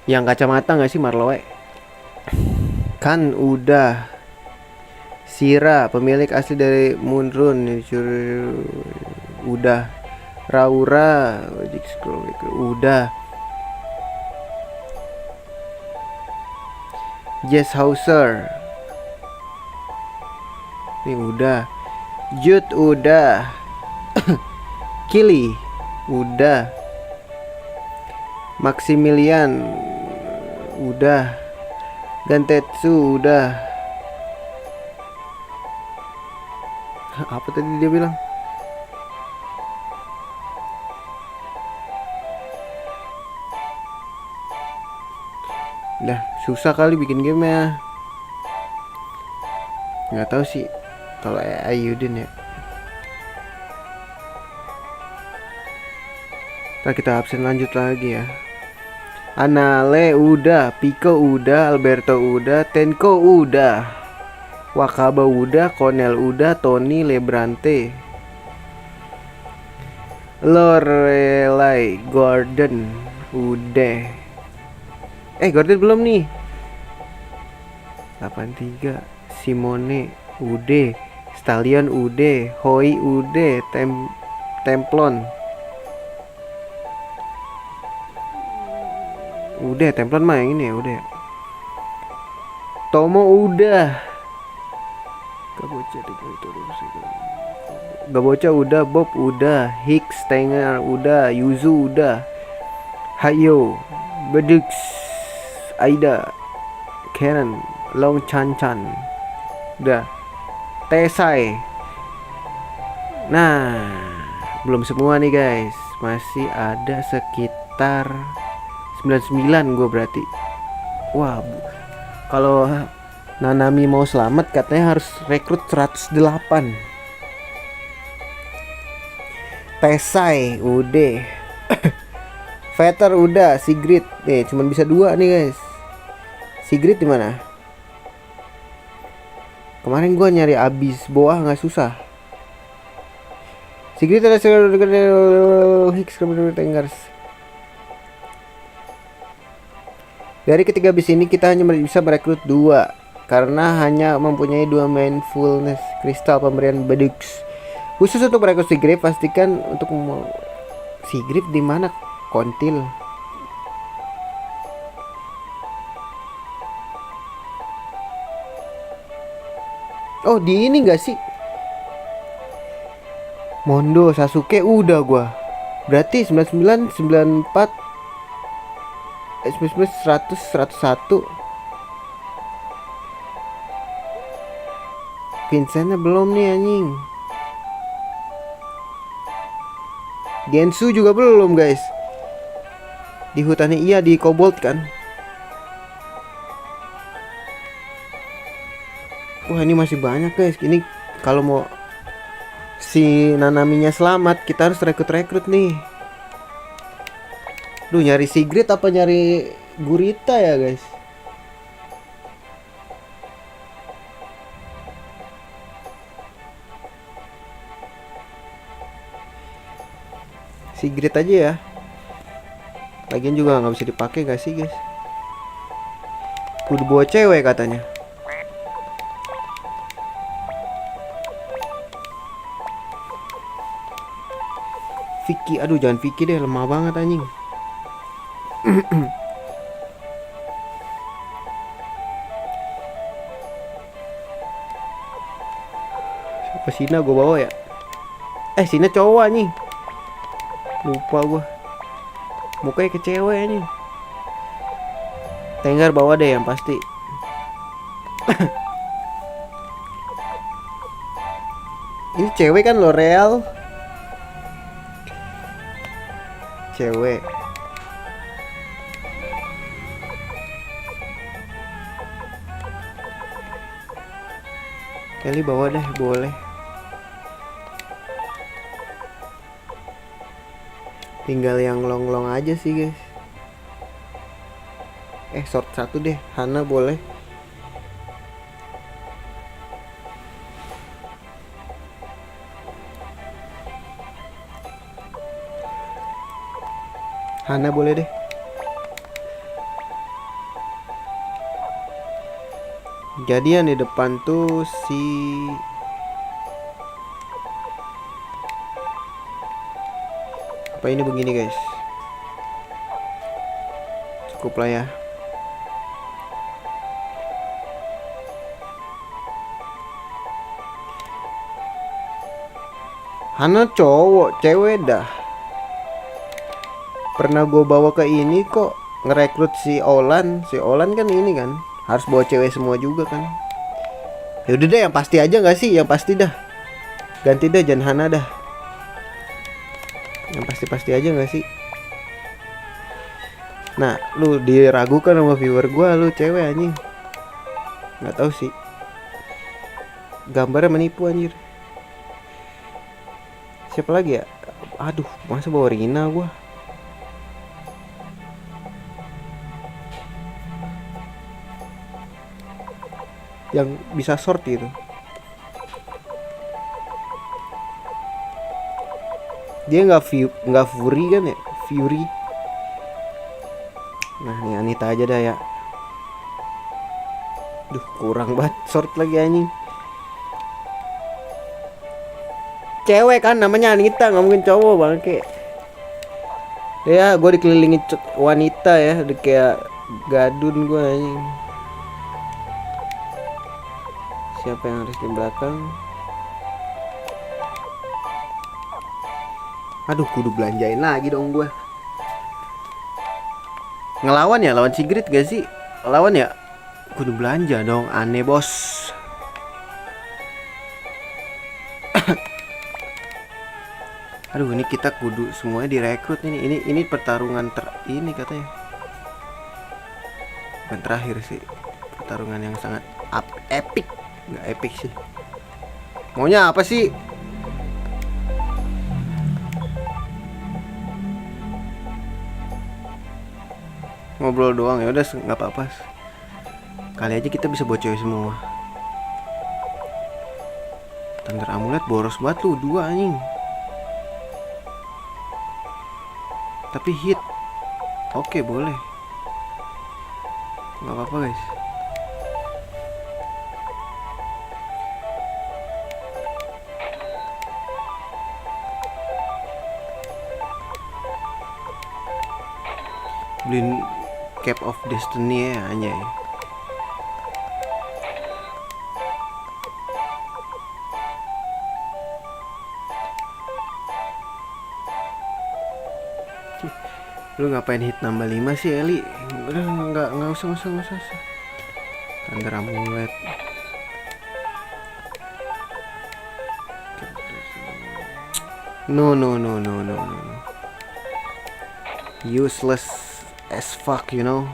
Yang kacamata nggak sih Marlowe? Kan udah. Sira, pemilik asli dari Moonrun, udah. Raura, udah. Jess Hauser, ini udah. Jude udah. Kili udah. Maximilian udah. Gantetsu udah. Apa tadi dia bilang? Udah susah kali bikin game ya. Nggak tahu sih kalau Ayudin ya. Ntar kita absen lanjut lagi ya. Anale udah, Pico udah, Alberto udah, Tenko udah, Wakaba udah, Cornell udah, Tony Lebrante, Lorelai Gordon udah. Gordon belum nih. 83. Simone udah, Stallion udah, Hoi udah, Templon udah. Templon mah yang ini ya udah. Tomo udah. Gabocha udah, Bob udah, Hicks Stenger udah, Yuzu udah, Hayo, Bedux, Aida, Karen, Long Chan udah, Tesai. Nah, belum semua nih guys, masih ada sekitar 99 gue berarti. Wah, kalau Nanami mau selamat katanya harus rekrut 108. Tesai udah. Veter udah, Sigrid nih cuman bisa 2 nih guys. Sigrid di mana? Kemarin gua nyari abis boah nggak susah. Sigrid ada Hicks Tengars. Dari ketiga bis ini kita hanya bisa merekrut 2 karena hanya mempunyai 2 mindfulness kristal pemberian Bedux. Khusus untuk merekrut Sigrid, pastikan untuk Sigrid di mana? Kontil. Oh, di ini enggak sih? Mondo, Sasuke udah gua. Berarti 99, 94, 100, 101. Vincentnya belum nih anjing. Gensu juga belum guys. Di hutannya iya, di Kobold kan. Wah ini masih banyak guys. Ini kalau mau si Nanaminya selamat, kita harus rekrut nih. Duh, nyari Sigrid apa nyari Gurita ya guys? Sigrid aja ya. Lagian juga nggak bisa dipakai gak sih guys? Kudu bawa cewek katanya. Vicky, aduh jangan Vicky deh, lemah banget anjing. Siapa Sina gue bawa ya? Sina cowok anjing. Lupa gue. Mukanya ke cewek anjing. Tenggar bawa deh yang pasti. Ini cewek kan L'Oreal. Cewek. Kelly bawa deh, boleh. Tinggal yang long-long aja sih guys. Short satu deh, Hana boleh. Hana boleh deh. Jadi yang di depan tuh si apa ini begini guys. Cukup lah ya. Hana cowok, cewek dah. Pernah gue bawa ke ini kok, ngerekrut si Olan. Si Olan kan ini kan harus bawa cewek semua juga kan. Ya udah deh, yang pasti aja nggak sih? Yang pasti dah. Ganti dah, jangan Hana dah. Yang pasti-pasti aja nggak sih? Nah, lu diragukan sama viewer gue, lu cewek anjing. Nggak tahu sih. Gambarnya menipu anjir. Siapa lagi ya? Aduh, masa bawa Rina gua. Yang bisa short itu. Dia nggak Fury kan ya? Fury. Nah, nih Anita aja dah ya. Duh, kurang banget short lagi anjing. Cewek kan namanya Anita, nggak mungkin cowok bangke. Ya, gue dikelilingi wanita ya, kayak gadun gue anjing. Siapa yang harus di belakang? Aduh, kudu belanjain lagi dong gue. Ngelawan ya, lawan Sigrid gak sih? Lawan ya? Kudu belanja dong, aneh bos. Aduh, ini kita kudu semuanya direkrut ini. Ini pertarungan ini katanya. Bukan terakhir sih. Pertarungan yang sangat epic. Nggak epic sih. Maunya apa sih? Ngobrol doang ya udah, nggak apa-apa. Kali aja kita bisa bawa cewek semua. Thunder Amulet boros banget lu, 2 anjing. Tapi hit. Oke, boleh. Nggak apa-apa guys. Beliin Cap of Destiny ya anjay. Lu ngapain hit nambah 5 sih Eli? Udah nggak usah. Thunder Amulet. No. Useless as fuck, you know.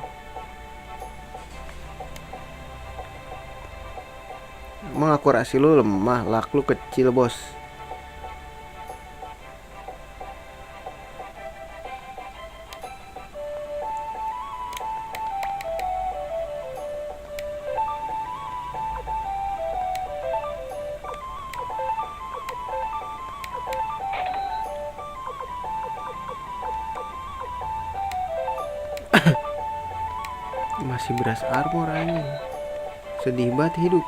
Emang akurasi lu lemah, luck lu kecil bos. Masih beras armor anjing. Sedih banget hidup.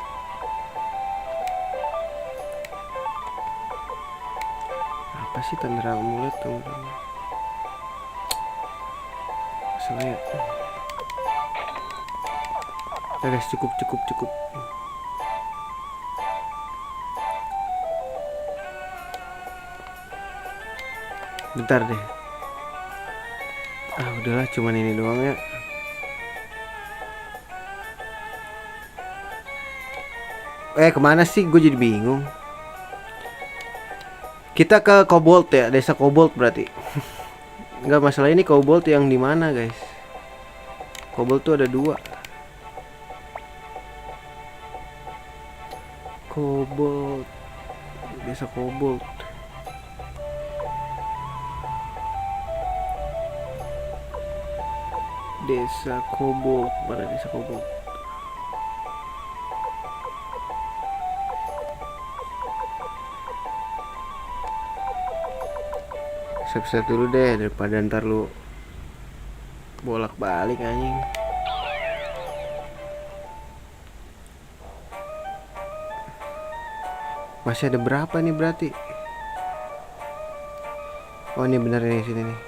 Apa Apa sih Thunder Amulet? Salah ya. Ya guys, cukup. Bentar deh. Udahlah, cuman ini doang ya. Kemana sih? Gue jadi bingung. Kita ke Kobold ya, desa Kobold berarti. Enggak, masalah ini Kobold yang di mana guys? Kobold tuh ada 2. Kobold, desa Kobold. Desa Kobold, mana desa Kobold? Save dulu deh daripada ntar lu bolak-balik anjing. Masih ada berapa nih berarti? Oh ini bener nih sini nih.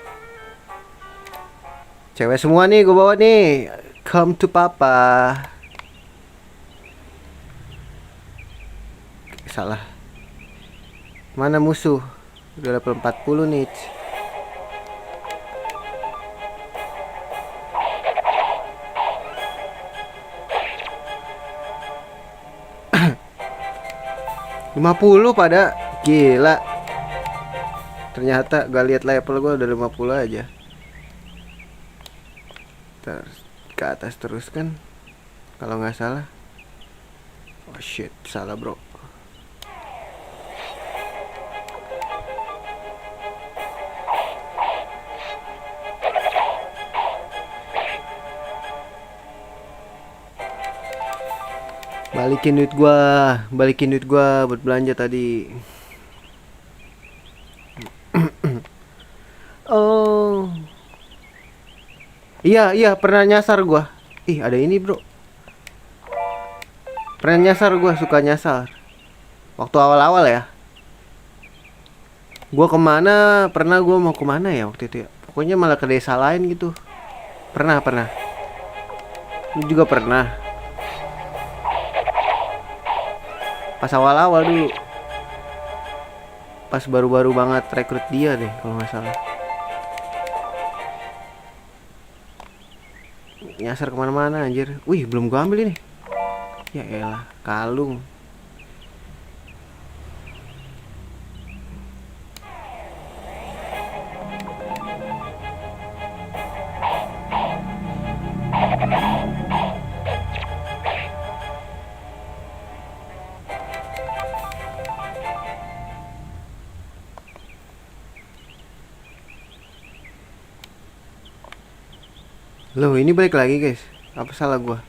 Cewek semua nih gue bawa nih. Come to papa. Salah. Mana musuh? Udah level 40 nih. $50 pada gila. Ternyata gak lihat level gue udah 50 aja. Terus ke atas terus kan, kalau nggak salah. Oh shit, salah bro. Balikin duit gua buat belanja tadi. Oh. Iya, pernah nyasar gua. Ih, ada ini, bro. Pernah nyasar gua, suka nyasar. Waktu awal-awal ya. Gua mau kemana ya waktu itu ya? Pokoknya malah ke desa lain gitu. Pernah. Lu juga pernah. Pas awal-awal dulu. Pas baru-baru banget rekrut dia deh kalau nggak salah. Nyasar kemana-mana anjir. Wih, belum gua ambil ini. Ya elah, kalung. Loh, ini balik lagi guys. Apa salah gua?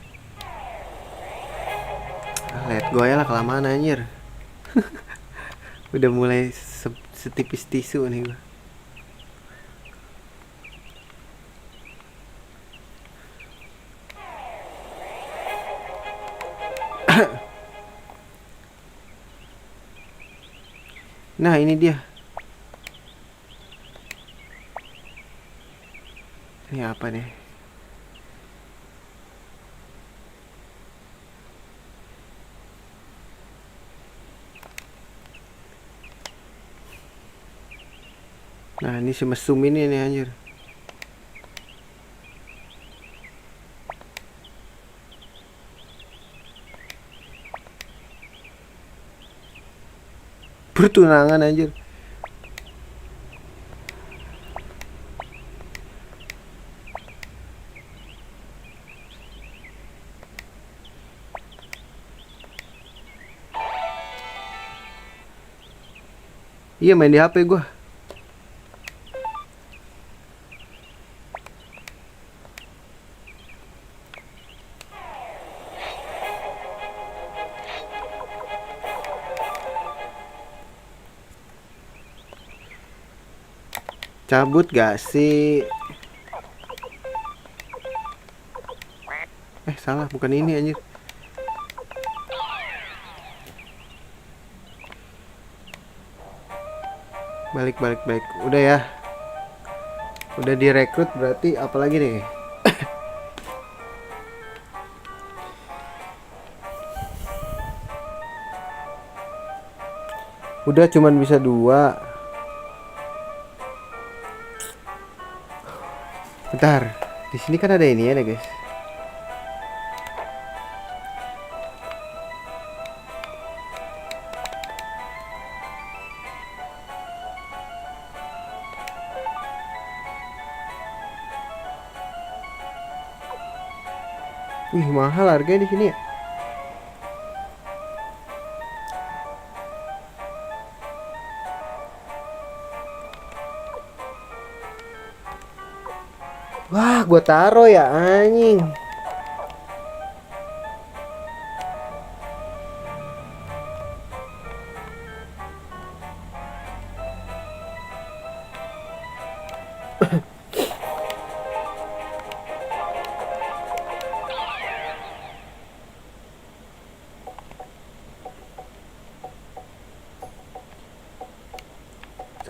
Lihat gua ya lah, kelamaan anjir. Udah mulai setipis tisu nih gua. Nah, ini dia. Ini apa nih? Nah, ini si mesum ini nih anjir. Pertunangan anjir. Iya, main di HP gua. Cabut gak sih? Salah, bukan ini anjir. Balik balik balik. Udah ya. Udah direkrut berarti apalagi nih? Udah cuman bisa 2. Bentar. Di sini kan ada ini ya, guys. Wih, mahal harganya di sini ya. Wah, gua taro ya anjing.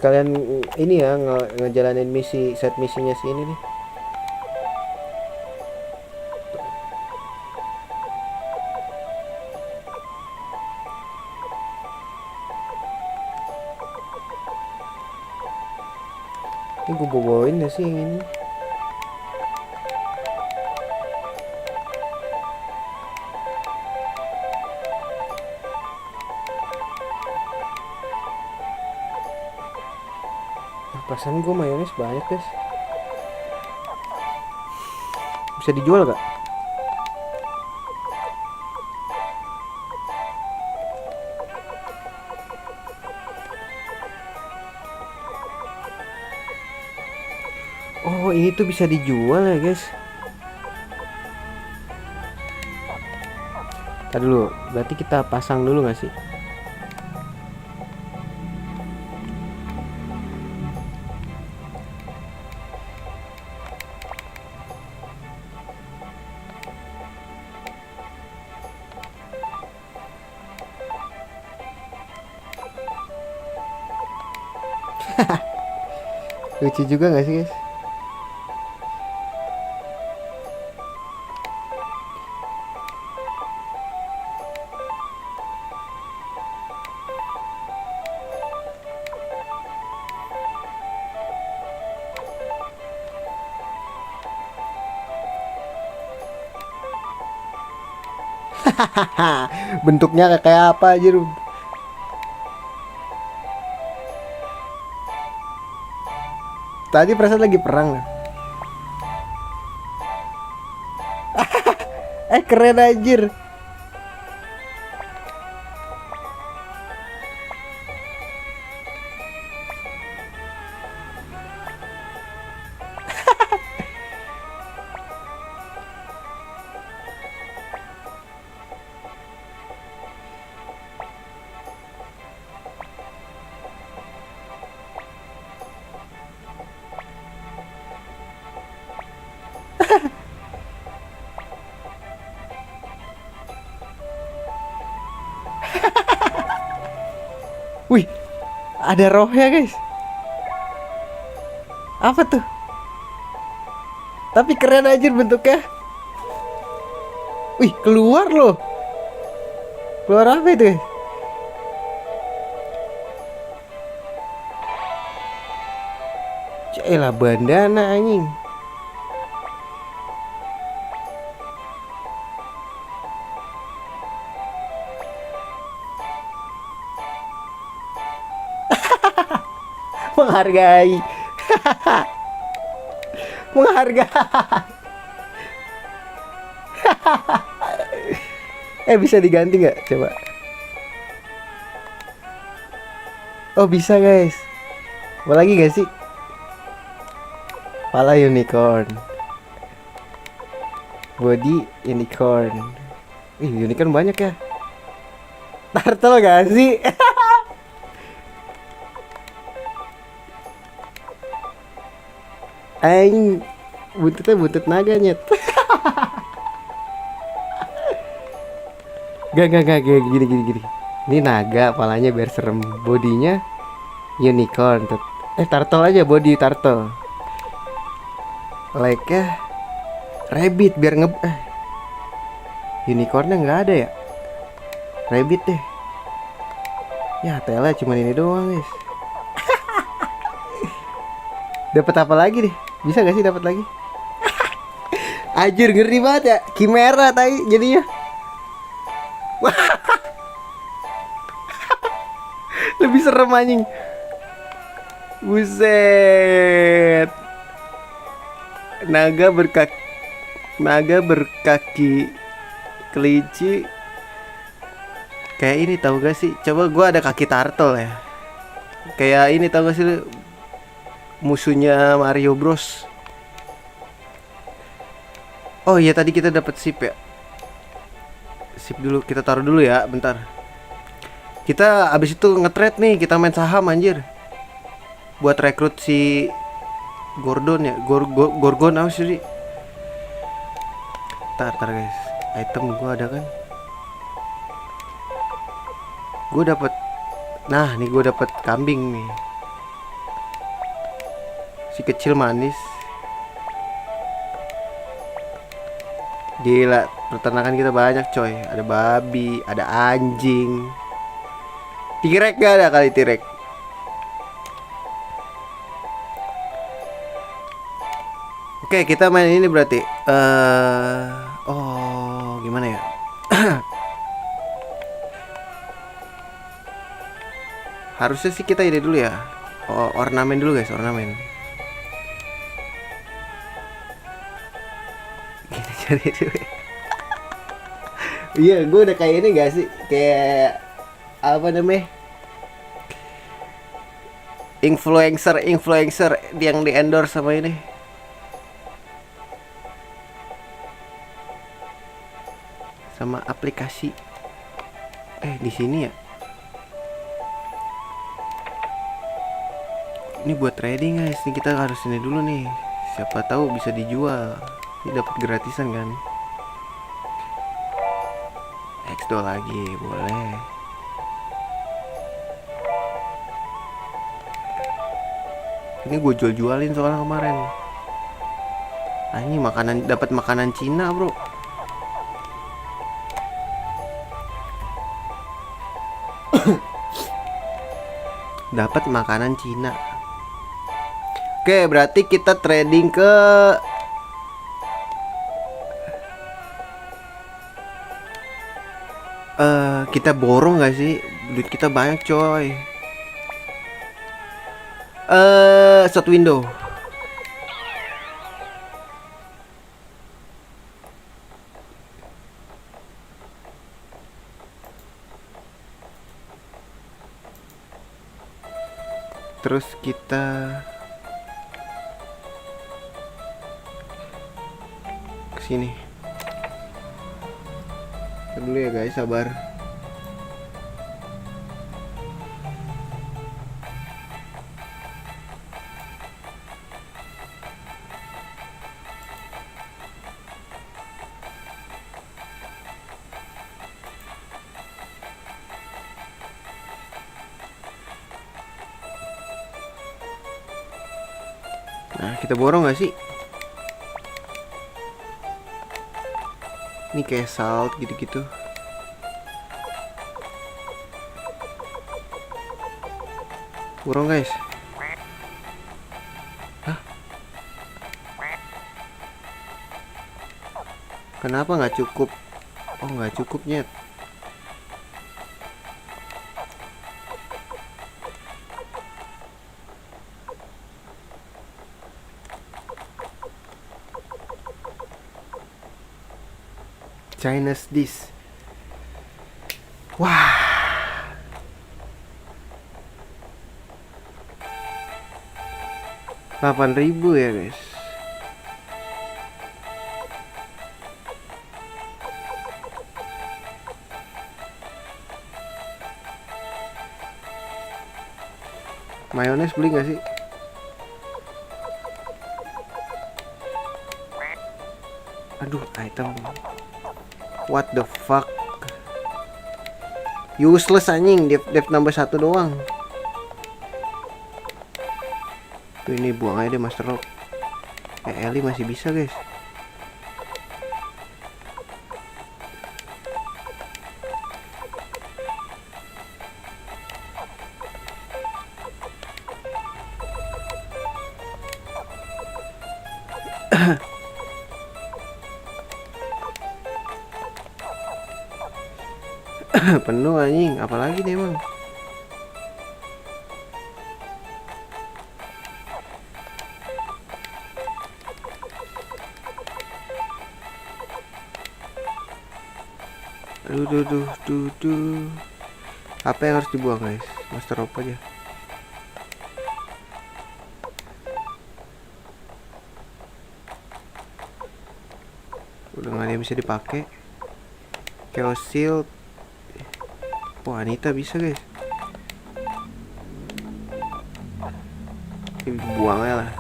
Sekalian ini ya ngejalanin misi, set misinya si ini nih. Ini gue bawain gak sih yang ini? Perasaan gue mayones banyak guys. Bisa dijual gak? Oh, ini tuh bisa dijual ya guys. Tadi dulu, berarti kita pasang dulu gak sih? Lucu juga gak sih guys? Bentuknya kayak apa aja lu? Tadi perasaan lagi perang. Keren anjir. Wih, ada rohnya guys. Apa tuh? Tapi keren aja bentuknya. Wih, keluar loh. Keluar apa itu? Celah bandana anjing. Menghargai. Menghargai. Bisa diganti nggak? Coba. Oh, bisa guys. Apa lagi gak sih? Pala unicorn. Body unicorn. Unicorn banyak ya. Turtle gak sih? Aing buntutnya buntut naga nyet. Gak gini. Ini naga, palanya biar serem. Bodinya Unicorn. Turtle aja, body turtle. Like-nya rabbit biar unicornnya nggak ada ya. Rabbit deh. Ya tela cuman ini doang guys. Dapat apa lagi deh? Bisa gak sih dapat lagi? Anjir ngeri banget ya. Chimera tai jadinya. Lebih serem anjing. Buset. Naga berkaki kelinci. Kayak ini tahu gak sih? Coba gua ada kaki turtle ya. Kayak ini tahu gak sih lu? Musuhnya Mario Bros. Oh iya tadi kita dapat sip ya. Sip dulu, kita taruh dulu ya, bentar. Kita abis itu nge-trade nih, kita main saham anjir. Buat rekrut si Gordon ya, Gorgon apa sih? Tar guys, item gua ada kan? Gue dapat, nah nih gue dapat kambing nih, si kecil manis. Gila, peternakan kita banyak coy. Ada babi, ada anjing. Tirek gak ada kali tirek. Oke, kita main ini berarti. Oh, gimana ya? Harusnya sih kita ini dulu ya. Oh, ornamen dulu guys, ornamen. Kita cari dulu. Iya, gue udah kayak ini gak sih? Kayak apa namanya? Influencer yang di endorse sama ini. Sama aplikasi. Di sini ya. Ini buat trading guys. Ini kita harus ini dulu nih. Siapa tahu bisa dijual. Ini dapat gratisan kan. X2 lagi boleh. Ini gue jualin soalnya kemarin. Ini makanan, dapat makanan Cina bro. Dapat makanan Cina. Oke, berarti kita trading ke kita borong gak sih? Duit kita banyak coy. Shot window. Terus kita kesini dulu ya guys, sabar. Nah, kita borong gak sih? Ini kayak salt gitu-gitu. Borong guys. Hah? Kenapa nggak cukup? Oh, nggak cukup nyet. Chinese dish. Wah. $8.000 ya guys. Mayones beli gak sih? Aduh, item. What the fuck? Useless anjing, dev nambah 1 doang. Tuh, ini buang aja deh Master Rock. Eli masih bisa guys. Penuh anjing, apalagi nih emang. Aduh. Apa yang harus dibuang guys? Master Rope aja. Udah nggak ada yang bisa dipakai. Chaos Shield. Wah, Anita bisa guys. Buang aja lah.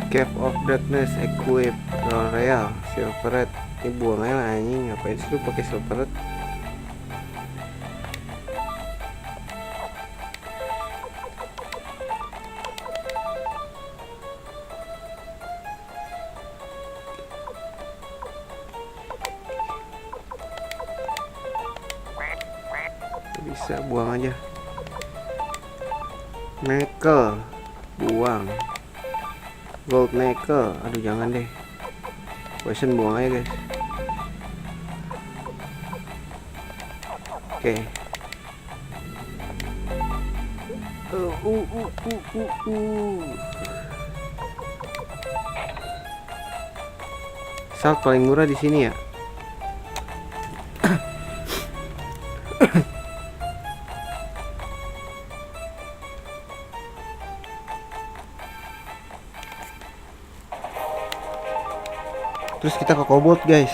Cave of Darkness equip Royal Silver Red. Ini buang aja lah anjing. Ngapain sih lu pakai Silver Red? Bisa buang aja. Nickel buang. Gold nickel, aduh jangan deh. Poison buang aja guys. Oke. Salt paling murah di sini ya. Terus kita ke Cobalt guys.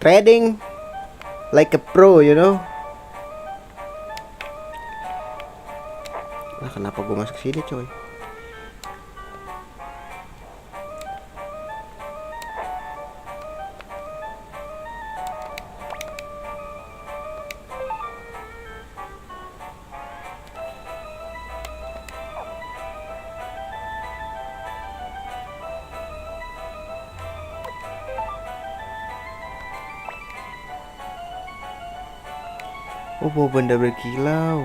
Trading like a pro, you know. Nah, kenapa gue masuk sini coy? Oh, bawa benda berkilau.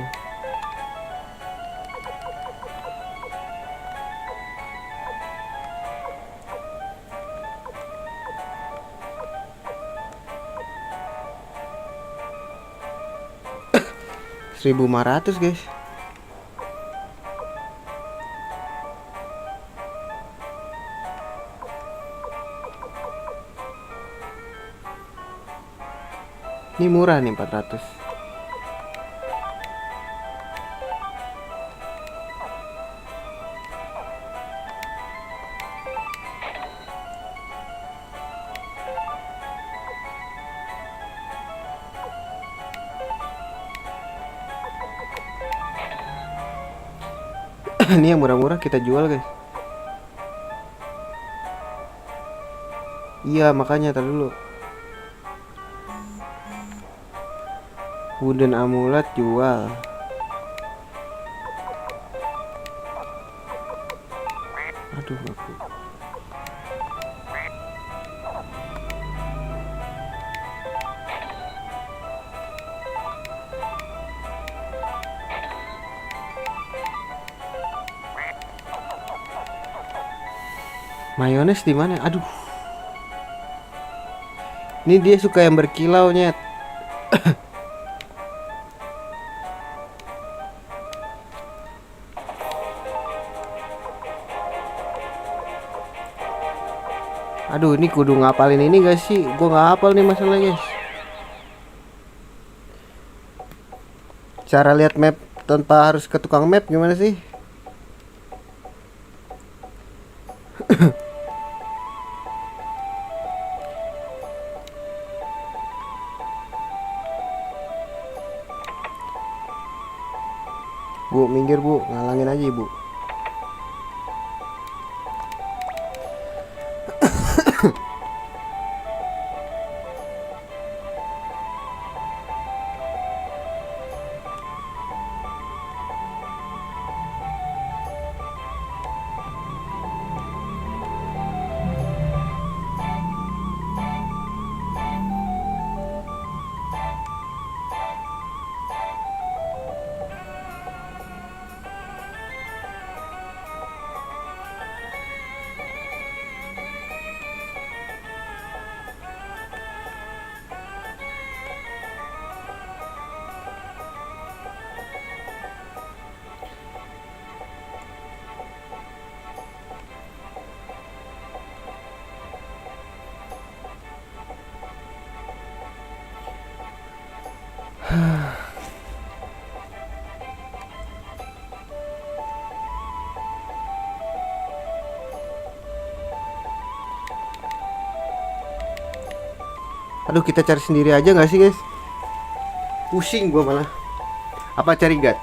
$1.500 guys. Ini murah nih 400. Ini yang murah-murah kita jual guys. Iya makanya tar dulu. Wooden amulet jual. Aduh aku. Mayones di mana? Aduh. Ini dia suka yang berkilau nyet. Aduh, ini kudu ngapalin ini gak sih? Gue gak hafal nih masalahnya guys. Cara lihat map tanpa harus ke tukang map gimana sih? Bu, minggir bu, ngalangin aja ibu. Aduh, kita cari sendiri aja nggak sih guys? Pusing gua malah. Apa cari God?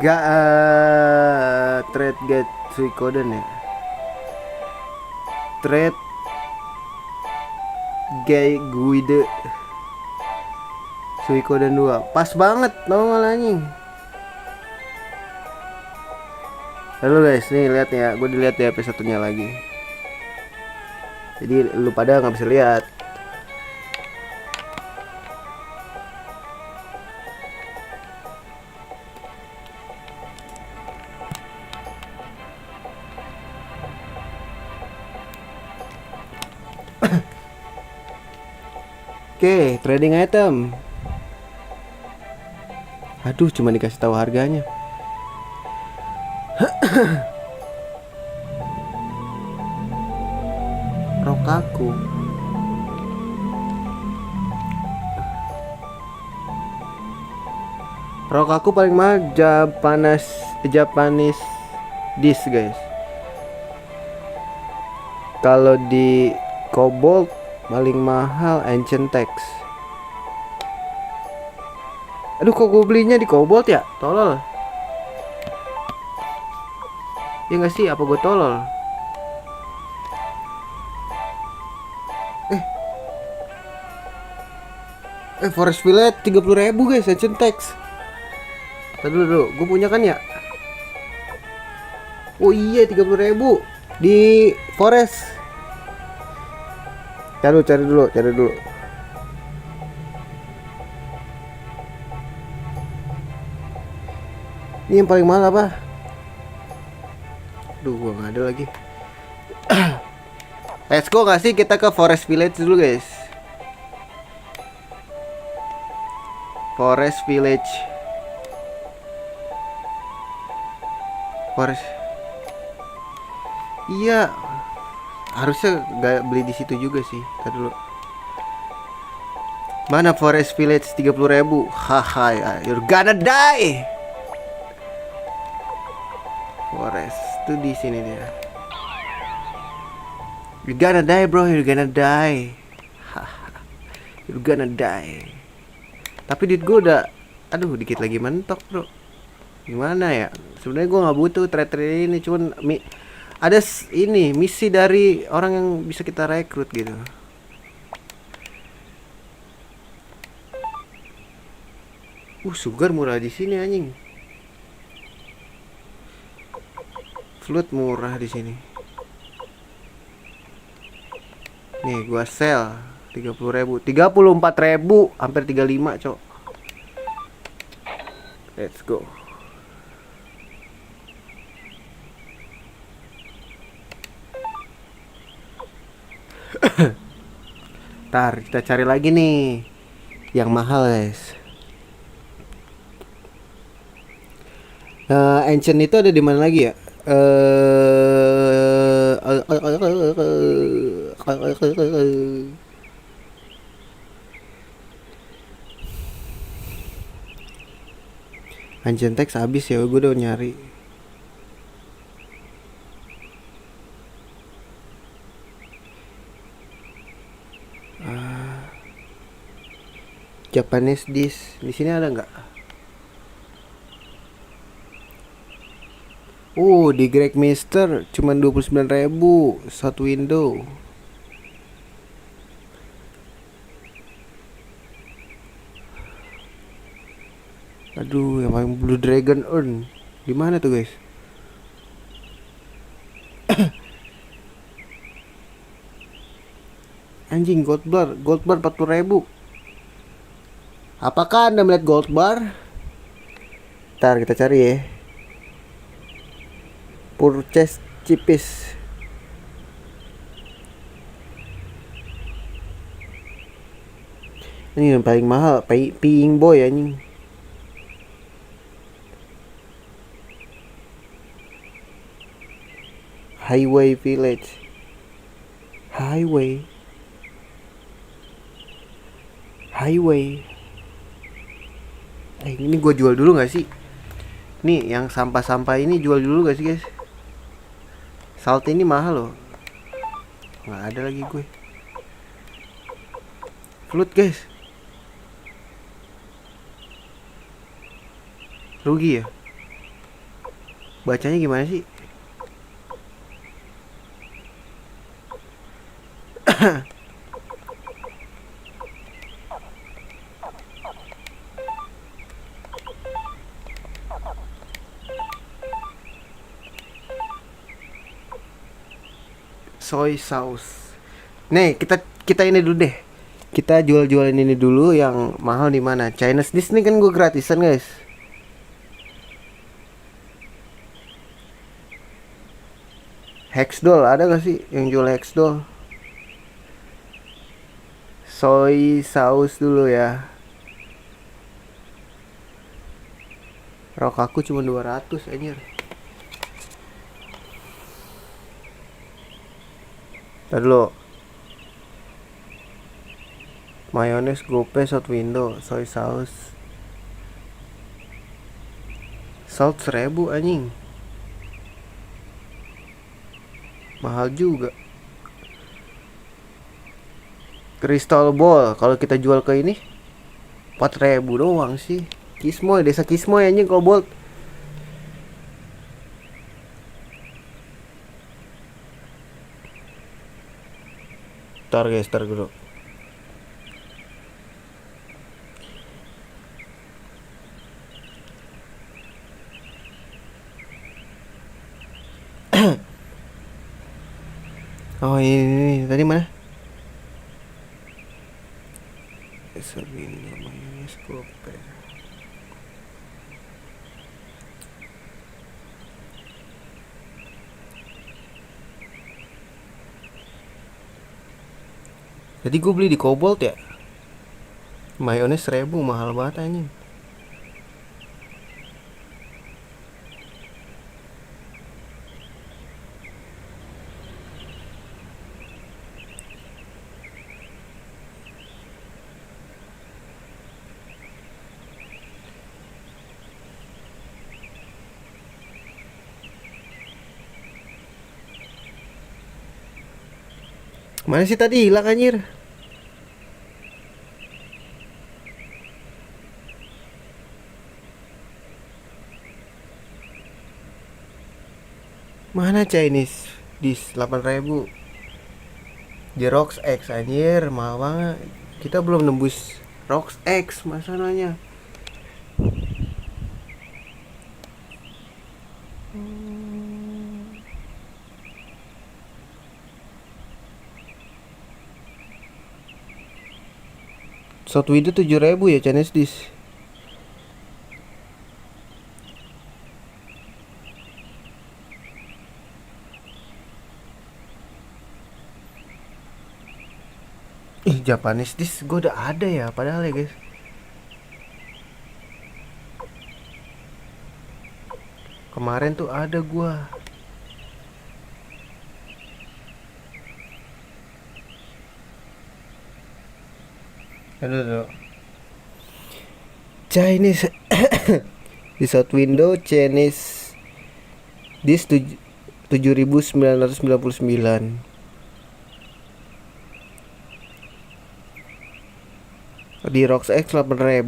Gak trade get Suikoden ya. Trade gay guide Suikoden 2. Pas banget nongol anjing. Halo guys, nih lihat ya, gue dilihat ya episode satunya lagi. Jadi lu pada nggak bisa lihat. Oke, trading item. Aduh, cuma dikasih tahu harganya. Rokaku. Rokaku paling mahal Japanese disc guys. Kalau di Cobalt paling mahal Ancient Text. Aduh, kok gue belinya di Cobalt ya? Tolol. Ya nggak sih, apa gue tolol? Forest Village 30.000 guys, Ancient Text. Tadi dulu, gue punya kan ya? Oh iya, 30.000 di Forest. Cari dulu. Ini yang paling mahal apa? Duh, gua nggak ada lagi. Let's go nggak sih kita ke Forest Village dulu guys. Forest Village. Forest. Iya. Harusnya gak beli di situ juga sih. Tadi dulu. Mana Forest Village 30.000? Haha, you're gonna die. Forest tuh di sini dia. You're gonna die bro, you're gonna die. Haha, you're gonna die. Tapi duit gue udah, aduh dikit lagi mentok bro. Gimana ya? Sebenarnya gue nggak butuh trade ini, cuman ada ini misi dari orang yang bisa kita rekrut gitu. Sugar murah di sini anjing. Flut murah di sini. Nih gua sell 30.000, 34.000, hampir 35 cok. Let's go. Ntar kita cari lagi nih yang mahal guys. Ancient itu ada di mana lagi ya? Ancient Text habis ya, gue udah nyari. Japanese dish. Di sini ada nggak? Di Greg Mister cuman 29.000 satu window. Aduh, yang paling Blue Dragon Urn. Di mana tuh, guys? Anjing, gold bar 40.000. Apakah Anda melihat gold bar? Ntar kita cari ya. Purchase cheapest. Ini yang paling mahal, Peeing Boy anjing. Highway Village. Highway. Ini gue jual dulu gak sih? Nih yang sampah-sampah ini jual dulu gak sih, guys? Salt ini mahal loh. Nggak ada lagi gue. Flut, guys. Rugi ya? Bacanya gimana sih? Soy sauce. Nih, kita ini dulu deh. Kita jual-jualin ini dulu yang mahal di mana? Chinese dish nih kan gue gratisan, guys. Hexdoll ada gak sih yang jual Hexdoll? Soy sauce dulu ya. Rok aku cuma 200 anjir. Tadi dulu. Mayones gope shot window, soy sauce. Salt 1000 anjing. Mahal juga. Crystal ball kalau kita jual ke ini 4.000 doang sih. Kismoy, desa Kismoy anjing kalau bolt. Ntar guys, ntar dulu. Oh ini tadi mana? Sabino mayones gope. Jadi gue beli di Cobalt ya. Mayones 1000 mahal banget anjing. Mana sih tadi hilang anjir? Mana Chinese dish 8.000. Jerox X anjir, mahal banget. Kita belum nembus Rox X masalahnya. Shot window 7.000 ya Chinese dish. Japanese dish gue udah ada ya padahal ya guys. Kemarin tuh ada gue. Aduh. Chinese di shot window Chinese dish 7.999. Di Rox X 8.000.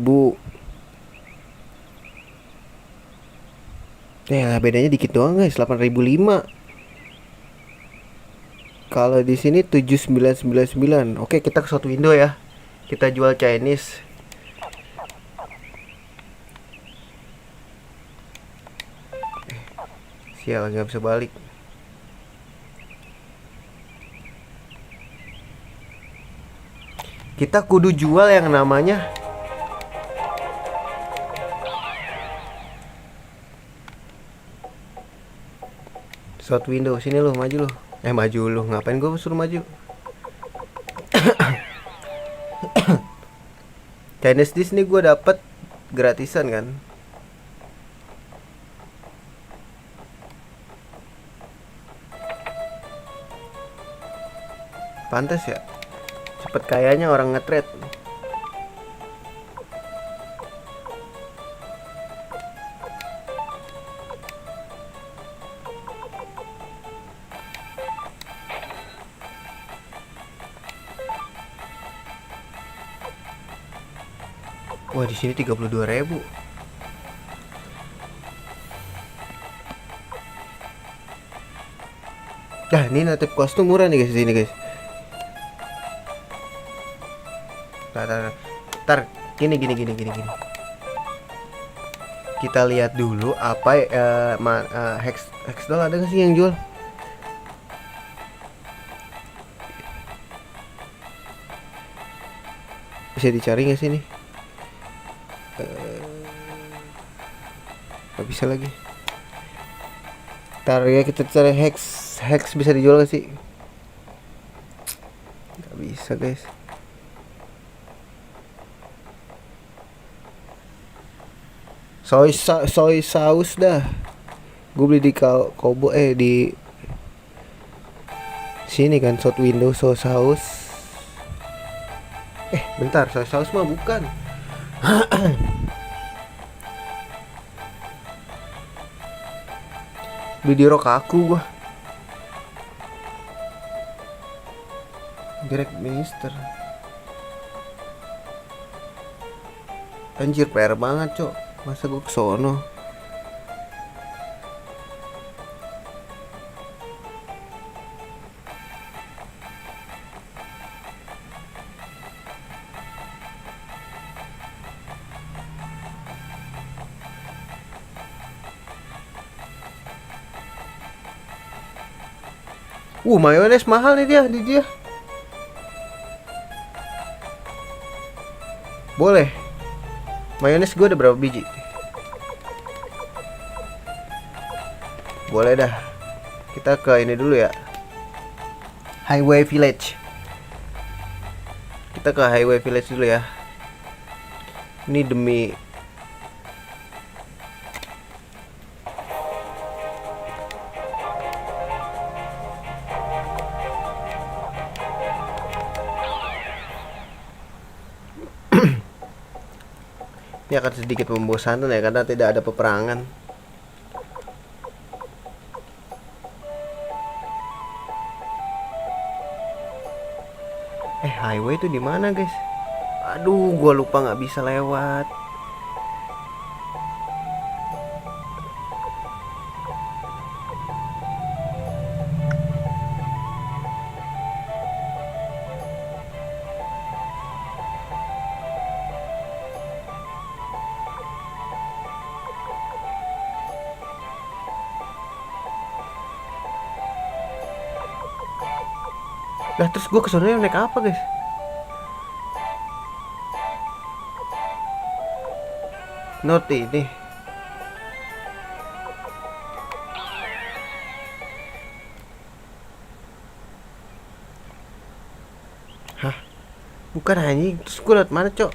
Ya bedanya dikit doang guys, 8.005. Kalau di sini 7.999. Oke, kita ke suatu window ya. Kita jual Chinese. Sial, nggak bisa balik. Kita kudu jual yang namanya short window. Sini lo, maju lo. Maju lo, ngapain gue suruh maju? Chinese dish nih gue dapet gratisan kan. Pantes ya, cepet kayaknya orang nge-trade. Wah, di sini 32.000. Nah, ini native kostum murah nih guys di sini guys. Tar, gini. Kita lihat dulu apa hex doll ada nggak sih yang jual? Bisa dicari nggak sih nih? Gak bisa lagi. Ntar ya kita cari hex bisa dijual gak sih? Gak bisa guys. Soy saus dah. Gue beli di Kobo di sini kan, short window soy saus. Bentar, soy saus mah bukan. Beli di Rokaku gua. Direct Minister. Anjir, PR banget, Cok. Masa gua kesono? Mayones mahal nih dia. Boleh. Mayones gue ada berapa biji? Boleh dah. Kita ke ini dulu ya. Highway Village. Kita ke Highway Village dulu ya. Ini demi ini akan sedikit membosankan ya karena tidak ada peperangan. Highway itu di mana guys? Aduh, gua lupa nggak bisa lewat. Nah terus gue kesana naik apa guys? Note ini. Hah? Bukan anjing. Terus gue liat mana, Cok?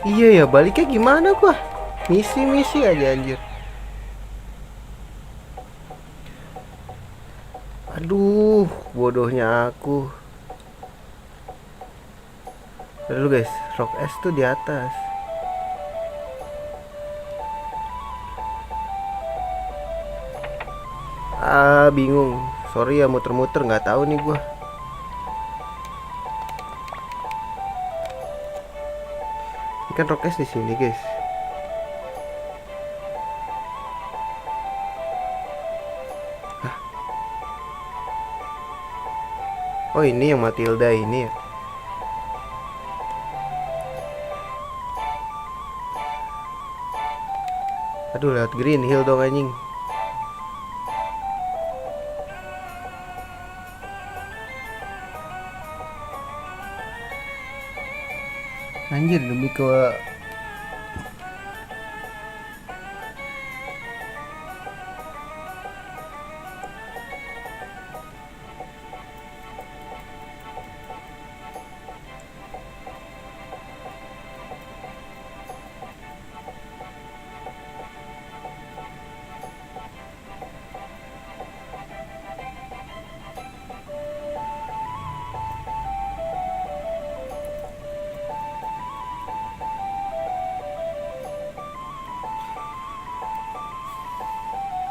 Iya ya, baliknya gimana gua? Misi aja anjir. Aduh, bodohnya aku. Lalu guys, Rock S tuh di atas. Bingung. Sorry ya muter-muter, nggak tahu nih gua. Kan Rokes di sini, guys. Hah? Oh, ini yang Matilda ini ya. Aduh, lewat Green Hill dong anjing. Anjir, demi ke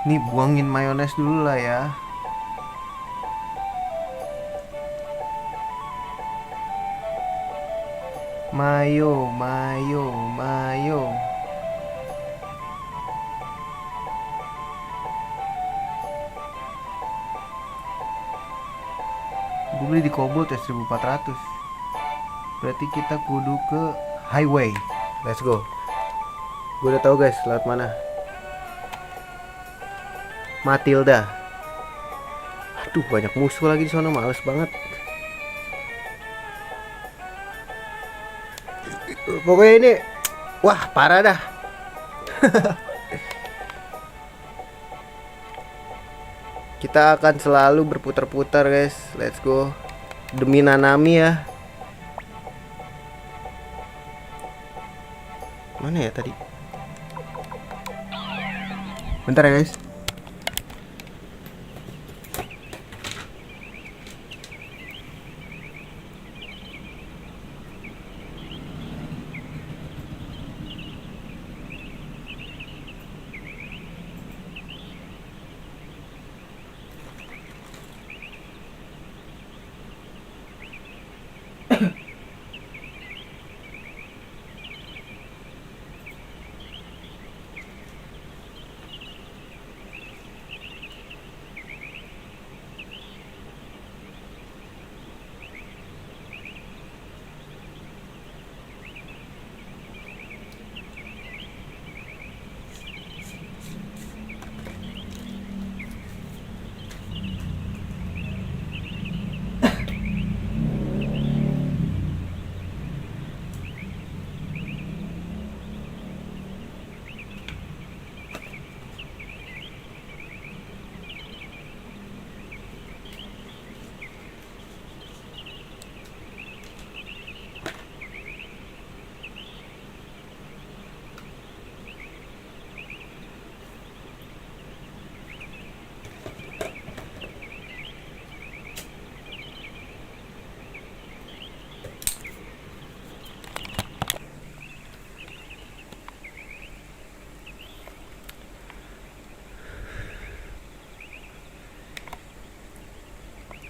nih, buangin mayones dulu lah ya. Mayo, mayo, mayo. Gue beli di Kobold ya 1400. Berarti kita kudu ke highway. Let's go. Gue udah tahu guys, lewat mana. Matilda. Aduh, banyak musuh lagi di sana, males banget. Pokoknya ini, wah parah dah. Kita akan selalu berputar-putar guys. Let's go. Demi Nanami ya. Mana ya tadi? Bentar ya guys.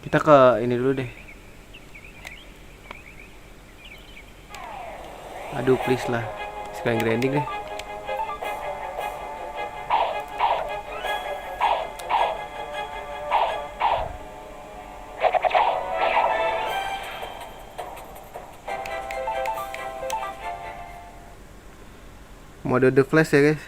Kita ke ini dulu deh. Aduh, please lah. Sekalian grinding deh. Mode The Flash ya guys.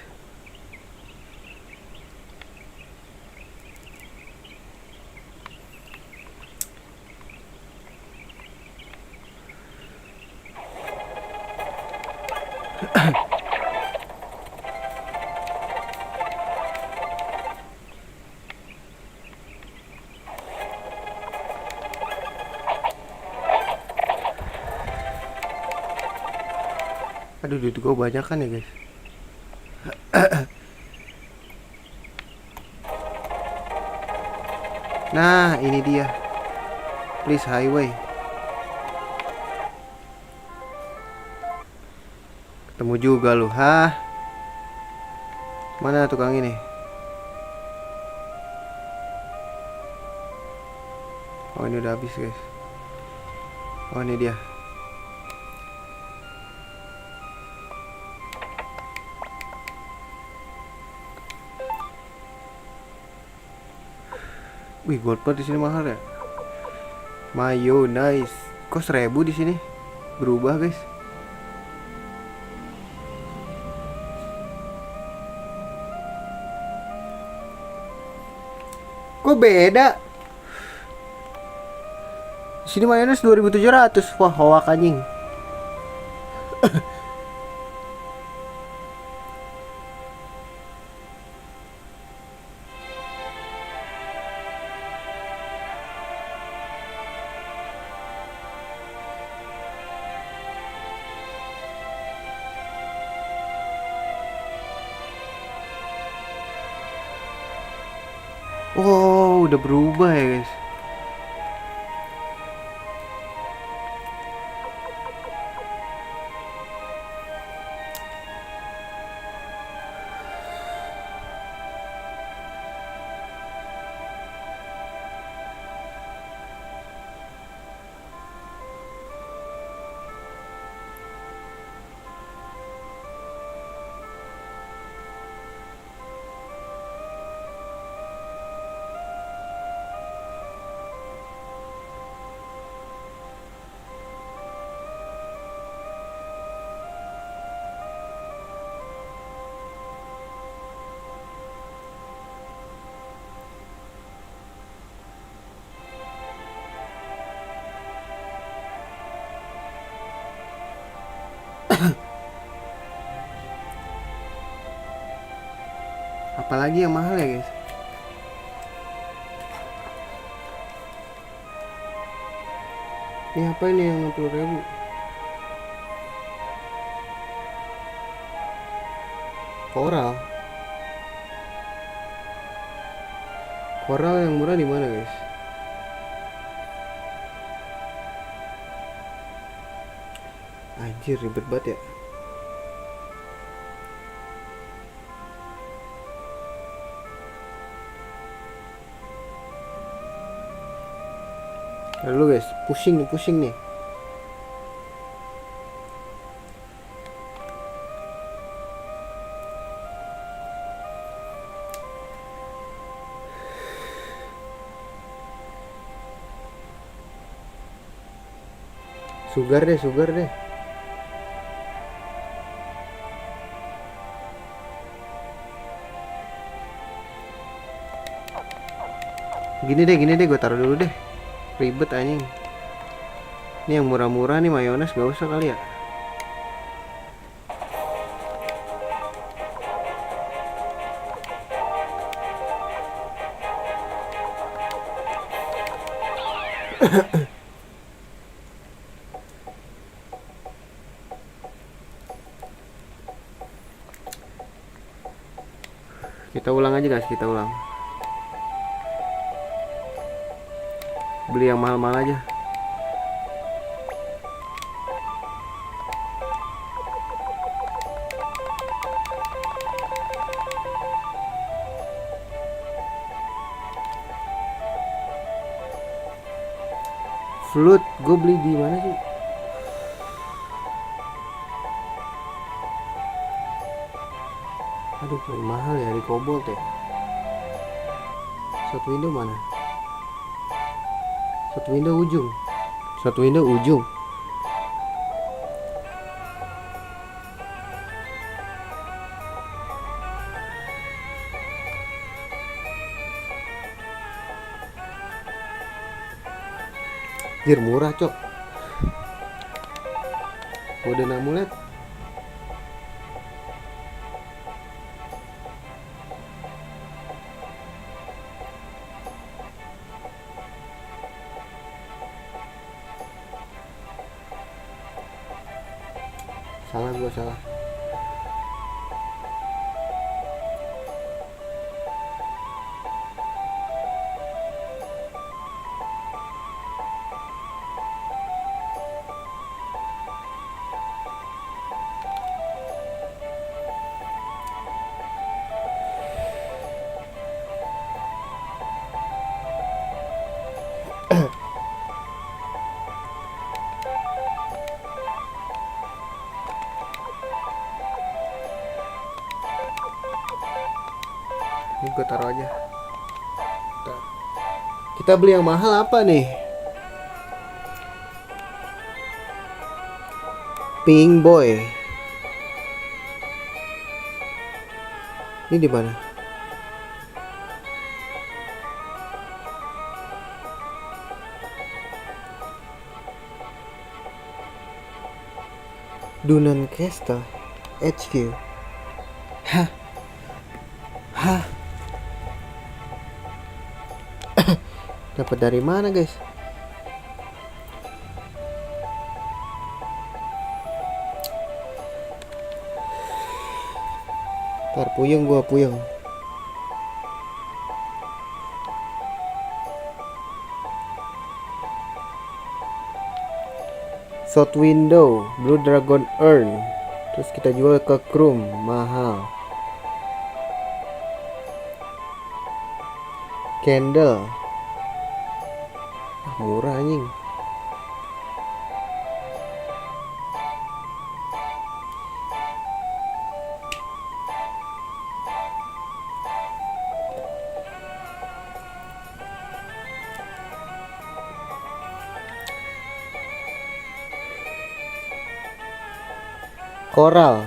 Aduh, duit gue banyak kan ya guys. Nah, ini dia. Please highway. Ketemu juga lu, hah? Mana tukang ini? Oh, ini udah habis guys. Oh, ini dia. Wih, Goldpad di sini mahal ya. Mayo nice. Kok 1.000 di sini? Berubah guys. Kok beda? Di sini mayones 2.700. Wah, hoak anjing. Oh, udah berubah ya guys. Apalagi yang mahal ya guys. Ini apa ini yang 60.000? Coral. Coral yang murah di mana guys? Anjir, ribet banget ya. Lalu guys, pusing nih. Sugar deh. Gini deh, gue taruh dulu deh. Ribet anjing. Ini yang murah-murah nih mayones, gak usah kali ya. Kita ulang aja guys, beli yang mahal-mahal aja. Float, gue beli di mana sih? Aduh, paling mahal ya di Cobalt ya. Satu window mana? Satu window ujung. Jir, murah cok. Golden amulet. Salah. Ini gue taruh aja. Bentar. Kita beli yang mahal apa nih? Pink Boy. Ini di mana? Dunan Castle HQ. Hah? Hah? Dapat dari mana, guys? Ntar gua puyeng. South Window, Blue Dragon Urn. Terus kita jual ke Krum, mahal. Candle. Murah anjing. Koral.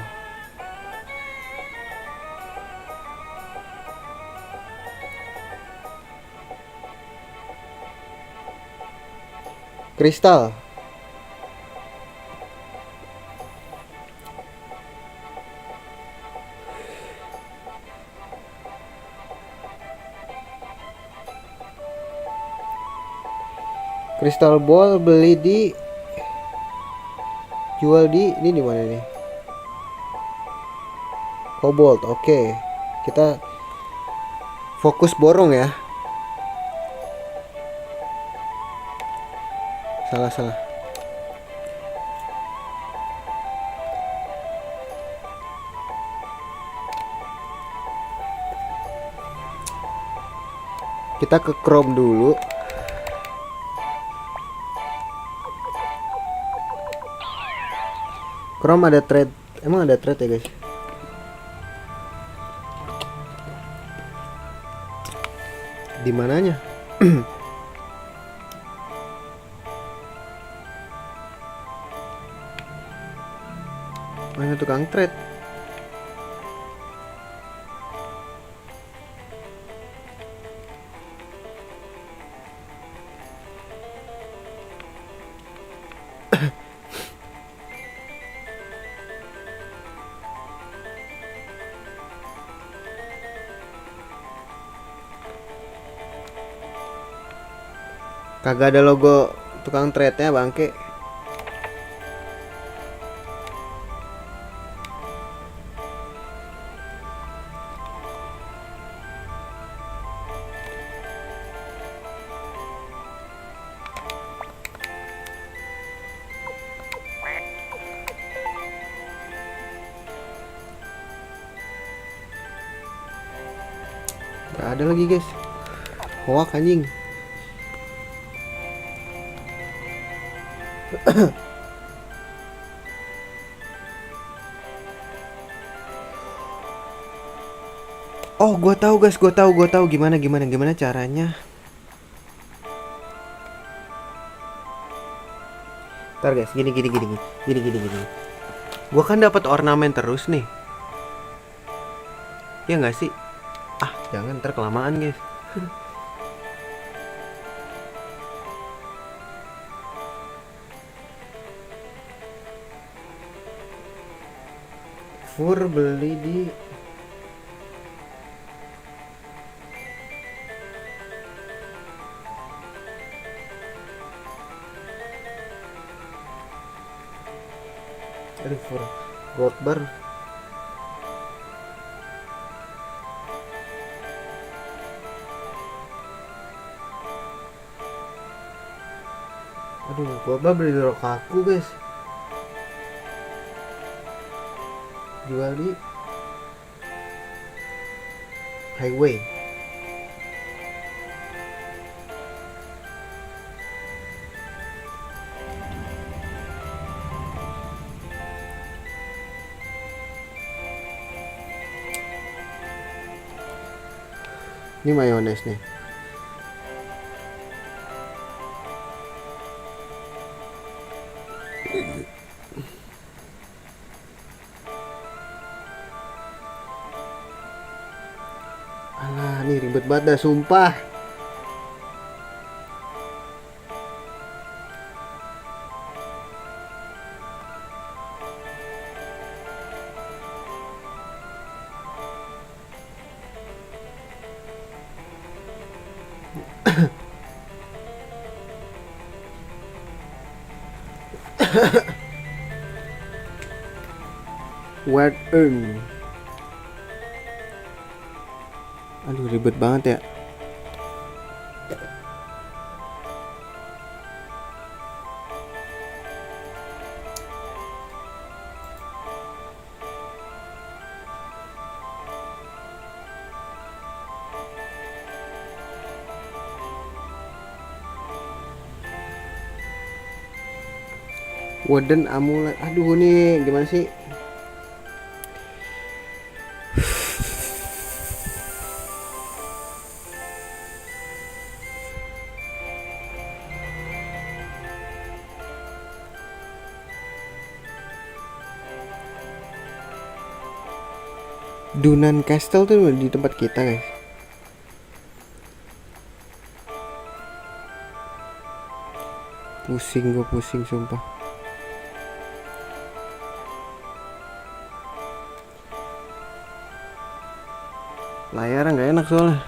Kristal. Crystal ball beli di jual di di mana nih? Cobalt. Oke. Kita fokus borong ya. Salah. Kita ke Chrome dulu. Chrome ada trade. Emang ada trade ya, guys? Di mananya? Mana tukang trade? Kagak ada logo tukang trade-nya, bangke. Gak ada lagi, guys. Hoak anjing. Oh, gua tahu guys, gua tahu gimana caranya. Ntar guys, gini. Gua kan dapat ornamen terus nih. Ya nggak sih? Ah, jangan ntar kelamaan guys. Fur beli di Fur Gold Bar. Aduh, gua beli di Rokaku guys. Jual di Highway. Ini mayones nih. nih ribet banget dah sumpah. Word earn. Aduh ribet banget ya. Wooden amulet. Aduh nih gimana sih? Dunan Castle tuh di tempat kita guys. Gue pusing sumpah. Layar nggak enak soalnya.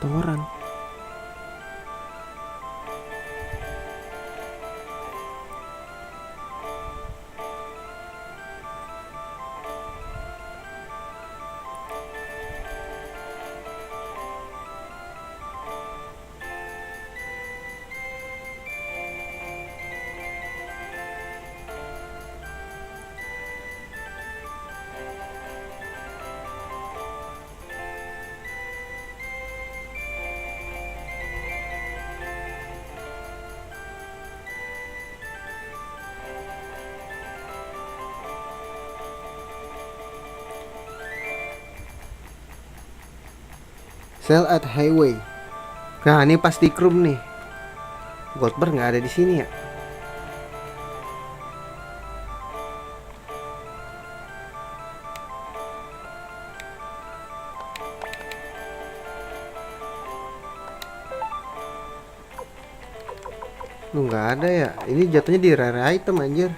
Toran. Sell at highway. Nah ini pas di Krum nih. Goldberg nggak ada di sini ya. Lu nggak ada ya. Ini jatuhnya di rare item anjir.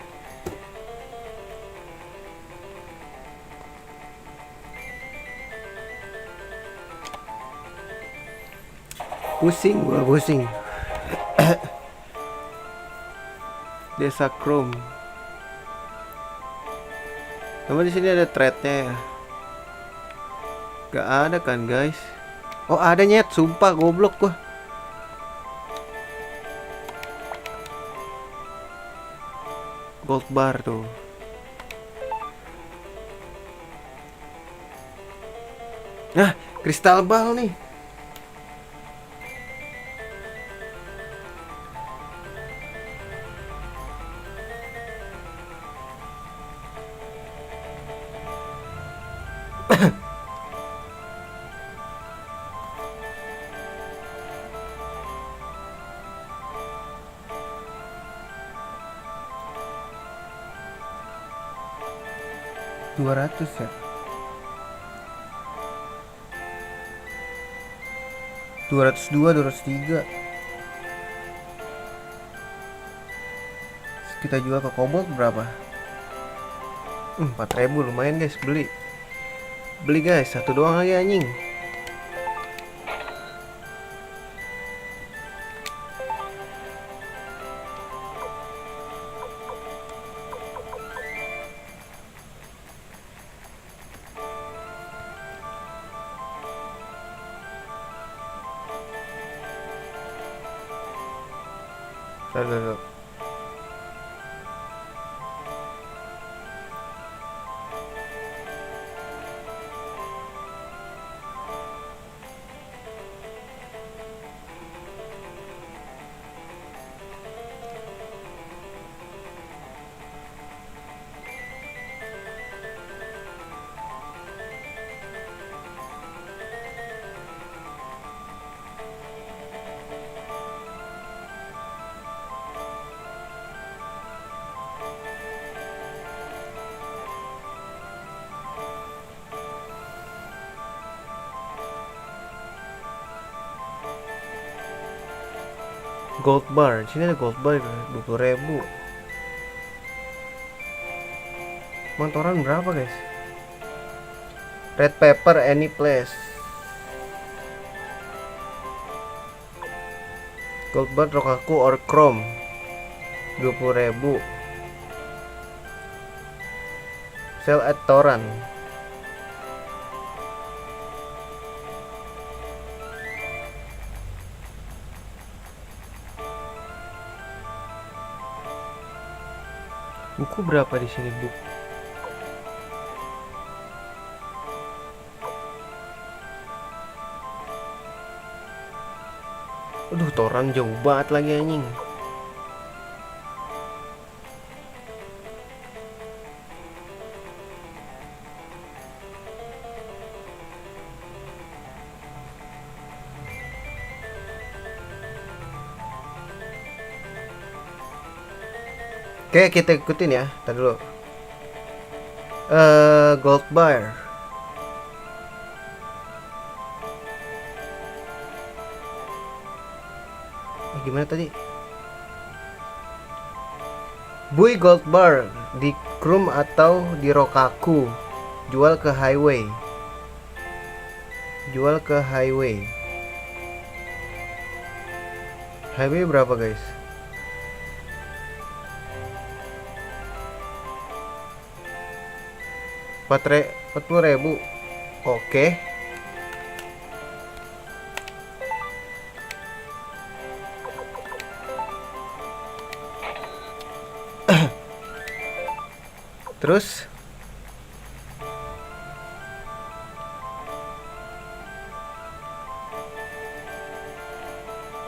Pusing. Desa Krum. Sama di sini ada threadnya ya. Gak ada kan guys? Oh ada nyet, sumpah goblok gua. Gold bar tuh. Nah, kristal ball nih. $200 ya. 202, 203. Kita jual ke Kobold berapa? 4.000 lumayan guys, beli guys, satu doang lagi anjing. Tuh. Gold bar. Di sini ada gold bar 20.000. Mantoran berapa guys? Red pepper any place. Gold bar Rokaku or chrome 20.000. Sell at Toran. Buku berapa di sini, Bu? Aduh, Toran jauh banget lagi anjing. Oke, kita ikutin ya. Tadi dulu. Gold bar. Gimana tadi? Bui gold bar di Chrome atau di Rokaku. Jual ke highway. Jual ke highway. Highway berapa guys? 40.000. Oke. Terus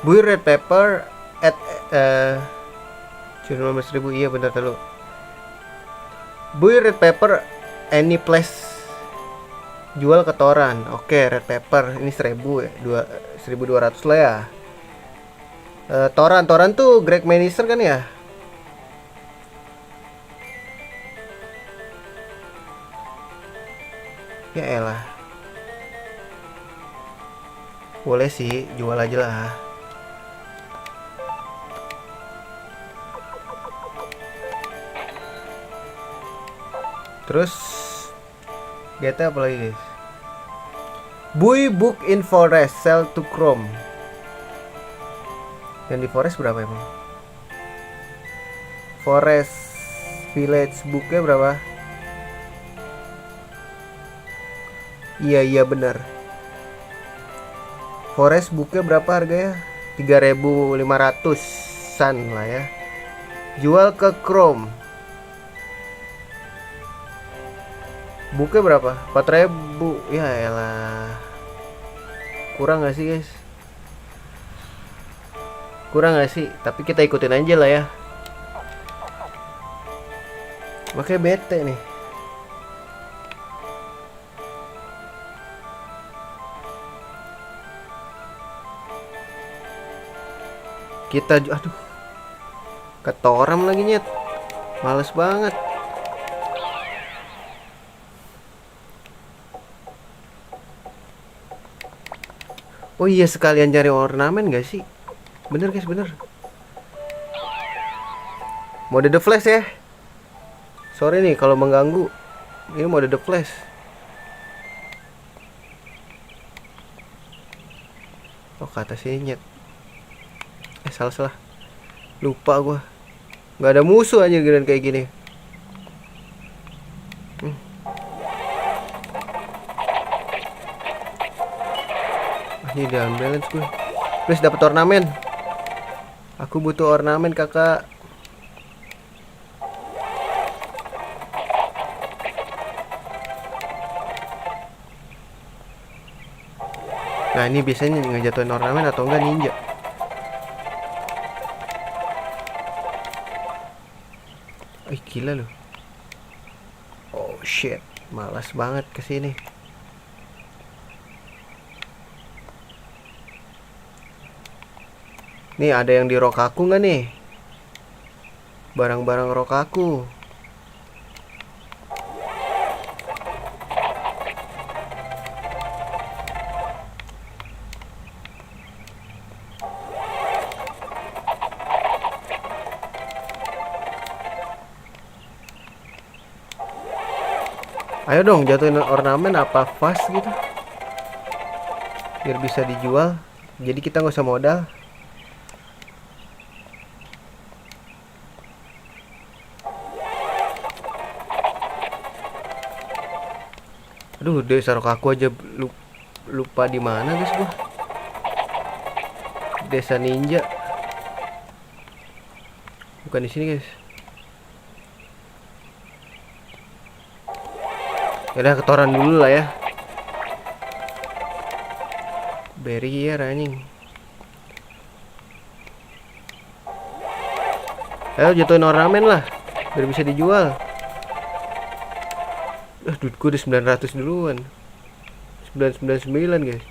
Buy red pepper at 15.000. Iya benar tadi. Buy red pepper any place. Jual ke Toran. Oke, red pepper ini 1.000 ya. 1.200 lah ya. Toran tuh Greg Minister kan ya? Ya elah. Boleh sih, jual aja lah. Terus GTA apa lagi guys? Buy book in forest, sell to Chrome. Yang di forest berapa emang? Forest village booknya berapa? Iya benar. Forest booknya berapa harganya? 3.500-an lah ya. Jual ke Chrome. Booknya berapa? 4.000. Ya elah. Kurang gak sih guys? Kurang gak sih? Tapi kita ikutin aja lah ya. Makanya bete nih. Kita aduh. Ketoram lagi nyet. Males banget. Oh iya, sekalian cari ornamen gak sih? Bener guys, bener. Mode The Flash ya. Sorry nih kalau mengganggu. Ini mode The Flash. Oh, ke atas ini nyet. Salah. Lupa gua. Gak ada musuh aja giliran kayak gini. Ini dalam balance gue. Please dapat ornamen. Aku butuh ornamen kakak. Nah ini biasanya ngejatuhin ornamen atau enggak ninja. Gila loh. Oh shit, malas banget kesini. Nih ada yang di Rokaku nggak nih? Barang-barang Rokaku. Ayo dong jatuhin ornamen apa vas gitu, biar bisa dijual. Jadi kita nggak usah modal. Aduh, desa Rokaku aja lupa di mana guys gua. Desa ninja. Bukan di sini guys. Udah ketoran dulu lah ya. Barrier anjing. Ayo jatuhin ornamen lah, biar bisa dijual. Duitku udah 900 duluan. 999 guys.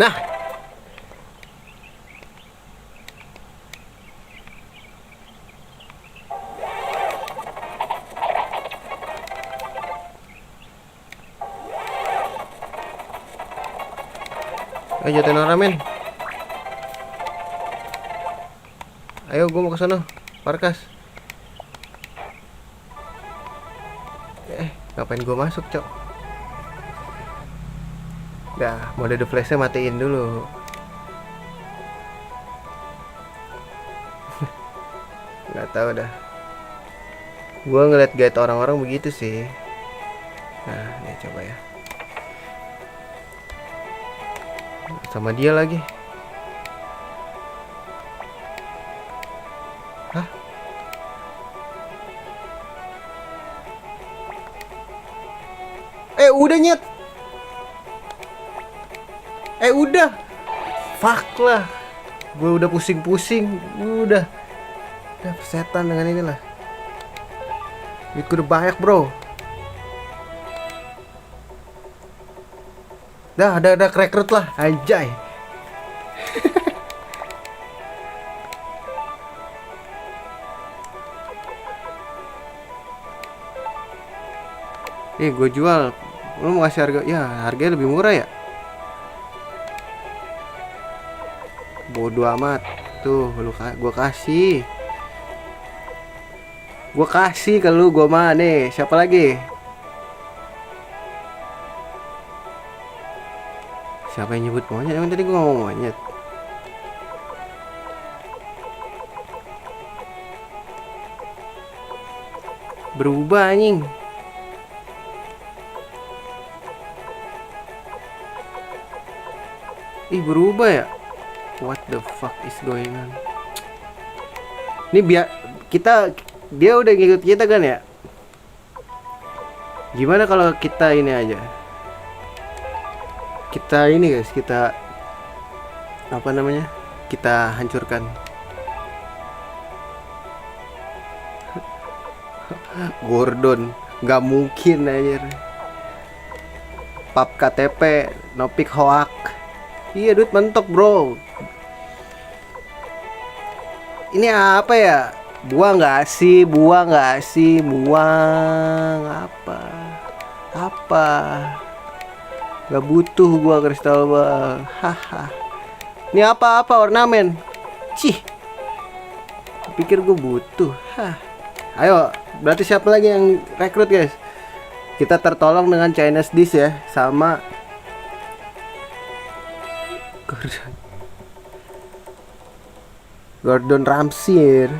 Nah, ayo jatuhin ornamen. Ayo gue mau ke sana, Parkas. Ngapain gue masuk, cok? Dah, mode the flashnya matiin dulu. Nggak tahu dah. Gue ngeliat guide orang-orang begitu sih. Nah, ini coba ya. Sama dia lagi. Hah? Udah nyet. Udah. Fuck lah. Gue udah pusing-pusing. Udah setan dengan inilah. Duitku udah banyak bro. Dah ada rekrut lah. Anjay. Gue jual. Lu mau kasih harga? Ya harganya lebih murah ya. Bodoh amat. Tuh gua kasih. Gua kasih ke lu, gua mah nih. Siapa lagi? Siapa yang nyebut monyet? Emang tadi gua ngomong monyet. Berubah anjing. Berubah ya. What the fuck is going on? Ini biar dia udah ngikut kita kan ya. Gimana kalau kita ini aja? Kita ini guys, kita apa namanya? Kita hancurkan. Gordon, nggak mungkin anjir. Pap KTP, nopik hoak. Iya duit mentok bro. Ini apa ya? Buang gak sih? Buang apa? Gak butuh gua kristal bang. Haha. Ini apa ornamen? Cih. Pikir gua butuh. Hah. Ayo, berarti siapa lagi yang rekrut guys? Kita tertolong dengan Chinese dish ya, sama Gordon Ramsay.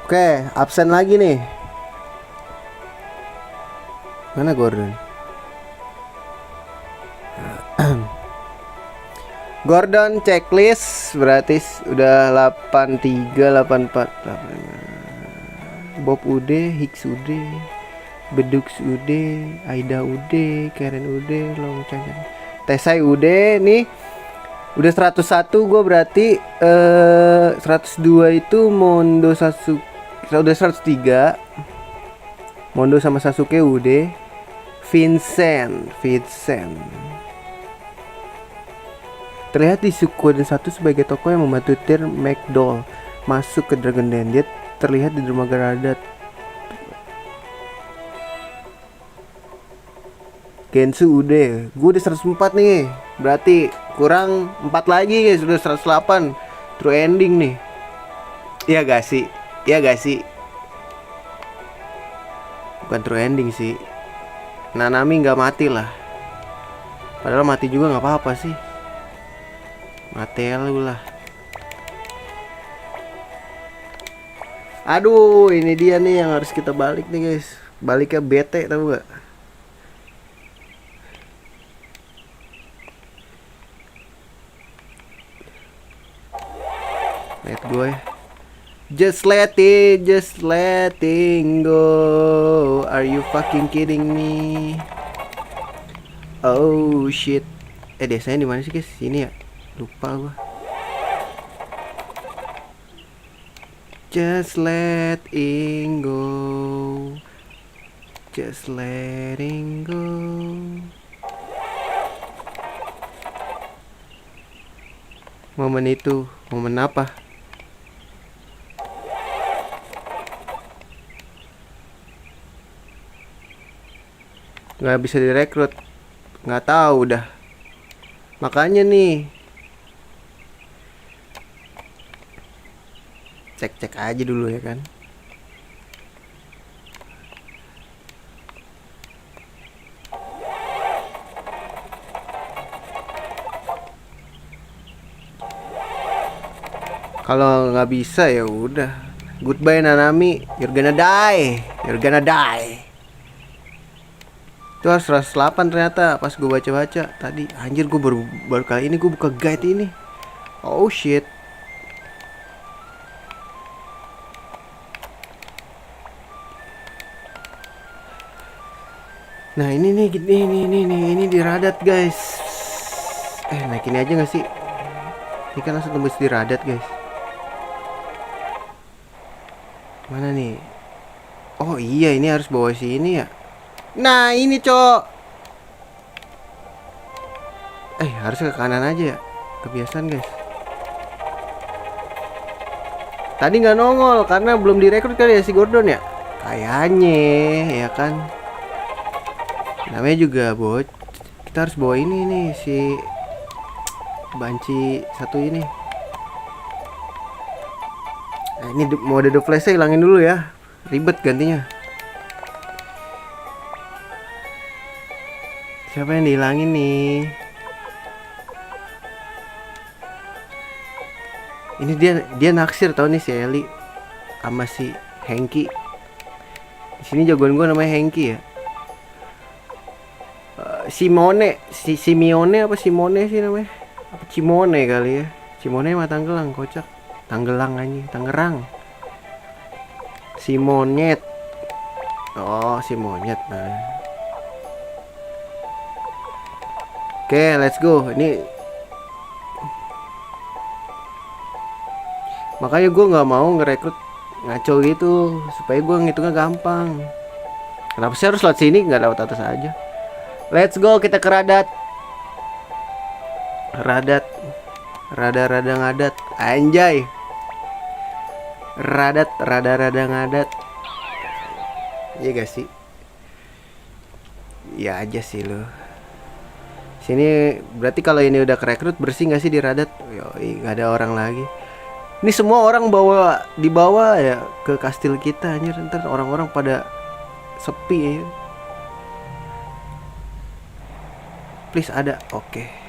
Oke, absen lagi nih. Mana Gordon? Gordon checklist berarti udah 83, 84, 85. Bob udah, Hicks udah, Bedux udah, Aida udah, Karen udah, Long Chan. Tesai udah nih. Udah 101 gue berarti 102 itu Mondo Sasuke. Udah 103 Mondo sama Sasuke udah. Vincent terlihat di Suikoden 1 sebagai tokoh yang membantu Tyr McDowell masuk ke Dragon Den. Dia terlihat di dermaga Radat. Gensu udah. Gue udah 104 nih. Berarti kurang 4 lagi guys. Udah 108. True ending nih. Iya gak sih? Bukan true ending sih. Nanami nggak mati lah. Padahal mati juga nggak apa-apa sih. Mati lu lah. Aduh, ini dia nih yang harus kita balik nih guys. Baliknya bete tau gak? Lihat gue. Just letting go. Are you fucking kidding me? Oh shit. Desanya di mana sih guys? Sini ya. Lupa gue. Just letting go. Just letting go. Momen itu, momen apa? Nggak bisa direkrut, nggak tahu dah. Makanya nih, cek aja dulu ya kan. Kalau nggak bisa ya udah, goodbye Nanami, you're gonna die, you're gonna die. Itu harus 108 ternyata pas gue baca-baca tadi. Anjir, gue baru kali ini gue buka guide ini. Oh shit. Nah ini nih, ini di Radat guys. Naik ini aja nggak sih? Ini kan langsung tembus di Radat guys. Mana nih? Oh iya, ini harus bawa sini ya. Nah ini cok. Harus ke kanan aja ya. Kebiasaan guys. Tadi nggak nongol karena belum direkrut kali ya si Gordon ya. Kayaknya ya kan. Namanya juga bot. Kita harus bawa ini nih si banci satu ini. Ini mode the flash hilangin dulu ya. Ribet gantinya. Siapa yang dihilangin nih? Ini dia naksir tau nih si Eli sama si Hengki. Di sini jagoan gue namanya Hengki ya. Simone, Simeone apa Simone sih namanya? Apa Cimone kali ya? Cimone mah Tanggelang, kocak. Tanggelang anjing, Tangerang. Si monyet. Oh, si monyet. Nah. Oke, let's go. Ini makanya gue nggak mau ngerekrut ngaco gitu supaya gue ngitungnya gampang. Kenapa sih harus lewat sini, nggak lewat atas aja? Let's go, kita ke Radat. Rada ngadat. Anjay. Rada ngadat. Iya gak sih? Ya aja sih lo. Sini berarti kalau ini udah kerekrut bersih gak sih di Radat? Yoi, gak ada orang lagi. Ini semua orang dibawa ya ke kastil kita anjir. Ntar orang-orang pada sepi ya. Please ada, oke.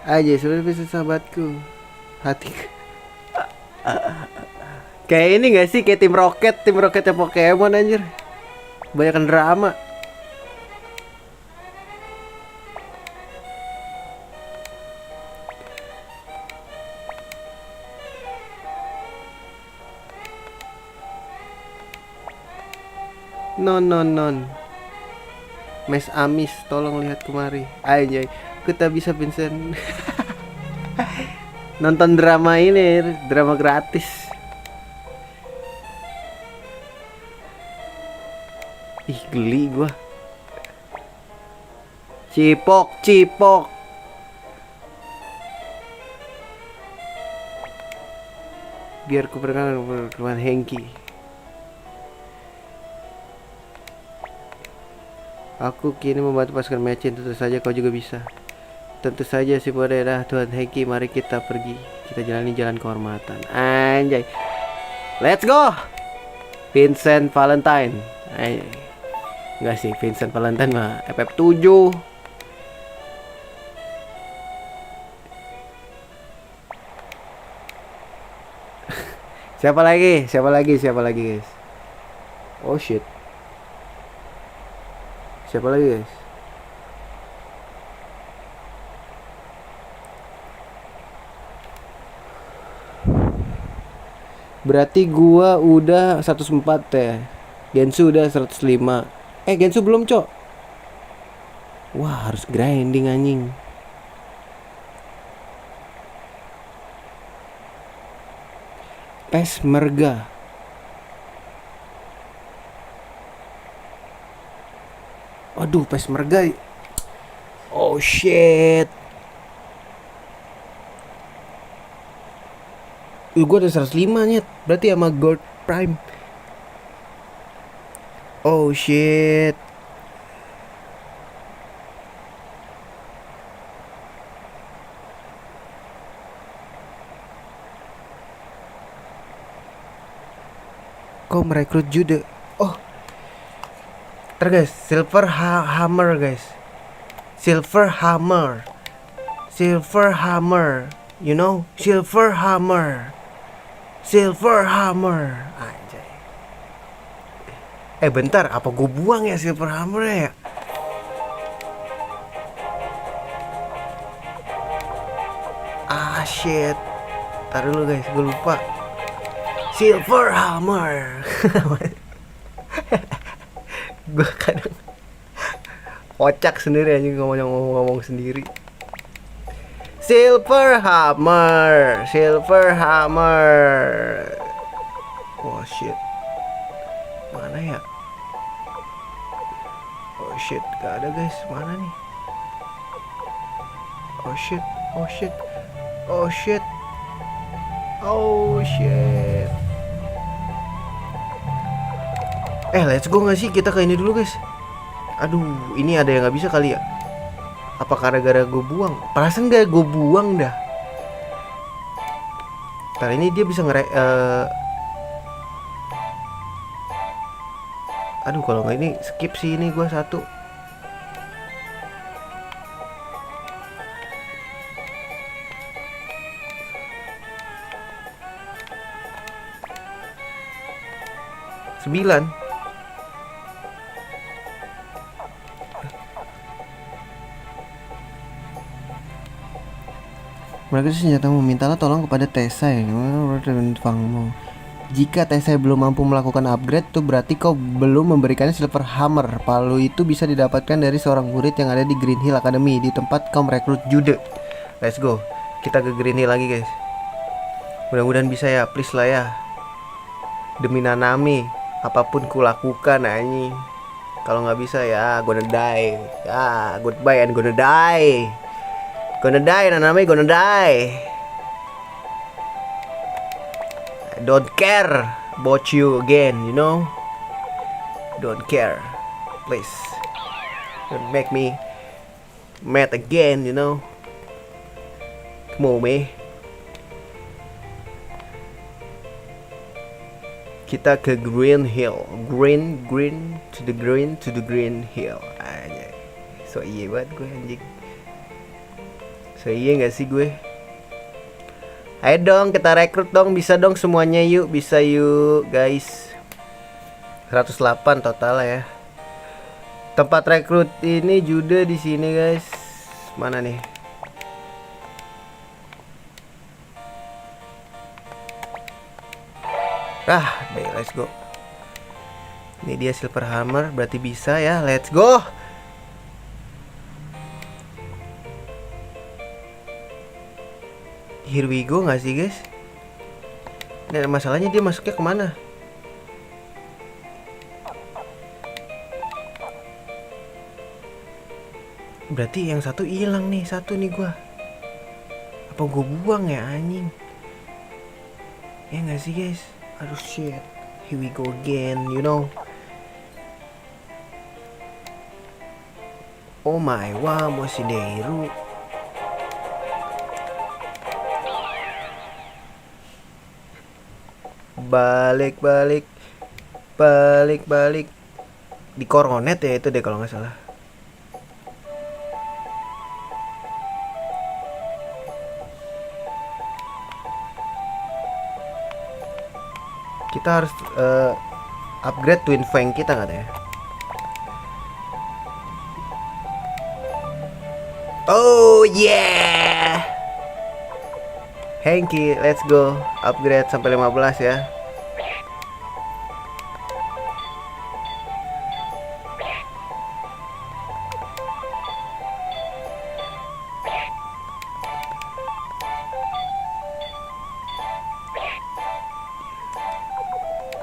Aja sudah bisa sahabatku. Hati. Kayak ini gak sih, kayak tim Rocketnya Pokemon anjir. Banyakan drama. Non. Mes Amis, tolong lihat kemari. Anjay, kita bisa Vincent. Nonton drama ini, drama gratis. Ih, geli gua. Cipok. Biar ku perkenalkan Hengki. Aku kini membantu pasukan Mechin, tentu saja kau juga bisa. Tentu saja si Bodera, Tuhan Heki, mari kita pergi. Kita jalani jalan kehormatan. Anjay. Let's go. Vincent Valentine. Enggak sih, Vincent Valentine mah FF7. Siapa lagi? Siapa lagi? Siapa lagi, guys? Oh shit. Siapa lagi, guys? Berarti gua udah 104 ya. Gensu udah 105. Gensu belum, Cok. Wah, harus grinding anjing. Pesmerga. Aduh, Pesmerga. Oh shit. Gue ada 105 nyet. Berarti sama Gold Prime. Oh shit. Kok merekrut jude? Oh. Ntar guys, Silver Hammer guys. Silver Hammer. Silver Hammer. You know, Silver Hammer. Silver Hammer. Anjay. Bentar, apa gue buang ya Silver Hammer ya? Ah shit. Ntar dulu guys, gue lupa. Silver Hammer. Gue kadang kocak sendiri aja ngomong sendiri. Silver Hammer. Silver Hammer. Oh shit. Mana ya? Oh shit, gak ada guys. Mana nih? Oh shit. Oh shit. Oh shit. Oh shit. Let's go gak sih? Kita ke ini dulu guys. Aduh, ini ada yang gak bisa kali ya? Apa gara-gara gue buang? Perasaan gak gue buang dah. Ntar ini dia bisa aduh, kalau nggak ini skip sih ini gue satu. Sembilan. Mereka senjata memintalah tolong kepada Tessa ya. Jika Tessa belum mampu melakukan upgrade tuh berarti kau belum memberikannya Silver Hammer. Palu itu bisa didapatkan dari seorang murid yang ada di Green Hill Academy, di tempat kau merekrut jude. Let's go. Kita ke Green Hill lagi guys. Mudah-mudahan bisa ya, please lah ya. Demi Nanami, apapun ku lakukan anjing. Kalau nggak bisa ya gonna die. Ya, goodbye and gonna die. Gonna die, Nanami, gonna die. I don't care about you again, you know. Don't care. Please. Don't make me mad again, you know. Come on, me. Kita ke Green Hill. Green to the Green Hill. Anjay. So iya banget gue anjing. So iya gak sih gue? Ayo dong kita rekrut dong, bisa dong semuanya yuk, bisa yuk guys. 108 total ya. Tempat rekrut ini juga di sini guys. Mana nih? Deh, let's go. Ini dia Silver Hammer, berarti bisa ya. Let's go. Here we go gak sih guys? Nah masalahnya dia masuknya kemana? Berarti yang satu hilang nih, satu nih gua. Apa gua buang ya anjing? Ya gak sih guys? Aduh shit. Here we go again, you know. Oh my, wah Moshideru. balik balik balik balik di Coronet ya itu deh kalau nggak salah. Kita harus upgrade Twin Fang kita katanya. Oh yeah, Hanky, let's go upgrade sampai 15 ya.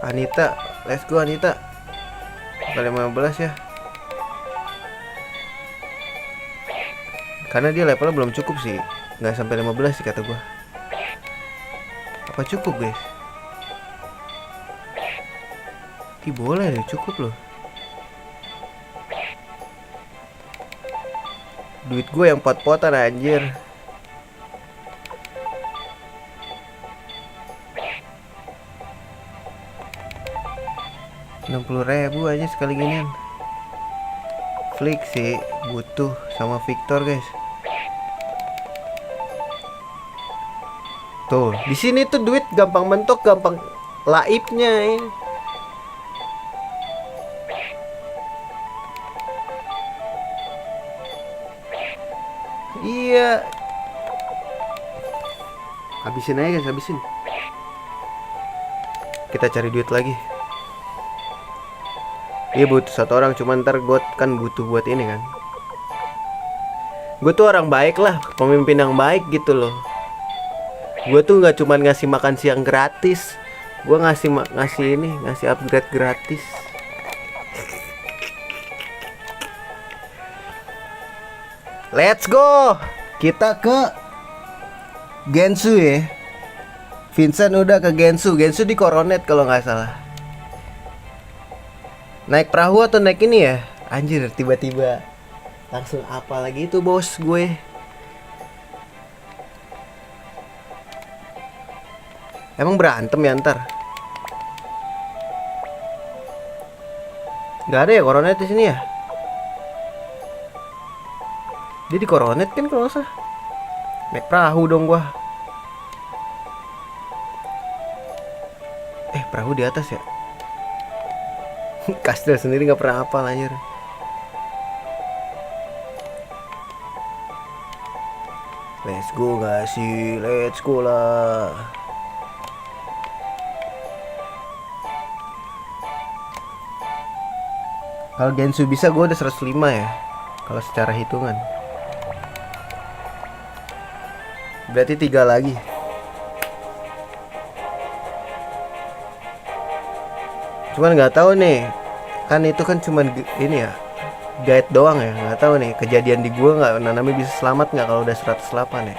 Anita, let's go Anita sampai 15 ya. Karena dia levelnya belum cukup sih, nggak sampai 15 sih kata gua. Apa cukup guys? Boleh deh, cukup loh. Duit gue yang pot-potan anjir. Rp60.000 aja sekali ginian. Flick sih butuh sama Victor guys. Tuh, di sini tuh duit gampang mentok, gampang laibnya ini. Iya. Habisin aja guys, habisin. Kita cari duit lagi. Iya butuh satu orang, cuman ntar gue kan butuh buat ini kan. Gue tuh orang baik lah, pemimpin yang baik gitu loh. Gue tuh nggak cuman ngasih makan siang gratis, gue ngasih upgrade gratis. Let's go, kita ke Gensu ya. Vincent udah ke Gensu di Coronet kalau nggak salah. Naik perahu atau naik ini ya? Anjir, tiba-tiba langsung apa lagi itu bos gue. Emang berantem ya ntar? Gak ada ya Coronet di sini ya? Dia di Coronet kan kalau nggak salah. Naik perahu dong gua. Perahu di atas ya? Kastel sendiri nggak pernah hafal anjir. Let's go gak sih? Let's go lah. Kalau Gensu bisa gue udah 105 ya. Kalau secara hitungan. Berarti 3 lagi. Cuman nggak tahu nih, kan itu kan cuman ini ya, guide doang ya. Nggak tahu nih kejadian di gua nggak, Nanami bisa selamat nggak kalau udah 108 ya.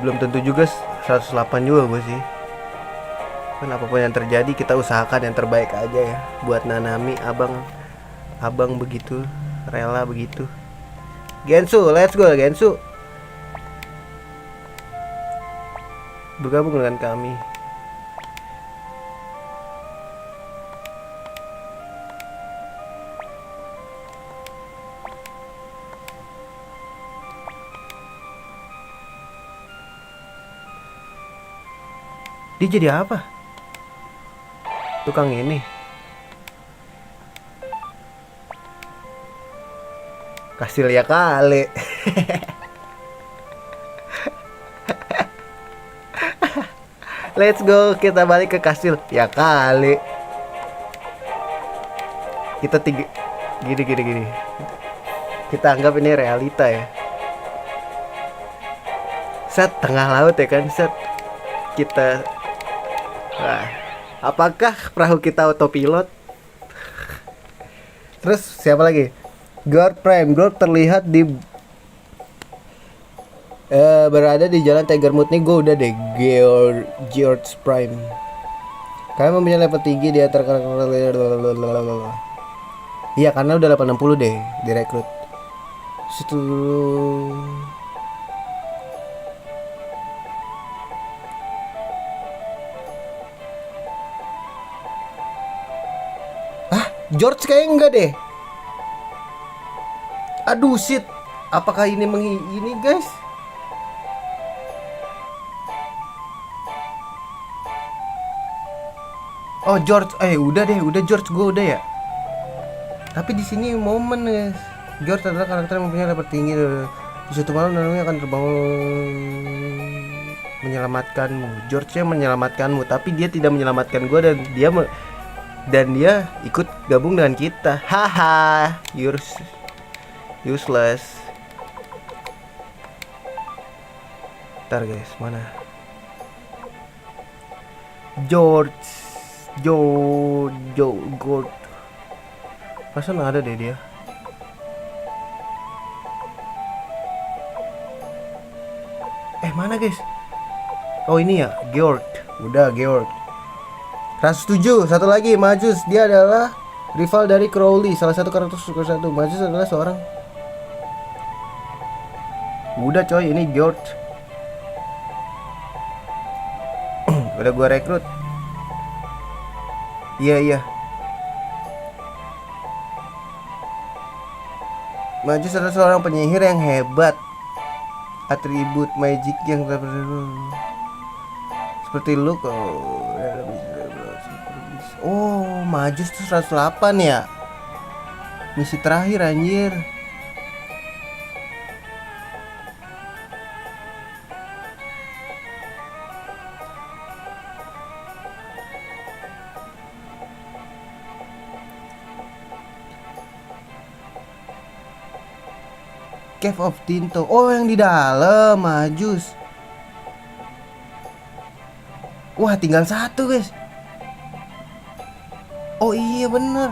Belum tentu juga 108 juga gue sih. Kan apapun yang terjadi kita usahakan yang terbaik aja ya buat Nanami. Abang begitu rela begitu. Gensu, let's go Gensu. Bergabung dengan kami. Dia jadi apa? Tukang ini. Kastil ya kali. Let's go, kita balik ke kastil ya kali. Kita gini. Kita anggap ini realita ya. Set tengah laut ya kan, set kita. Nah, apakah perahu kita autopilot? Terus siapa lagi? Gord Prime. Gord terlihat berada di jalan Tiger Mood nih. Gue udah deh George Prime. Kalian mempunyai level tinggi di antara karakter. Iya karena udah 860 deh direkrut. Situ. George kayaknya enggak deh. Aduh shit. Apakah ini ini guys? Oh George, udah deh, udah George gue udah ya. Tapi di sini momen guys. George adalah karakter yang mempunyai level tinggi. Di suatu malam namanya akan terbangun menyelamatkanmu. George yang menyelamatkanmu, tapi dia tidak menyelamatkan gue dan dia ikut gabung dengan kita. Haha, useless. Ntar guys, mana? George. Perasaan ada deh dia. Mana guys? Oh ini ya, George. Udah George. 107. Satu lagi, Majus. Dia adalah rival dari Crowley, salah satu karakter Super 1. Majus adalah seorang. Udah coy, ini George. Udah gua rekrut. Iya. Majus adalah seorang penyihir yang hebat. Atribut magic yang seperti look. Oh, Majus tuh 108 ya. Misi terakhir anjir. Cave of Tinto. Oh, yang di dalam Majus. Wah, tinggal satu guys. Oh iya bener.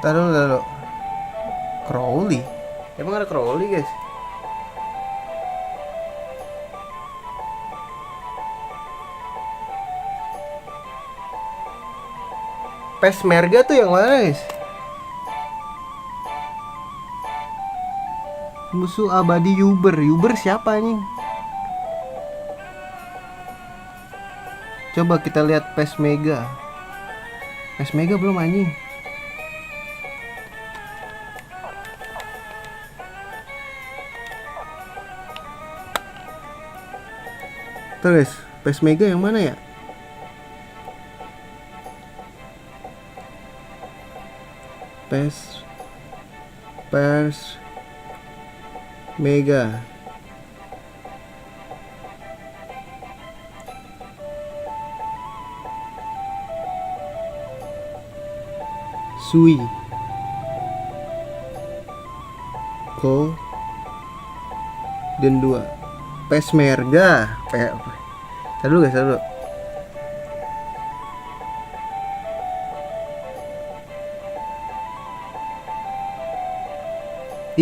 Taruh. Crowley. Emang ada Crowley guys? Pesmerga tuh yang mana guys? Musuh abadi Uber siapa anjing? Coba kita lihat Pesmega belum anjing. Terus Pesmega yang mana ya? Pers Mega. Sui Ko dan 2 Pesmerga. Taruh guys.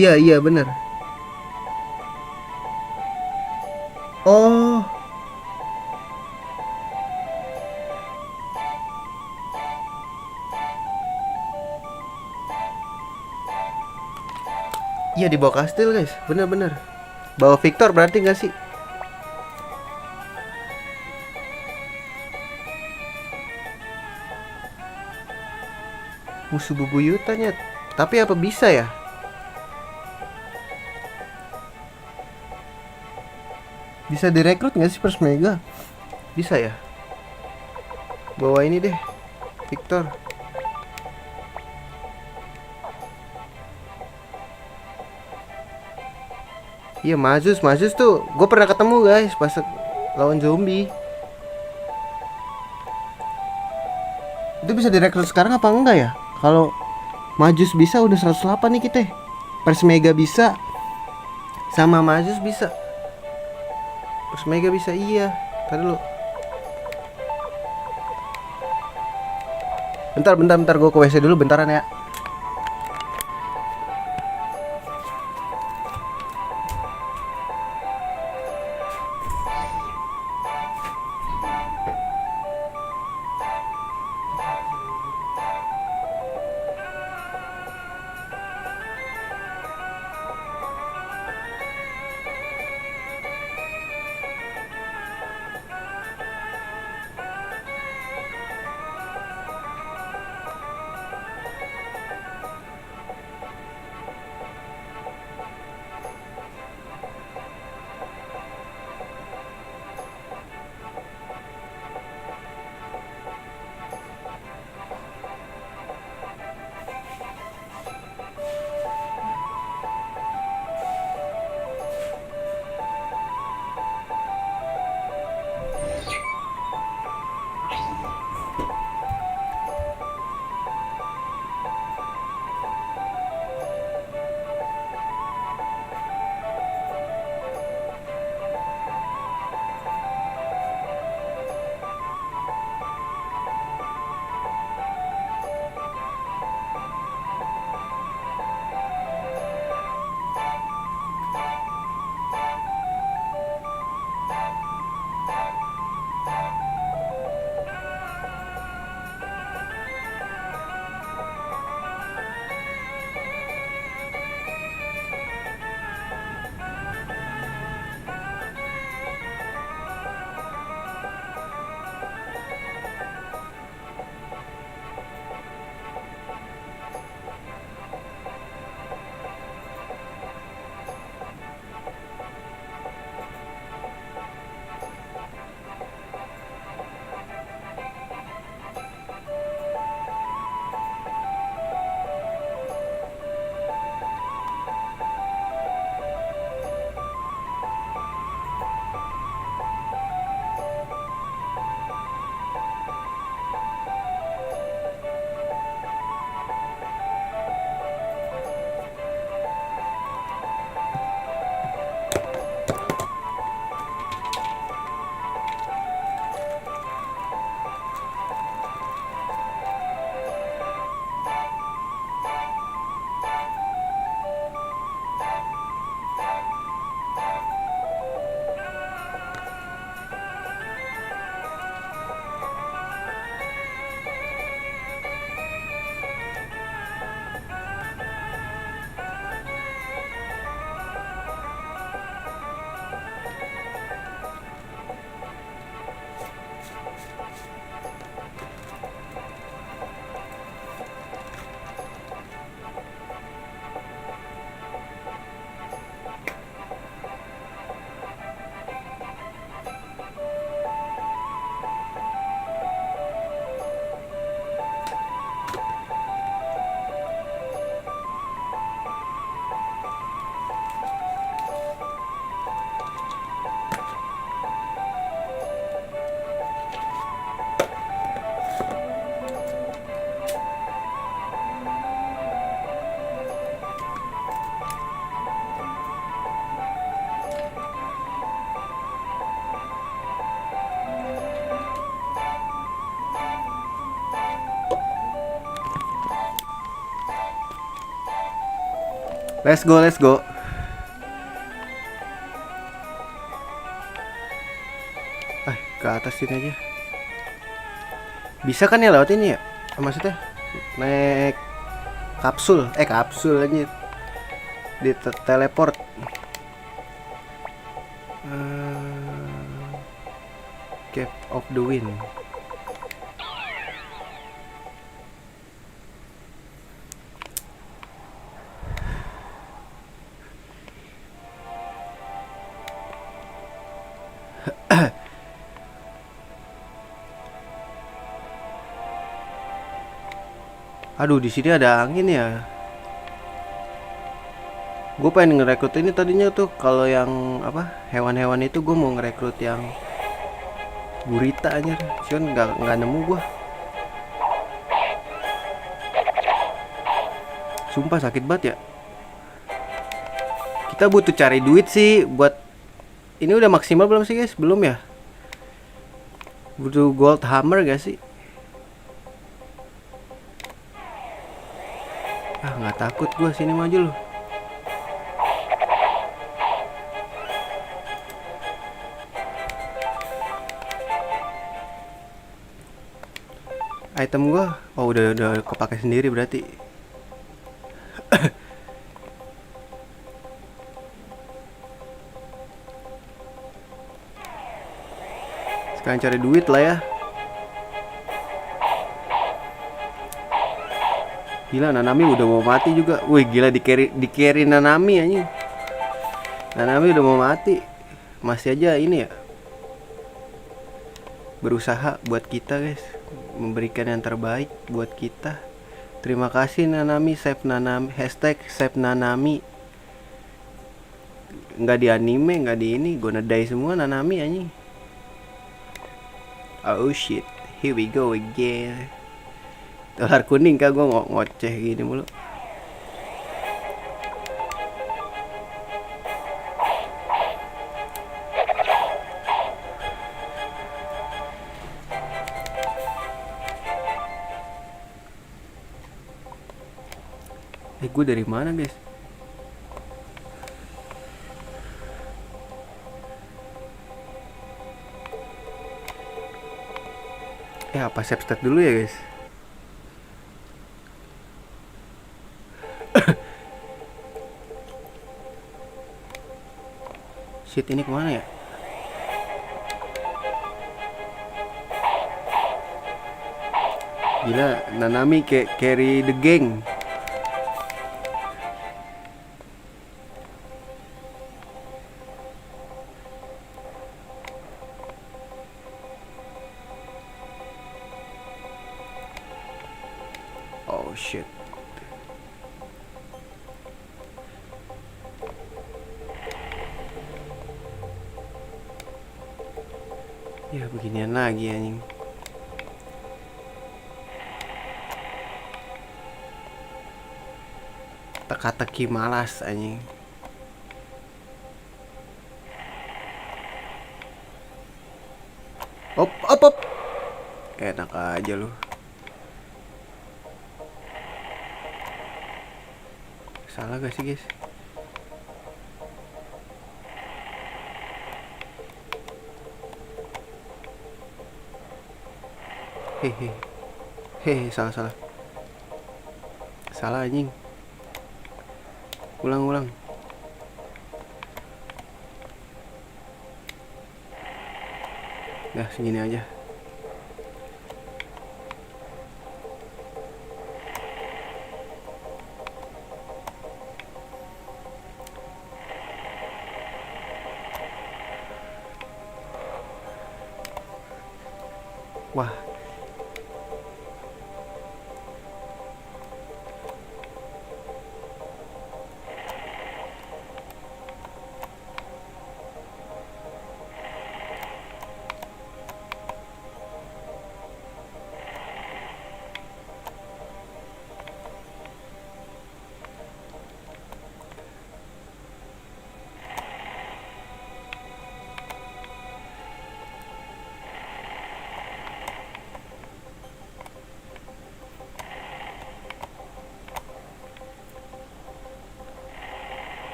Iya bener. Oh. Iya di bawah kastil guys. Bener. Bawa Victor berarti gak sih? Musuh bubuyutannya. Tapi apa bisa ya? Bisa direkrut gak sih Persmega? Bisa ya? Bawa ini deh, Victor. Iya Majus tuh gue pernah ketemu guys pas lawan zombie. Itu bisa direkrut sekarang apa enggak ya? Kalau Majus bisa udah 108 nih kita. Persmega bisa, sama Majus bisa. Persmega bisa, iya. Tadi dulu. Bentar gue ke WC dulu bentaran ya. Let's go, let's go. Ke atas sini aja. Bisa kan ya lewat ini ya? Maksudnya naik kapsul, kapsul aja di teleport. Cave of the Wind. Aduh, di sini ada angin ya. Gue pengen ngerekrut ini tadinya tuh, kalau yang apa hewan-hewan itu gue mau ngerekrut yang gurita aja, cuman nggak nemu gue. Sumpah sakit banget ya. Kita butuh cari duit sih buat ini. Udah maksimal belum sih guys? Belum ya? Butuh gold hammer gak sih? Nggak takut gue, sini maju loh. Item gue, udah kepake sendiri berarti. Sekarang cari duit lah ya. Gila, Nanami udah mau mati juga. Wih gila, di carry Nanami anjing. Nanami udah mau mati. Masih aja ini ya, berusaha buat kita guys, memberikan yang terbaik buat kita. Terima kasih Nanami, save Nanami, hashtag save Nanami. Nggak di anime, nggak di ini, gonna die semua Nanami anjing. Oh shit, here we go again. Dolar kuning kah, gue ngoceh gini mulu. Gue dari mana guys? Apa save stat dulu ya guys? Shit, ini kemana ya? Gila, Nanami kayak carry the gang. Oh shit. Ya beginian lagi anjing. Teka-teki malas anjing. Op. Enak aja lu. Salah gak sih guys? Hehe, salah. Salah anjing. Ulang. Ya segini aja. Wah.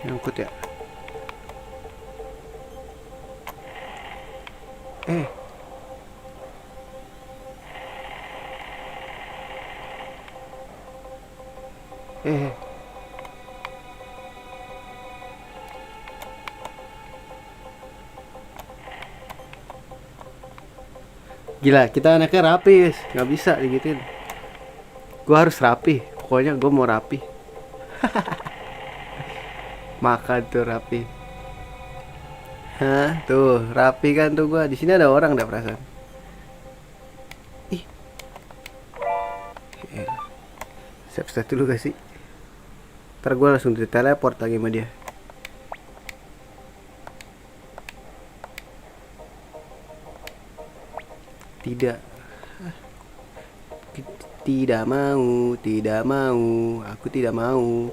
Nyangkut ya. Eh. Gila, kita anaknya rapi, guys. Nggak bisa digituin. Gua harus rapi. Pokoknya gua mau rapi. Makan tuh rapi. Hah, tuh rapi kan tuh gua. Di sini ada orang dah perasaan. Ih. Save dulu gak sih? Ntar gue langsung di teleport lagi sama dia. Tidak. Tidak mau, tidak mau. Aku tidak mau.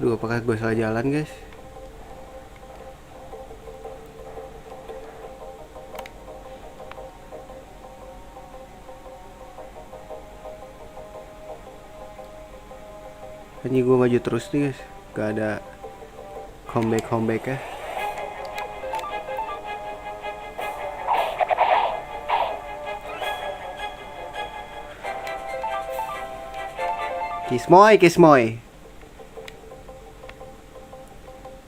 Duh, apakah gue salah jalan, guys? Ini gue maju terus nih, guys. Gak ada comeback ya. Kismoy.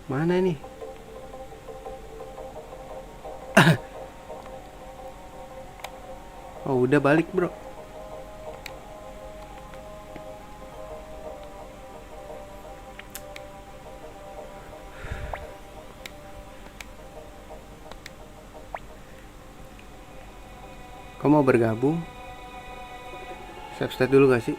Mana nih? Oh, udah balik, bro. Kau mau bergabung? Save dulu gak sih?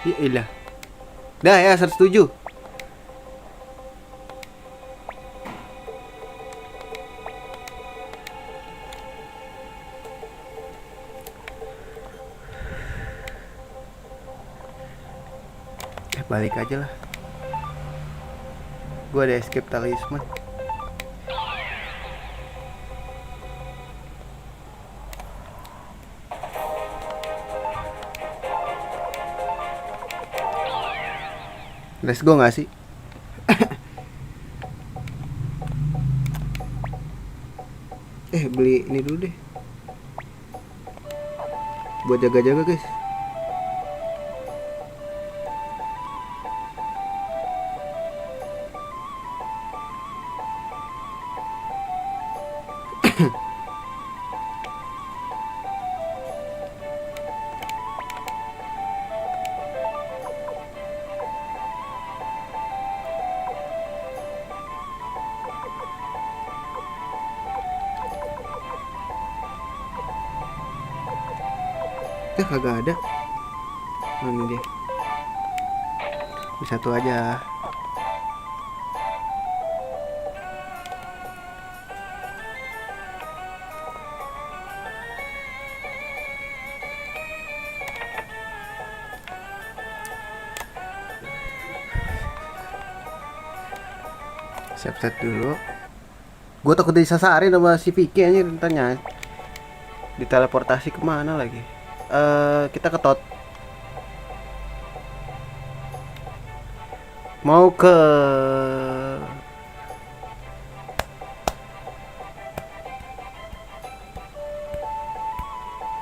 Ya ilah. Dah ya, 107. Balik aja lah. Gua ada escape talisman. Let's go gak sih? Beli ini dulu deh. Buat jaga-jaga, guys. Kagak ada. Oh, ini dia. Satu aja. Siap-siap dulu. Gue takut disasarin sama si Vicky aja tanya. Diteleportasi kemana lagi? Kita ketot. Mau ke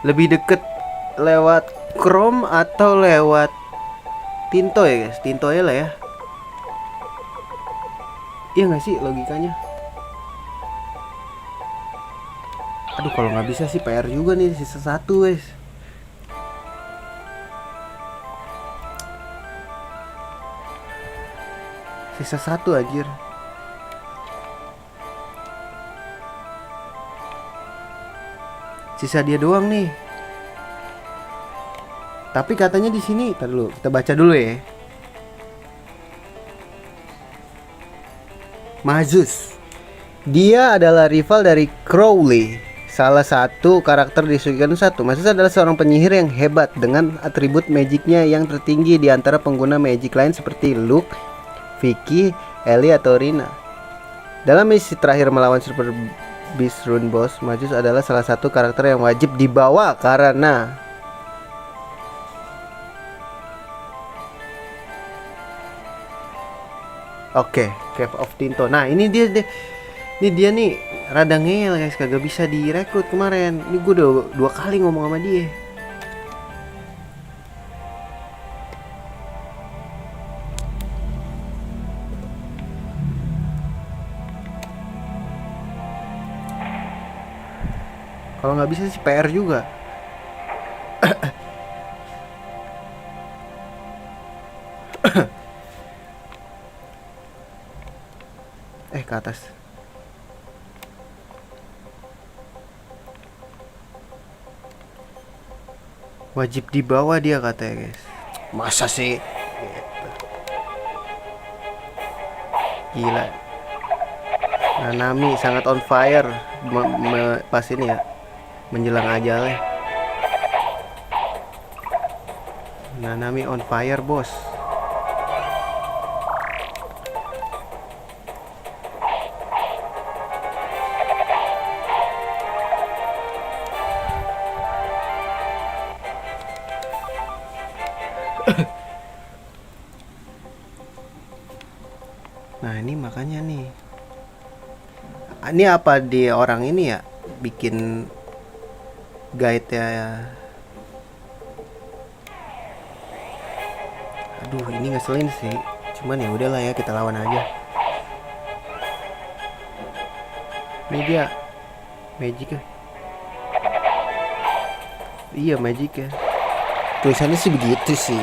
lebih deket lewat Chrome atau lewat Tinto ya, guys? Tinto ya lah ya. Iya nggak sih logikanya? Aduh, kalau nggak bisa sih PR juga nih, sisa satu, guys. Sisa satu anjir. Sisa dia doang nih. Tapi katanya di sini, ntar dulu, kita baca dulu ya. Mazus. Dia adalah rival dari Crowley, salah satu karakter di Suikoden 1. Maksudnya adalah seorang penyihir yang hebat dengan atribut magicnya yang tertinggi di antara pengguna magic lain seperti Luke, Vicky, Ellie, atau Rina. Dalam misi terakhir melawan Super Beast Rune Boss, Magus adalah salah satu karakter yang wajib dibawa karena Cave of Tinto. Nah, ini dia nih rada ngeyel guys, kagak bisa direkrut kemarin. Ini gue udah 2 kali ngomong sama dia. Kalau nggak bisa sih PR juga. Ke atas. Wajib dibawa dia katanya guys. Masa sih? Gila. Nanami sangat on fire pas ini ya, menjelang ajalnya. Nanami on fire bos. Nah ini makanya nih, ini apa di orang ini ya bikin guide ya. Aduh ini ngeselin sih, cuman ya udahlah ya, kita lawan aja. Ini dia magic ya. Iya magic ya, tulisannya sih begitu sih,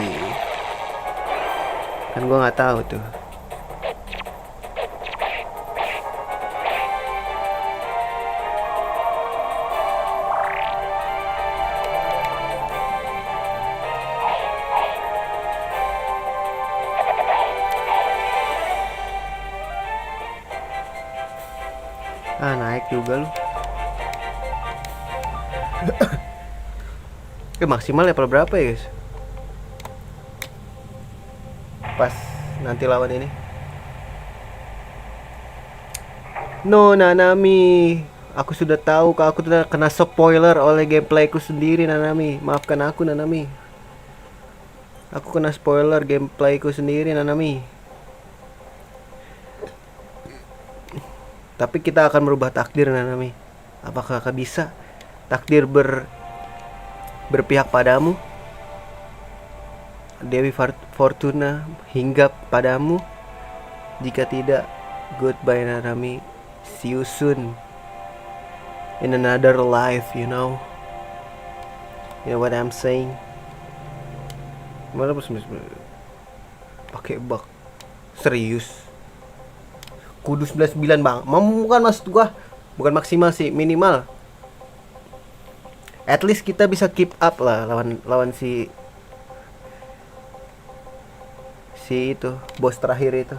kan gua nggak tahu tuh. Naik juga lu. Maksimal level berapa ya guys? Pas nanti lawan ini. No Nanami, aku sudah tahu kalau aku sudah kena spoiler oleh gameplayku sendiri Nanami. Maafkan aku Nanami. Aku kena spoiler gameplayku sendiri Nanami. Tapi kita akan merubah takdir Nanami. Apakah kakak bisa takdir berpihak padamu? Dewi Fortuna hingga padamu. Jika tidak, goodbye Nanami. See you soon in another life, you know. You know what I'm saying? Mana pakai bug serius? Kudu 99 bang, bukan maksud gua, bukan maksimal sih, minimal. At least kita bisa keep up lah lawan si itu bos terakhir itu,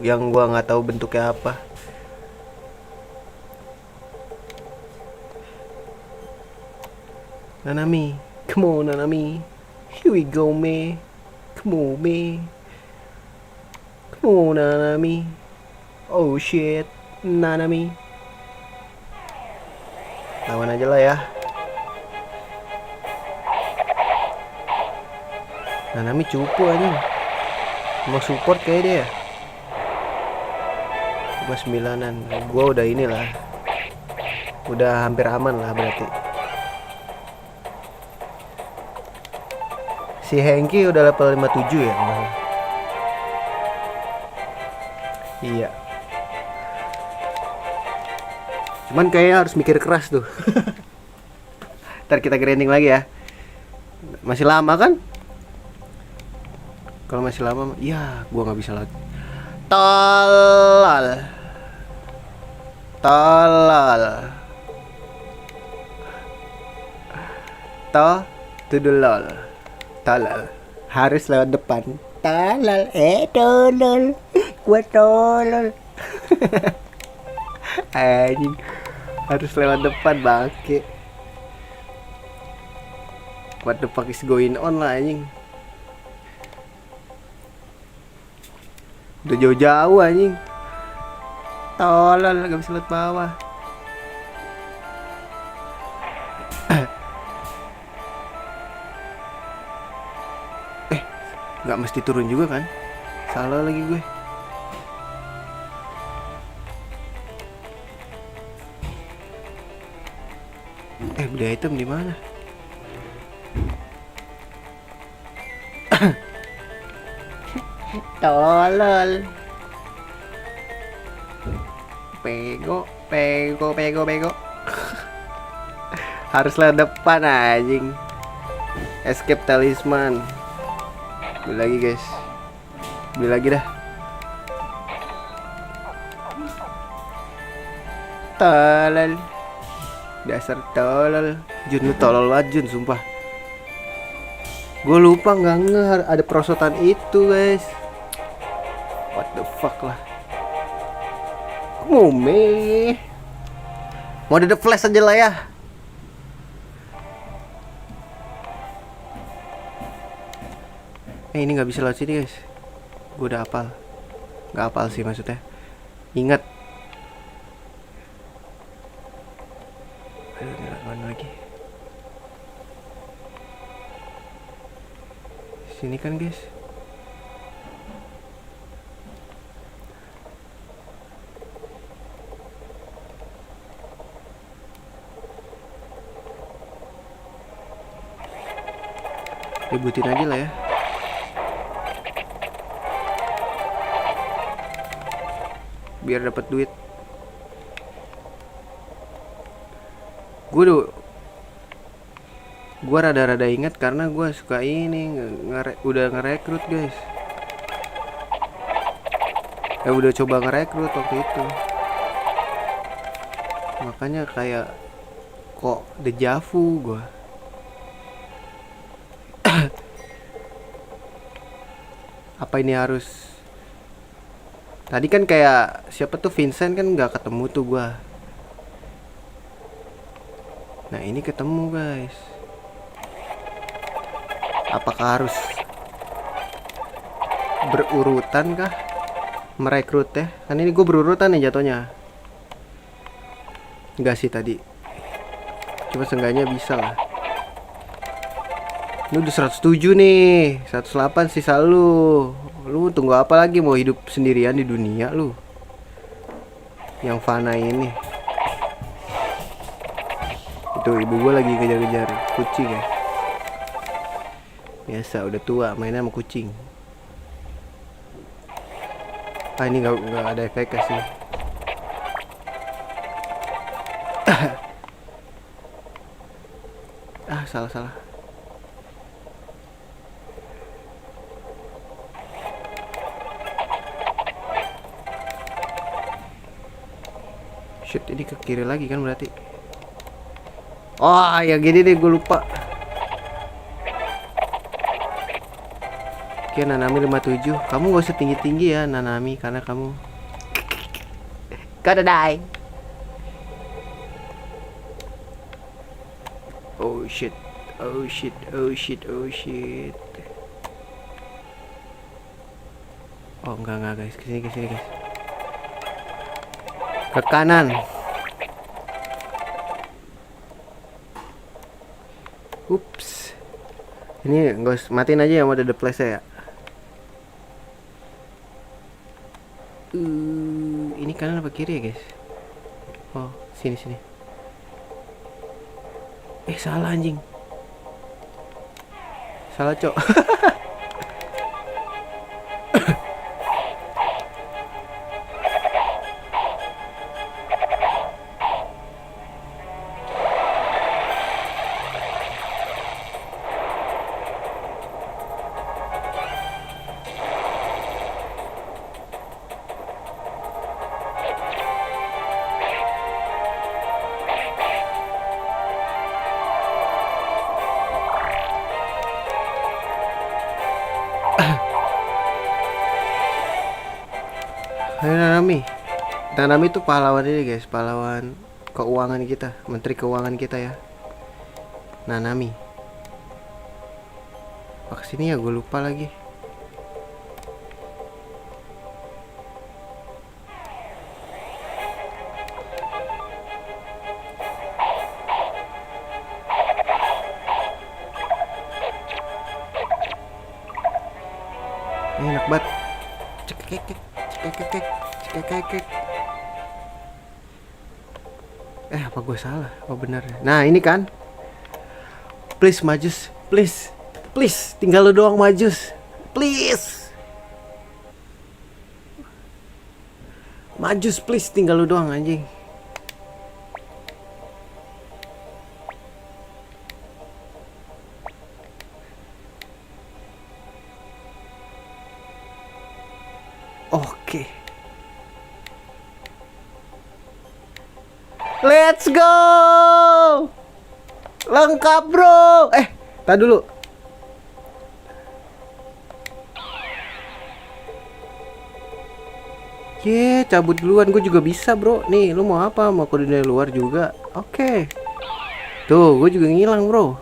yang gua nggak tahu bentuknya apa. Nanami, come on Nanami, here we go me, come on me, come on Nanami. Oh shit, Nanami. Lawan aja lah ya. Nanami cupu aja. Mau support kayak dia. Cuma 9-an. Gua udah inilah. Udah hampir aman lah berarti. Si Hengki udah level 57 ya. Iya. Cuman kayaknya harus mikir keras tuh. Ntar kita grinding lagi ya. Masih lama kan? Kalau masih lama, ya gua nggak bisa lagi. Tolol. Tudulol. Tolol. Harus lewat depan. Tolol. Tolol. Gua tolol. Anjing, harus lewat depan bangke. What the fuck is going on lah anjing. Udah jauh-jauh anjing. Tolol, gak bisa lihat bawah. Gak mesti turun juga kan? Salah lagi gue. Beli item di mana? Tolol. Pego. Harus lewat depan anjing. Escape talisman. Beli lagi guys. Beli lagi dah. Tolol. Dasar tolol. Jun, lu tolol banget Jun, sumpah. Gue lupa nggak ada perosotan itu guys. What the fuck lah. Ngome. Mau ada flash aja lah ya. Ini nggak bisa lewat sini guys. Gue udah hafal. Nggak hafal sih maksudnya. Ingat. Aduh, ini mana lagi? Sini kan guys. Ributin aja lah ya. Biar dapat duit. Gue rada-rada ingat karena gue suka ini udah ngerekrut guys. Udah coba ngerekrut waktu itu. Makanya kayak kok dejavu gue. Apa ini harus? Tadi kan kayak siapa tuh Vincent kan nggak ketemu tuh gue. Nah ini ketemu guys. Apakah harus berurutan kah merekrut ya? Kan ini gue berurutan nih jatuhnya. Enggak sih tadi. Cuma seenggaknya bisa lah. Ini udah 107 nih. 108 sisa lu. Lu tunggu apa lagi, mau hidup sendirian di dunia lu? Yang fana ini. Itu ibu gue lagi kejar-kejar kucing ya. Biasa udah tua mainnya sama kucing. Ini nggak ada efeknya sih. Salah. Shit, ini ke kiri lagi kan berarti. Oh ya gini deh, gue lupa. Oke, Nanami 57. Kamu gak usah tinggi-tinggi ya Nanami, karena kamu gotta die. Oh shit. Oh enggak guys, kesini guys. Ke kanan. Ups. Ini guys, matiin aja yang ada the place ya. Ini kanan apa kiri ya guys? Oh, sini. Salah anjing. Salah cok. Ayo Nanami. Nanami itu pahlawan ini guys, pahlawan keuangan kita, menteri keuangan kita ya. Nanami. Apa kesini ya, gue lupa lagi. Ini enak banget. Cekekek, cekekek, cekekek. Apa gue salah? Oh benar. Nah ini kan. Please Majus, please, please, tinggal lu doang Majus, please. Majus please, tinggal lu doang anjing. Oke. Let's go. Lengkap bro. Tar dulu. Cabut duluan. Gue juga bisa bro. Nih lu mau apa? Mau ke dunia luar juga? Oke. Tuh gue juga ngilang bro.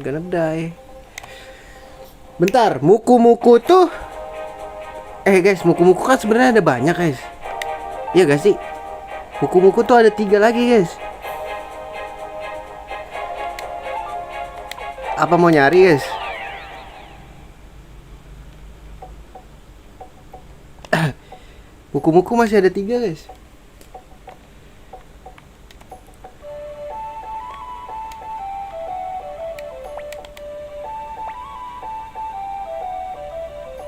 Gonna die. Bentar. Muku-muku tuh. Guys, muku-muku kan sebenarnya ada banyak guys. Iya gak sih? Muku-muku tuh ada 3 lagi guys. Apa mau nyari guys? Muku-muku masih ada 3 guys.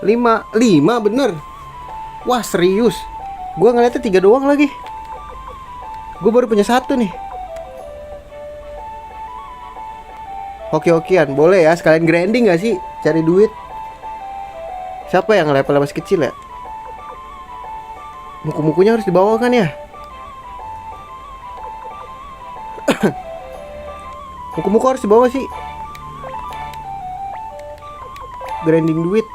Lima bener. Wah serius. Gue ngeliatnya 3 doang lagi. Gue baru punya 1 nih. Hoki-hokian, boleh ya, sekalian grinding gak sih? Cari duit. Siapa yang level masih kecil ya? Muku-mukunya harus dibawa kan ya? Muku-muku harus dibawa sih. Grinding duit.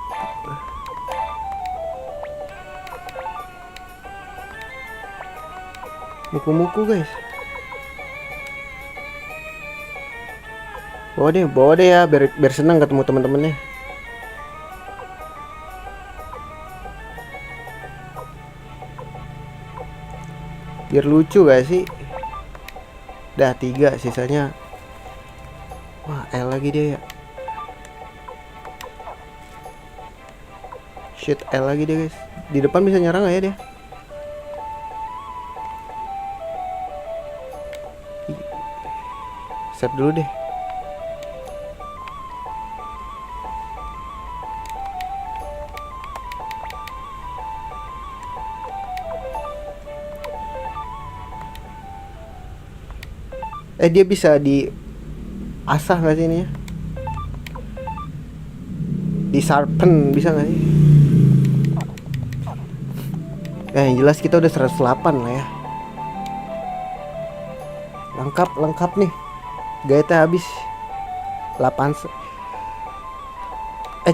Muku-muku guys. Bawa deh ya, biar senang ketemu teman-temannya. Biar lucu gak sih? Dah 3 sisanya. Wah L lagi dia ya. Shit L lagi dia guys. Di depan bisa nyerang gak ya dia? Save dulu deh. Dia bisa di asah gak sih ini ya? Di sharpen bisa gak sih? Yang jelas kita udah 108 lah ya. Lengkap nih. Gaetnya habis 8.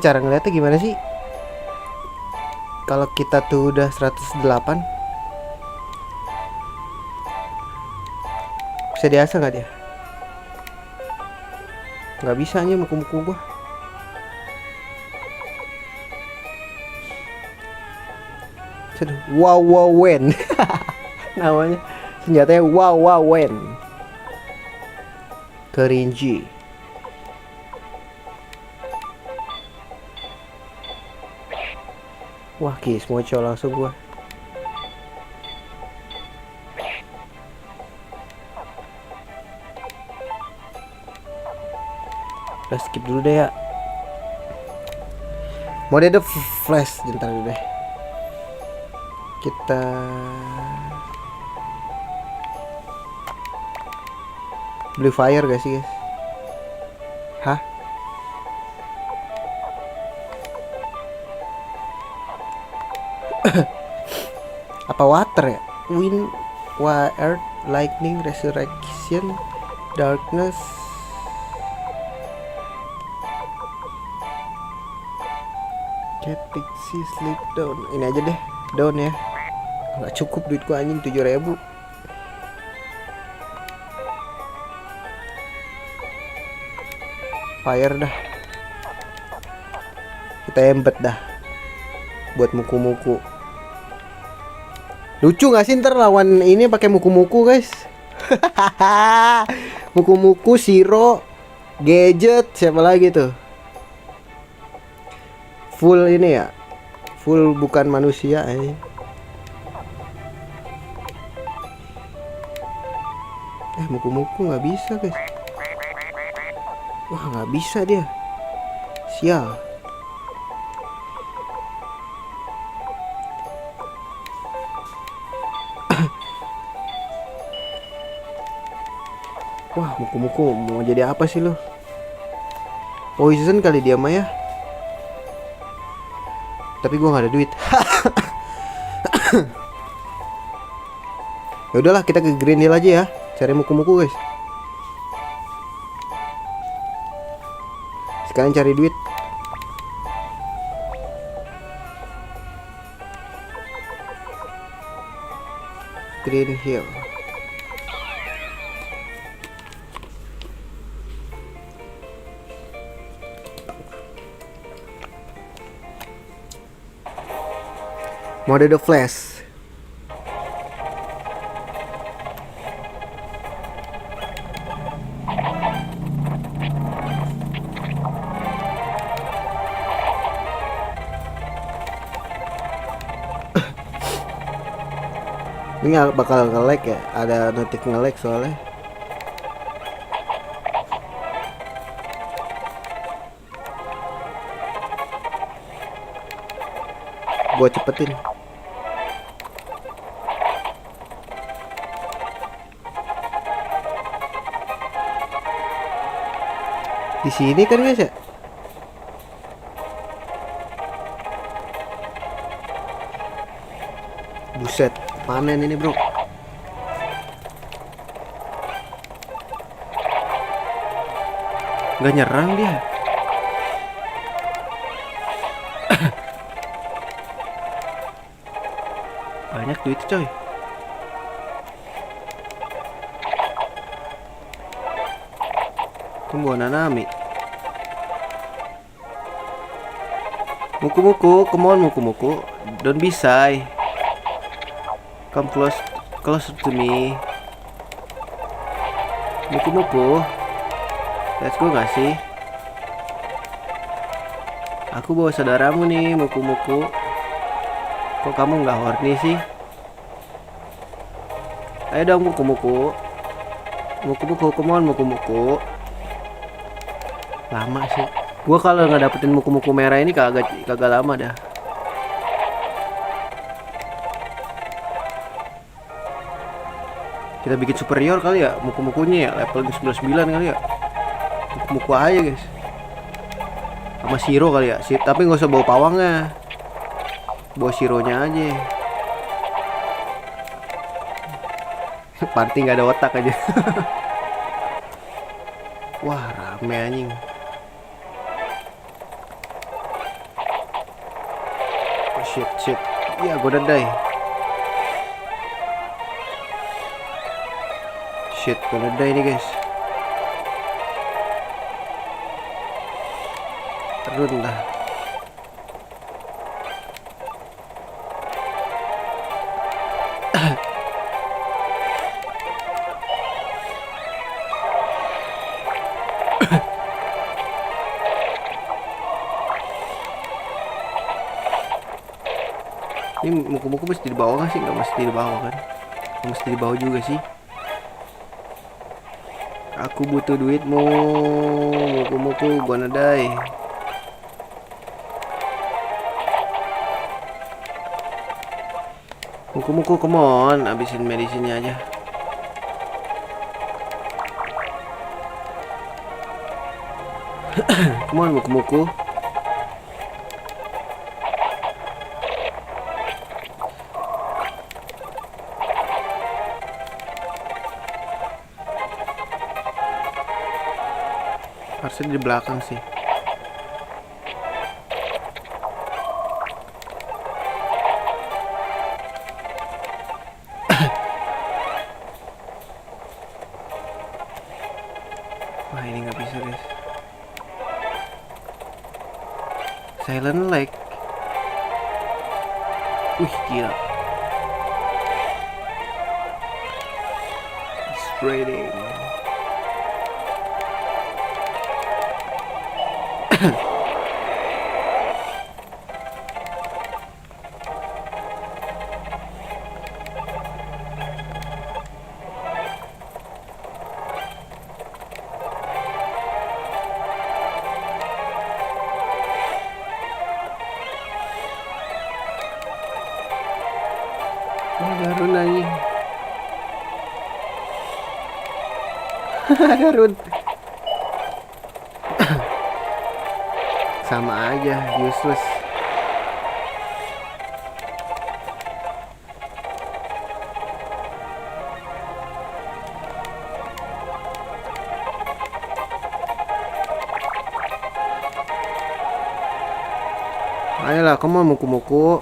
Cara ngeliatnya gimana sih? Kalau kita tuh udah 108, bisa diasah gak dia? Gak bisa aja muku-muku gua. Wawawen. Namanya senjatanya Wawawen. Kerinci. Wah Kismocho langsung gua. Udah skip dulu deh ya. Mode ada flash bentar dulu deh. Kita Blue Fire gak sih guys? Hah? Apa water ya? Wind, earth, lightning, resurrection, darkness. Cat, pixie, sleep, down. Ini aja deh, down ya. Nggak cukup duitku anjing 7.000. Fire dah. Kita embed dah. Buat muku-muku. Lucu gak sih ntar lawan ini pakai muku-muku guys? Muku-muku, Siro, gadget, siapa lagi tuh? Full ini ya. Full bukan manusia ini. Muku-muku nggak bisa guys. Wah nggak bisa dia. Sial. Wah muku-muku mau jadi apa sih lo? Poison kali dia mah ya. Tapi gua nggak ada duit. Ya udahlah kita ke Green Hill aja ya. Cari muku-muku guys. Sekalian cari duit. Green Hill. Mode The Flash. Ini bakal nge-lag ya, ada notif nge-lag soalnya. Gua cepetin. Di sini kan guys ya. Buset, panen ini bro. Gak nyerang dia. Banyak duit coy. Tunggu Nanami. Muku-muku, come on muku-muku. Don't be shy. Come closer to me. Muku-muku. Let's go gak sih? Aku bawa saudaramu nih, muku-muku. Kok kamu nggak horny sih? Ayo dong muku-muku. Muku-muku, come on muku-muku. Lama sih. Gua kalau nggak dapetin muku-muku merah ini kagak lama dah. Kita bikin superior kali ya muku-mukunya ya, level 99 kali ya. Muku-muku aja guys. Sama Siro kali ya. Tapi nggak usah bawa pawangnya. Bawa Sironya aja. Party nggak ada otak aja. Wah rame anjing. Oh, shit. Iya gue udah die. Shit gue udah die nih guys. Turun lah. Ini muku-muku mesti di bawah nggak sih? Nggak mesti di bawah kan? Nggak mesti di bawah juga sih. Aku butuh duitmu, muku-muku, gua nadai. Muku-muku, come on, abisin medisinnya aja. Come on, muku-muku. Harusnya di belakang sih. Wah ini nggak bisa guys. Silent Lake. Wih gila. Trading. Garun anjing. Garun. Sama aja, useless. Ayolah, kamu muku-muku.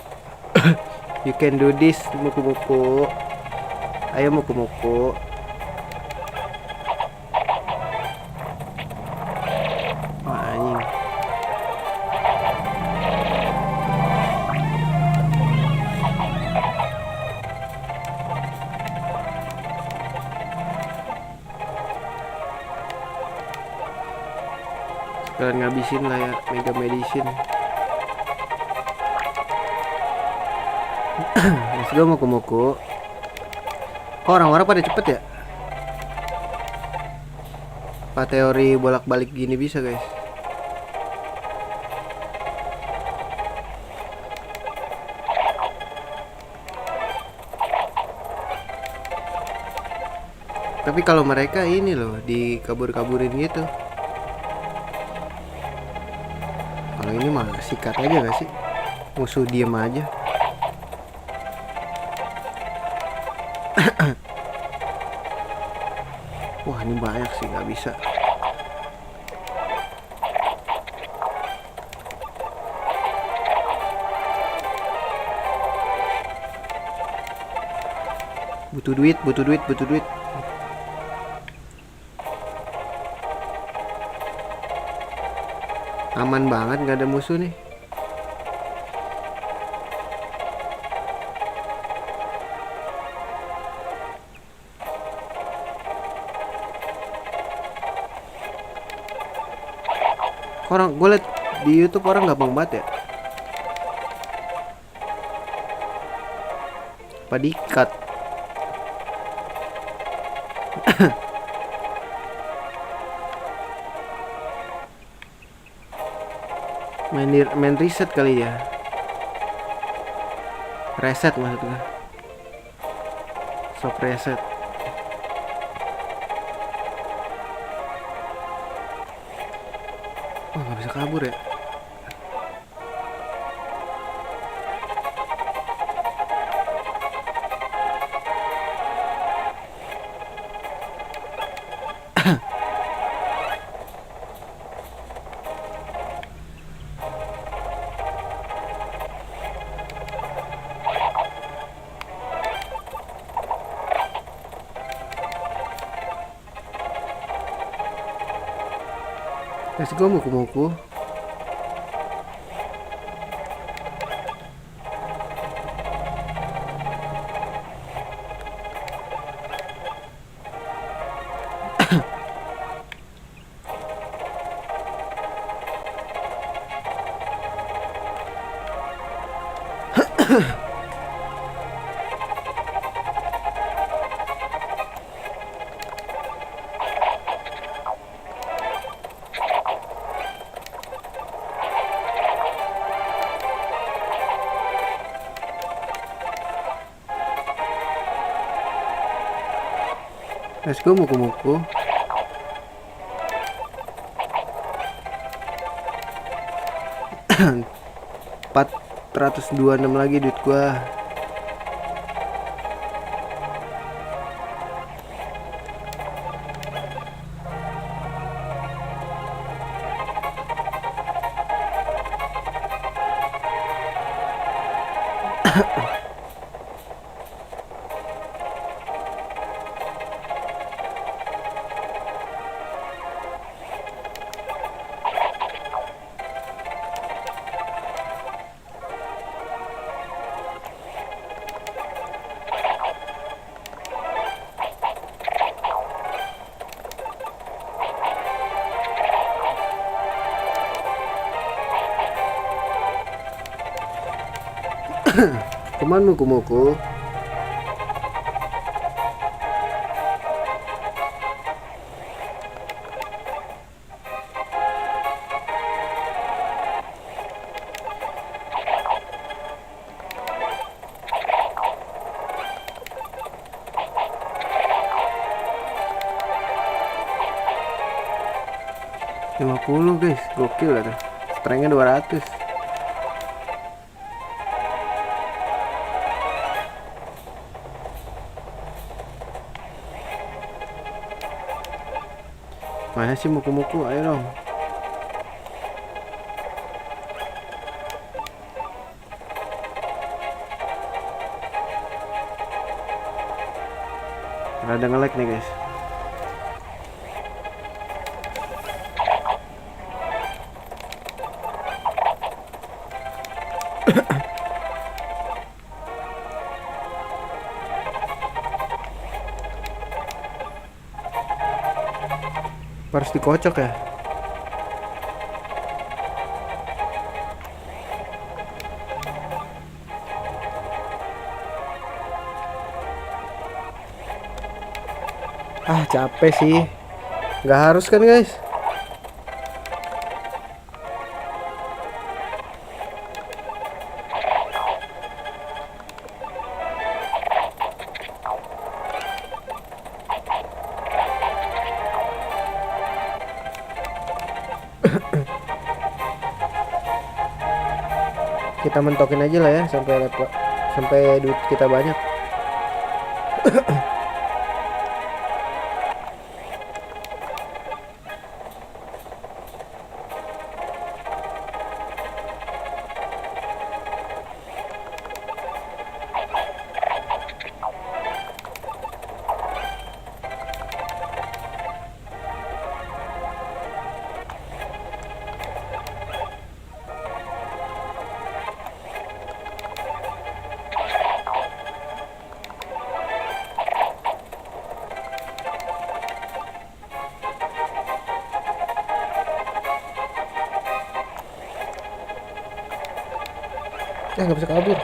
You can do this, muku-muku. Ayo muku-muku. Wah, anjing. Sekalian ngabisin lah ya, Mega Medicine. Let's go muku-muku. Kok orang-orang pada cepet ya? Apa teori bolak-balik gini bisa guys? Tapi kalau mereka ini loh dikabur-kaburin gitu. Kalau ini mah sikat aja gak sih? Musuh diem aja. Wah ini banyak sih, nggak bisa. Butuh duit, butuh duit, butuh duit. Aman banget, nggak ada musuh nih. Orang gue liat di YouTube orang gampang banget ya. Apa di-cut? main reset kali ya. Reset maksudnya. Stop reset. Oh nggak bisa kabur ya. Let's go muku-muku. Let's go muku-muku. Empat 426 lagi duit gua. Cuman muku-muku. $50 guys, gokil lah tuh. Strength-nya 200. Mana sih muku-muku, ayo dong. Rada nge-lag nih guys. Harus dikocok ya. Ah capek sih. Nggak harus kan guys. Kita mentokin aja lah ya sampai duit kita banyak. Nggak bisa kabur.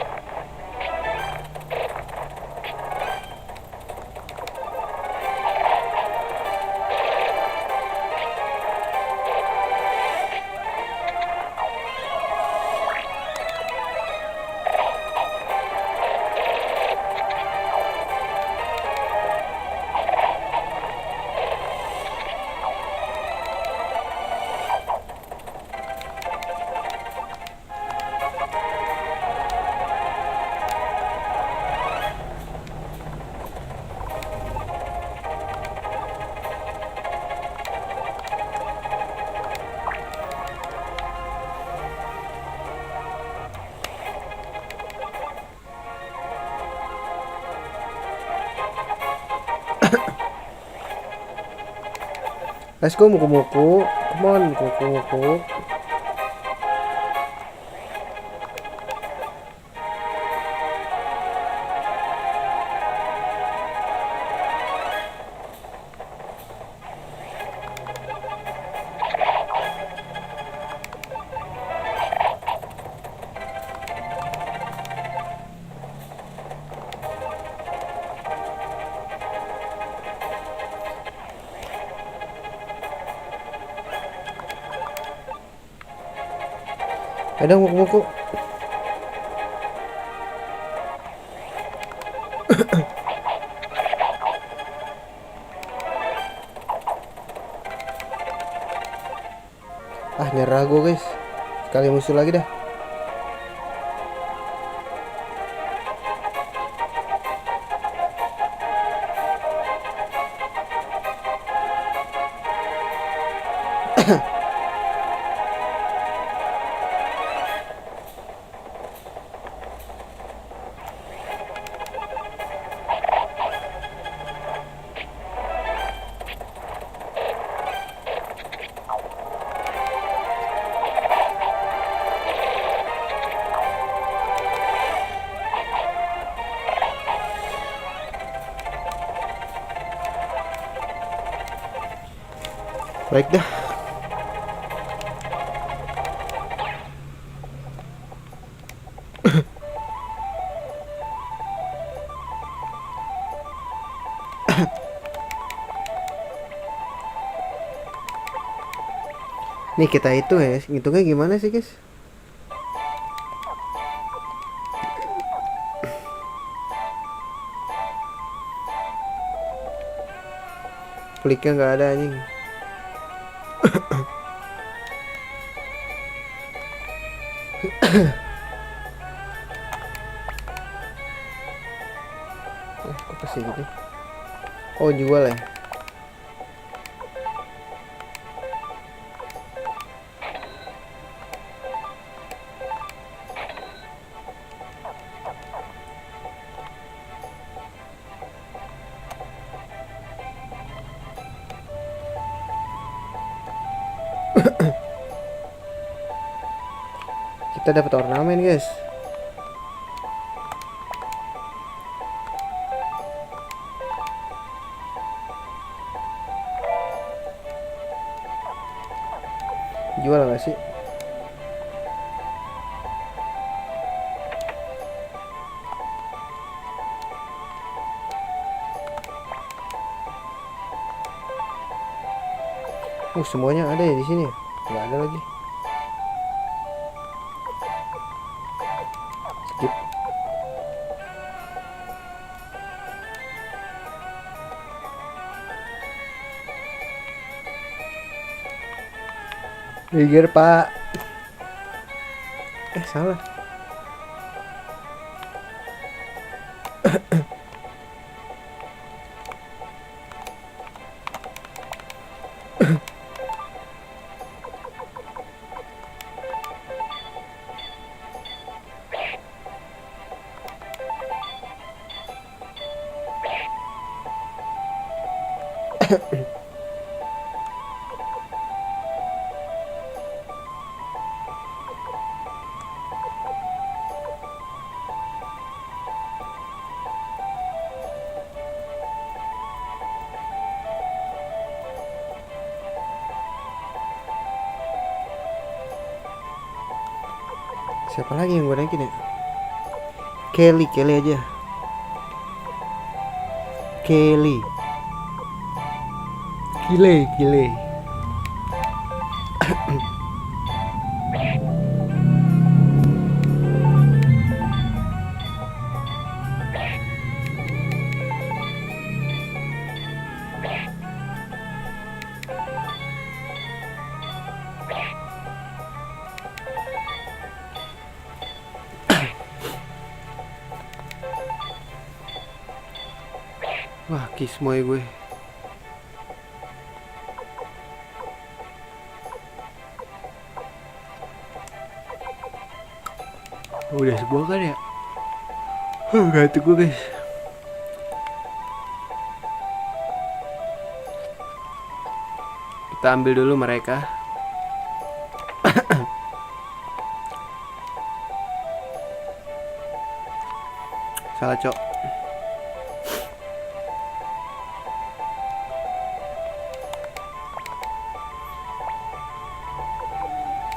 Let's go muku-muku. Come on muku-muku. Ada muku-muku. Ah nyerah gue guys. Sekali musuh lagi dah. Baik dah. Nih kita hitung ya, hitungnya gimana sih guys? Kliknya nggak ada anjing. Kok kasih gitu? Oh jual ya? Kita dapat ornamen guys. Jual gak sih? Semuanya ada ya di sini. Nggak ada lagi. Skip. Trigger pak. Salah. Siapa lagi yang gue naikin ya? Kelly aja. Kelly. Gile. Wah, kismoy gue. Udah sebuah kan ya? Ganti gue guys. Kita ambil dulu mereka. Salah cok.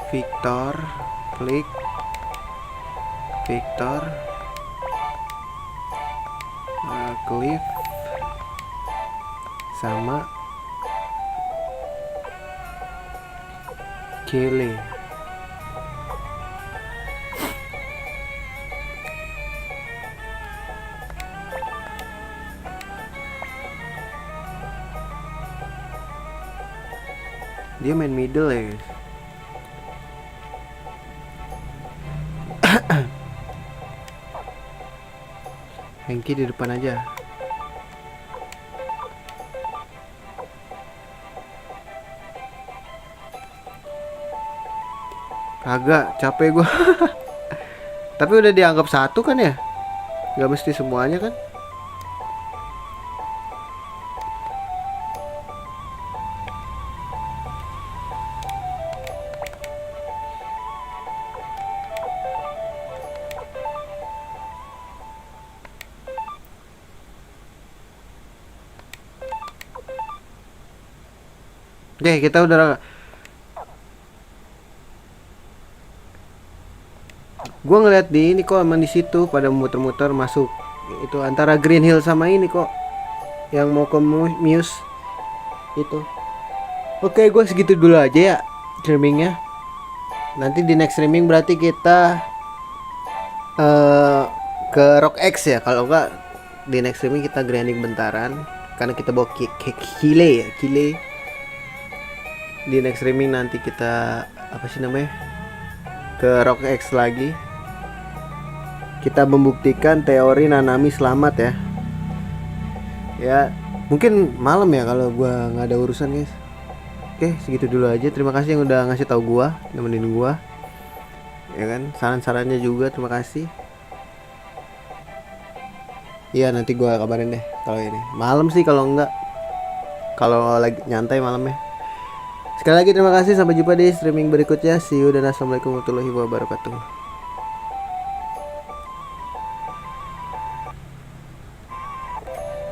Victor, klik Victor, Cliff sama Kelly. Dia main middle ya guys. Hengki di depan aja. Kagak, capek gua. Tapi udah dianggap satu kan ya? Gak mesti semuanya kan? Oke, kita udah. Gua ngeliat di ini kok, emang di situ pada muter-muter masuk. Itu antara Green Hill sama ini kok, yang mau ke Muse itu. Oke, gue segitu dulu aja ya. streamingnya. Nanti di next streaming berarti kita ke Rock X ya. Kalau enggak di next streaming kita grinding bentaran karena kita bawa kile ya, kile. Di next streaming nanti kita apa sih namanya? Ke Rock X lagi. Kita membuktikan teori Nanami selamat ya. Ya, mungkin malam ya kalau gua nggak ada urusan, guys. Oke, segitu dulu aja. Terima kasih yang udah ngasih tahu gua, nemenin gua. Ya kan, saran-sarannya juga terima kasih. Iya, nanti gua kabarin deh kalau ini. Malam sih kalau enggak. Kalau lagi nyantai malamnya. Sekali lagi terima kasih, sampai jumpa di streaming berikutnya. See you dan assalamualaikum warahmatullahi wabarakatuh.